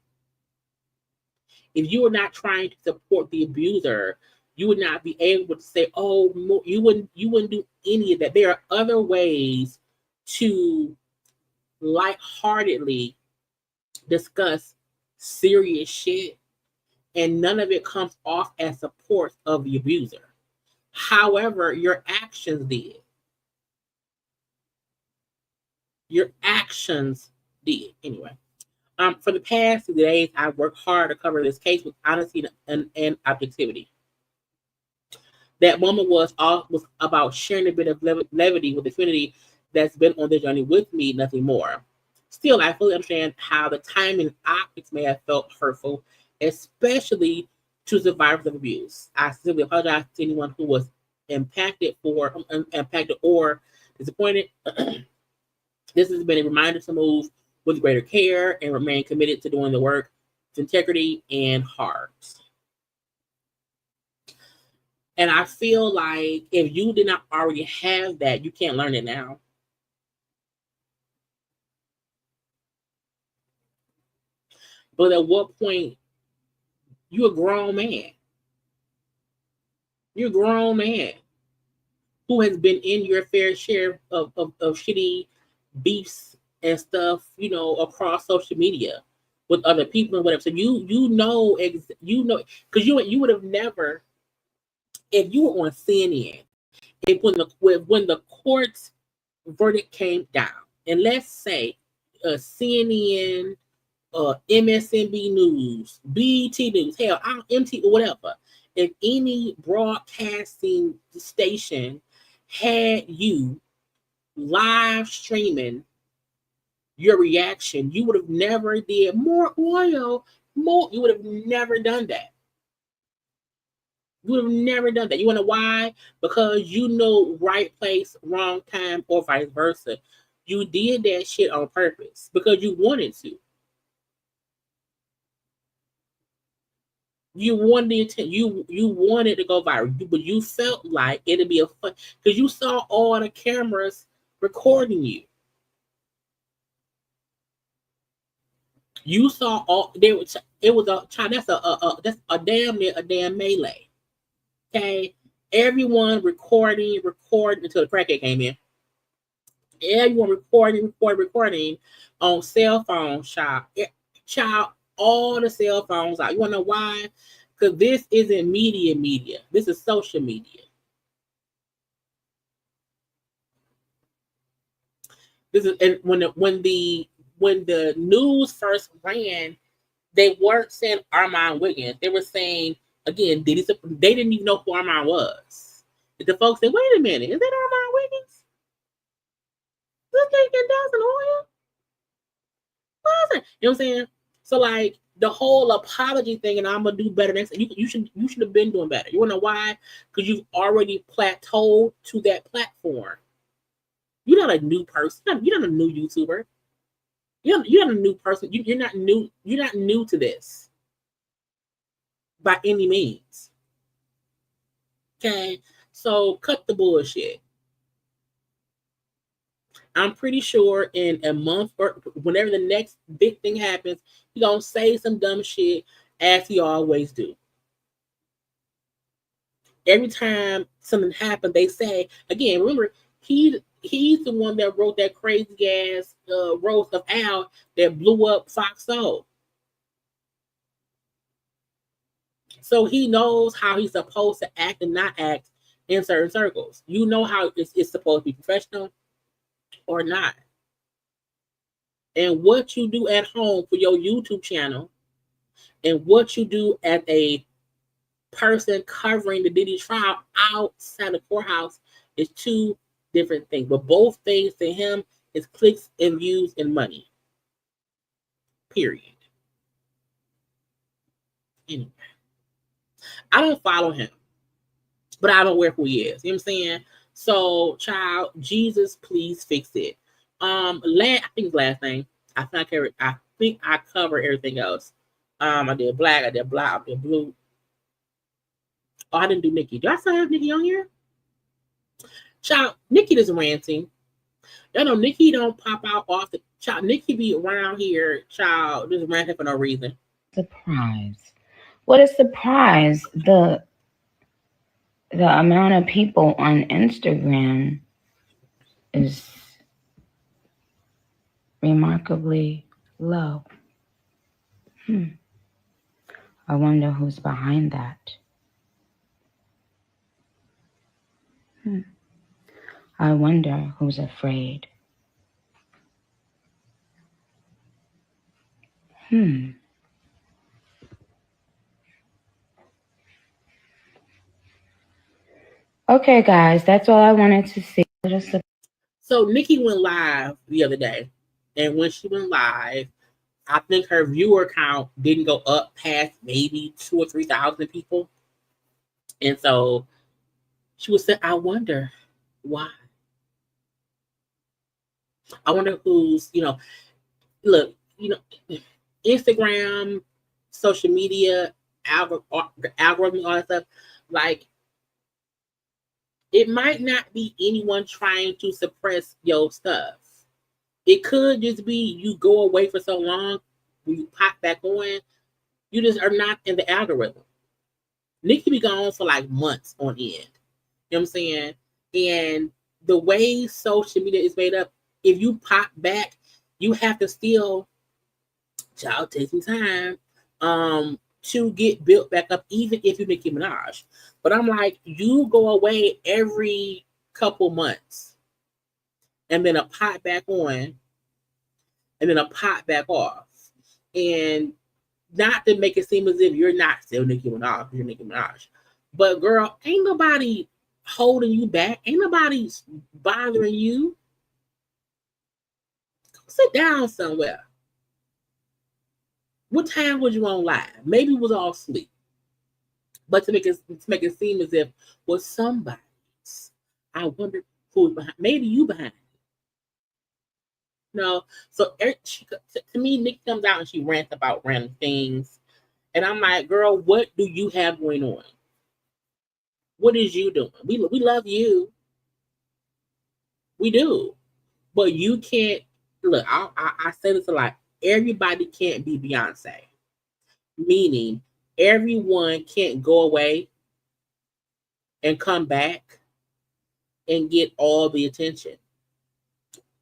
Speaker 1: If you were not trying to support the abuser, you would not be able to say, "Oh, no," you wouldn't do any of that. There are other ways to lightheartedly discuss serious shit, and none of it comes off as support of the abuser. However, your actions did. Your actions did. Anyway, for the past 2 days, I've worked hard to cover this case with honesty and objectivity. That moment was about sharing a bit of levity with the community that's been on the journey with me, nothing more. Still, I fully understand how the timing and optics may have felt hurtful, especially to survivors of abuse. I sincerely apologize to anyone who was impacted or disappointed. This has been a reminder to move with greater care and remain committed to doing the work with integrity and heart. And I feel like if you did not already have that, you can't learn it now. But at what point, you're a grown man. You're a grown man who has been in your fair share of shitty beefs and stuff, across social media with other people and whatever. So you know, because you would have never, if you were on CNN, when the court's verdict came down, and let's say CNN, MSNB News, BET News, hell, MT or whatever, if any broadcasting station had you live streaming your reaction, you would have never did more oil, you would have never done that. You would have never done that. You want to know why? Because you know right place, wrong time, or vice versa. You did that shit on purpose because you wanted to. You wanted you wanted to go viral, but you felt like it'd be a fun because you saw all the cameras recording you. You saw all there was. It was that's a damn melee. Okay, everyone recording until the crackhead came in. Everyone recording on cell phone child, all the cell phones out. You wanna know why? Because this isn't media. This is social media. This is, and when the news first ran, they weren't saying Armon Wiggins. They were saying, again, they didn't even know who Armon was. The folks said, wait a minute, is that Armon Wiggins? This nigga does an oil? What is it? You know what I'm saying? So like the whole apology thing, and I'm gonna do better next time. You should have been doing better. You wanna know why? Because you've already plateaued to that platform. You're not a new person. You're not a new YouTuber. You're not a new person. You're not new. You're not new to this by any means. Okay, so cut the bullshit. I'm pretty sure in a month or whenever the next big thing happens, he's gonna say some dumb shit as he always do. Every time something happens, they say again. Remember, he's the one that wrote that crazy ass roast of Al that blew up Fox Soul. So he knows how he's supposed to act and not act in certain circles. You know how it's supposed to be professional or not. And what you do at home for your YouTube channel and what you do as a person covering the Diddy trial outside the courthouse is two different things. But both things to him is clicks and views and money. Period. Anyway, I don't follow him. but I don't aware who he is. You know what I'm saying? So, child, Jesus, please fix it. I think last thing. I think I covered everything else. I did black, I did black, I did blue. Oh, I didn't do Nicki. Do I still have Nicki on here? Child, Nicki is ranting. Y'all know Nicki don't pop out often. Child, Nicki be around here, child, just ranting for no reason.
Speaker 2: Surprise. What a surprise. The amount of people on Instagram is remarkably low. I wonder who's behind that. I wonder who's afraid. Okay, guys, that's all I wanted to see.
Speaker 1: So Nicki went live the other day, and when she went live, I think her viewer count didn't go up past maybe 2,000 or 3,000 people, and so she was saying, "I wonder why. I wonder who's look, Instagram, social media, algorithm, all that stuff, like." It might not be anyone trying to suppress your stuff. It could just be you go away for so long, when you pop back on, you just are not in the algorithm. Nicki be gone for like months on end. You know what I'm saying? And the way social media is made up, if you pop back, you have to still, child, take some time to get built back up, even if you're Nicki Minaj. But I'm like, you go away every couple months and then a pop back on and then a pop back off. And not to make it seem as if you're not still Nicki Minaj, you're Nicki Minaj. But girl, ain't nobody holding you back. Ain't nobody bothering you. Go sit down somewhere. What time was you on live? Maybe it was all sleep. But to make it seem as if was somebody's. I wonder who's behind. Maybe you behind. No. So to me, Nicki comes out and she rants about random things. And I'm like, girl, what do you have going on? What is you doing? We love you. We do. But you can't, look, I say this a lot. Everybody can't be Beyonce. Meaning, everyone can't go away and come back and get all the attention.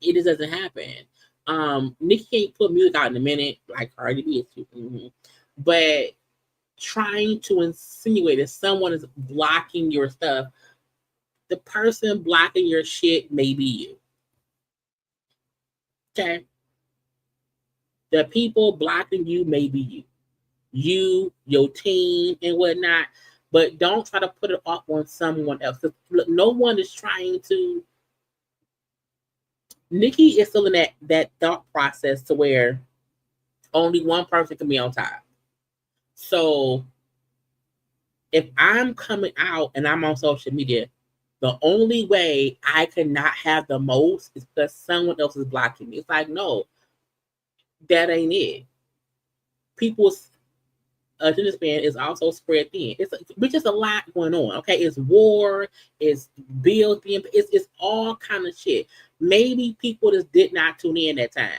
Speaker 1: It just doesn't happen. Nicki can't put music out in a minute like Cardi B is. But trying to insinuate that someone is blocking your stuff, the person blocking your shit may be you. Okay? The people blocking you may be you. You, your team, and whatnot. But don't try to put it off on someone else. Look, no one is trying to. Nicki is still in that thought process to where only one person can be on top. So if I'm coming out and I'm on social media, the only way I cannot have the most is because someone else is blocking me. It's like, no, that ain't it. People's attention span is also spread thin. It's just a lot going on. Okay, it's war, it's building, it's all kind of shit. Maybe people just did not tune in that time.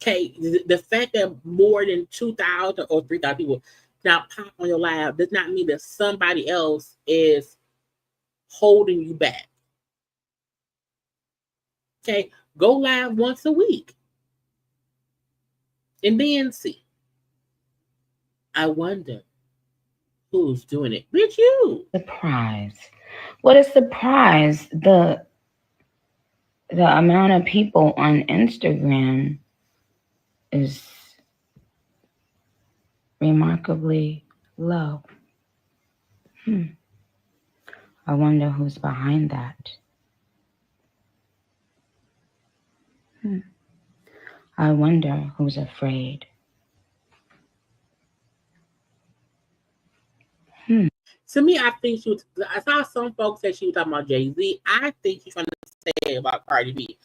Speaker 1: Okay, the fact that more than 2,000 or 3,000 people now pop on your live does not mean that somebody else is holding you back. Okay, go live once a week. And then see. I wonder who's doing it. Bitch, you.
Speaker 2: Surprise. What a surprise. The amount of people on Instagram is remarkably low. I wonder who's behind that. I wonder who's afraid.
Speaker 1: To me, I think she was. I saw some folks say she was talking about Jay-Z. I think she's trying to say about Cardi B.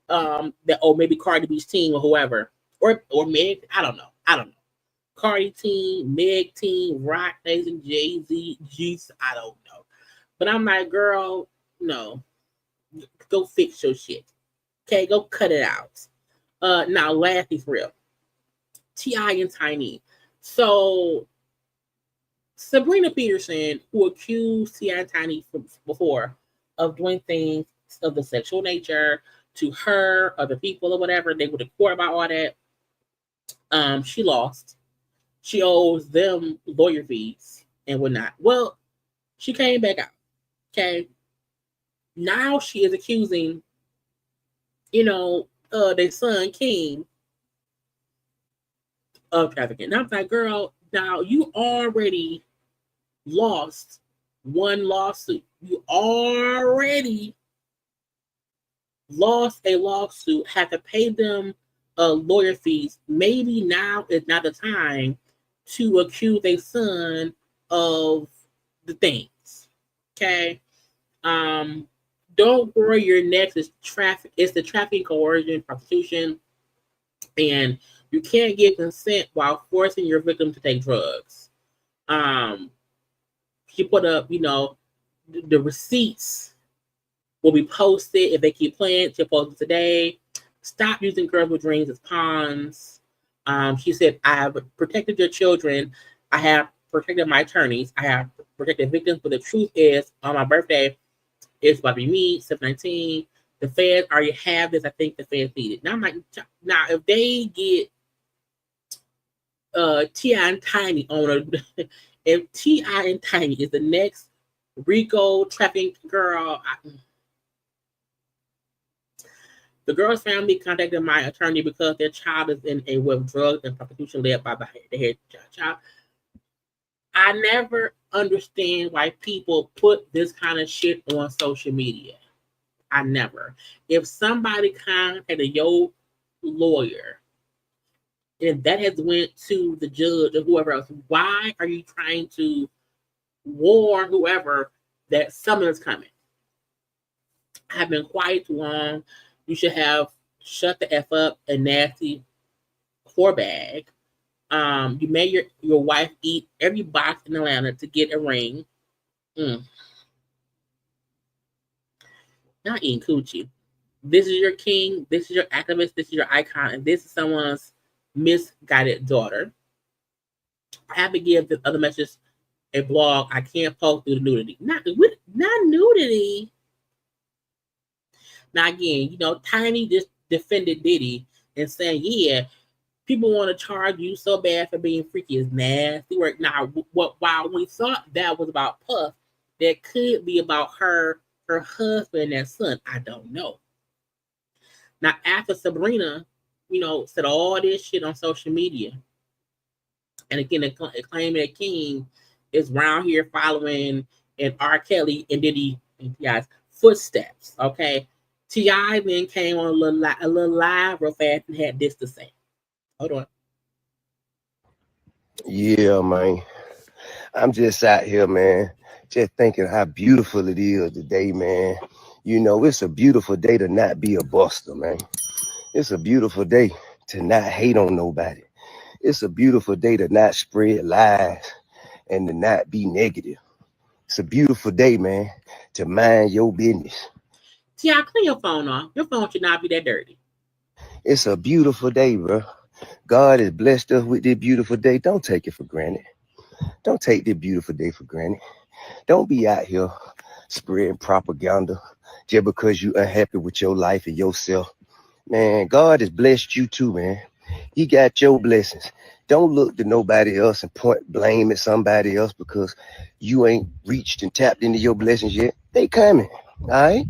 Speaker 1: That maybe Cardi B's team or whoever, or Meg. I don't know. Cardi team, Meg team, Rock Nation, Jay-Z, Juice. I don't know. But I'm like, girl, no. Go fix your shit. Okay, go cut it out. Now, lastly, for real. T.I. and Tiny. So, Sabrina Peterson, who accused T.I. and Tiny before of doing things of the sexual nature to her, other people, or whatever, they went to court about all that. She lost. She owes them lawyer fees and whatnot. Well, she came back out. Okay. Now she is accusing, their son King of trafficking. And I'm like, girl, now you already lost one lawsuit. You already lost a lawsuit, had to pay them lawyer fees. Maybe now is not the time to accuse a son of the things. Okay. Don't worry, your next is traffic. It's the trafficking, coercion, prostitution, and you can't give consent while forcing your victim to take drugs. She put up, the receipts will be posted if they keep playing. She'll post it today. Stop using girls with dreams as pawns. She said, I have protected your children. I have protected my attorneys. I have protected victims. But the truth is, on my birthday, it's about to be me, 7/19. The feds already have this. I think the feds need it. Now I'm like, now if they get T.I. and Tiny on if T.I. and Tiny is the next Rico trafficking girl, the girl's family contacted my attorney because their child is in a web of drugs and prostitution led by the head child. I never understand why people put this kind of shit on social media. I never. If somebody contacted your lawyer and that has went to the judge or whoever else, why are you trying to warn whoever that something's coming? I've been quiet too long. You should have shut the F up, a nasty whore bag. You made your wife eat every box in Atlanta to get a ring. Not eating coochie. This is your king. This is your activist. This is your icon. And this is someone's misguided daughter. I have to give the other message a blog. I can't post through the nudity. Not nudity. Now again, Tiny just defended Diddy and saying, yeah, people want to charge you so bad for being freaky is nasty work. Now, while we thought that was about Puff, that could be about her husband and their son. I don't know. Now, after Sabrina, said all this shit on social media, and again, claiming that King is around here following in R. Kelly and Diddy and T.I.'s footsteps. Okay, T.I. then came on a little live real fast and had this to say. Hold on.
Speaker 4: Yeah, man. I'm just out here, man, just thinking how beautiful it is today, man. It's a beautiful day to not be a buster, man. It's a beautiful day to not hate on nobody. It's a beautiful day to not spread lies and to not be negative. It's a beautiful day, man, to mind your business.
Speaker 1: T.I., clean your phone off. Your phone should not be that dirty.
Speaker 4: It's a beautiful day, bro. God has blessed us with this beautiful day. Don't take it for granted. Don't take this beautiful day for granted. Don't be out here spreading propaganda just because you're unhappy with your life and yourself. Man, God has blessed you too, man. He got your blessings. Don't look to nobody else and point blame at somebody else because you ain't reached and tapped into your blessings yet. They coming, all right?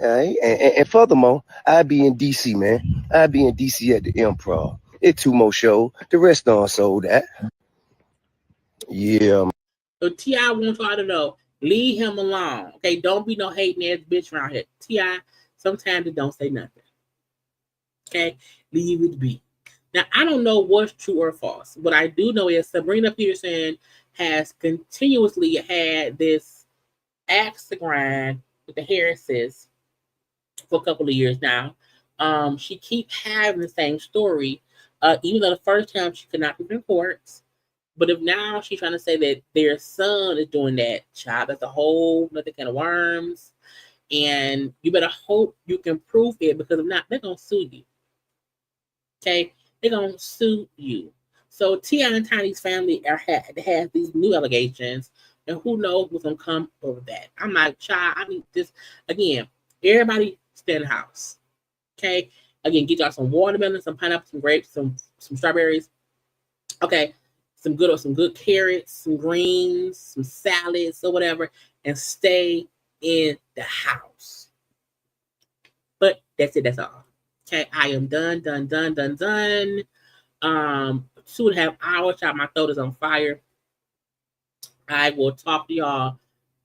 Speaker 4: All right? And furthermore, I'll be in D.C., man. I'll be in D.C. at the Improv. It's 2 more shows. The rest on sold that. Yeah.
Speaker 1: So T.I. wants y'all to know, leave him alone. Okay, don't be no hating ass bitch around here. T.I., sometimes it don't say nothing. Okay, leave it be. Now, I don't know what's true or false. What I do know is Sabrina Peterson has continuously had this axe to grind with the Harrises for a couple of years now. She keeps having the same story, even though the first time she could not be in courts. But if now she's trying to say that their son is doing that, child, that's a whole other can of worms. And you better hope you can prove it, because if not, they're going to sue you. Okay? They're going to sue you. So T.I. and Tiny's family has these new allegations, and who knows what's going to come over that. I'm like, child, I need this. Again, everybody stay in the house. Okay? Again, get y'all some watermelon, some pineapple, some grapes, some strawberries. Okay? Some good carrots, some greens, some salads, or whatever, and stay in the house. But that's it. That's all. Okay, I am done. 2.5 hours. Child, my throat is on fire. I will talk to y'all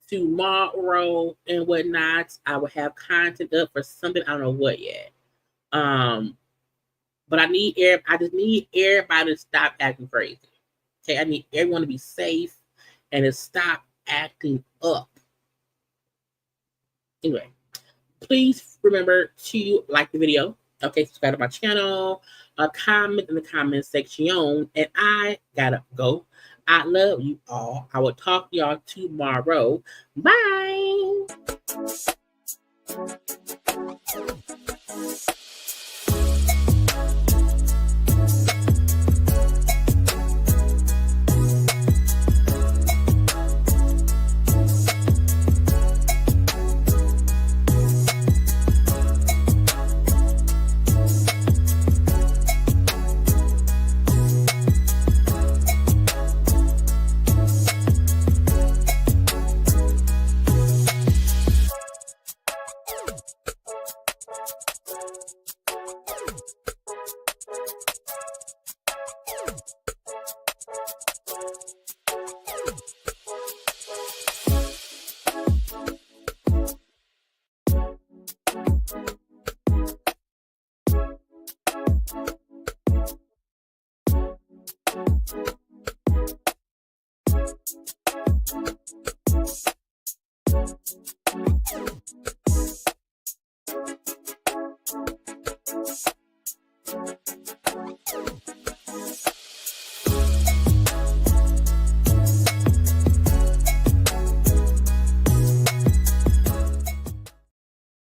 Speaker 1: tomorrow and whatnot. I will have content up for something. I don't know what yet. But I just need everybody to stop acting crazy. Okay, I need everyone to be safe and to stop acting up. Anyway, please remember to like the video. Okay, subscribe to my channel, comment in the comment section, and I gotta go. I love you all. I will talk to y'all tomorrow. Bye.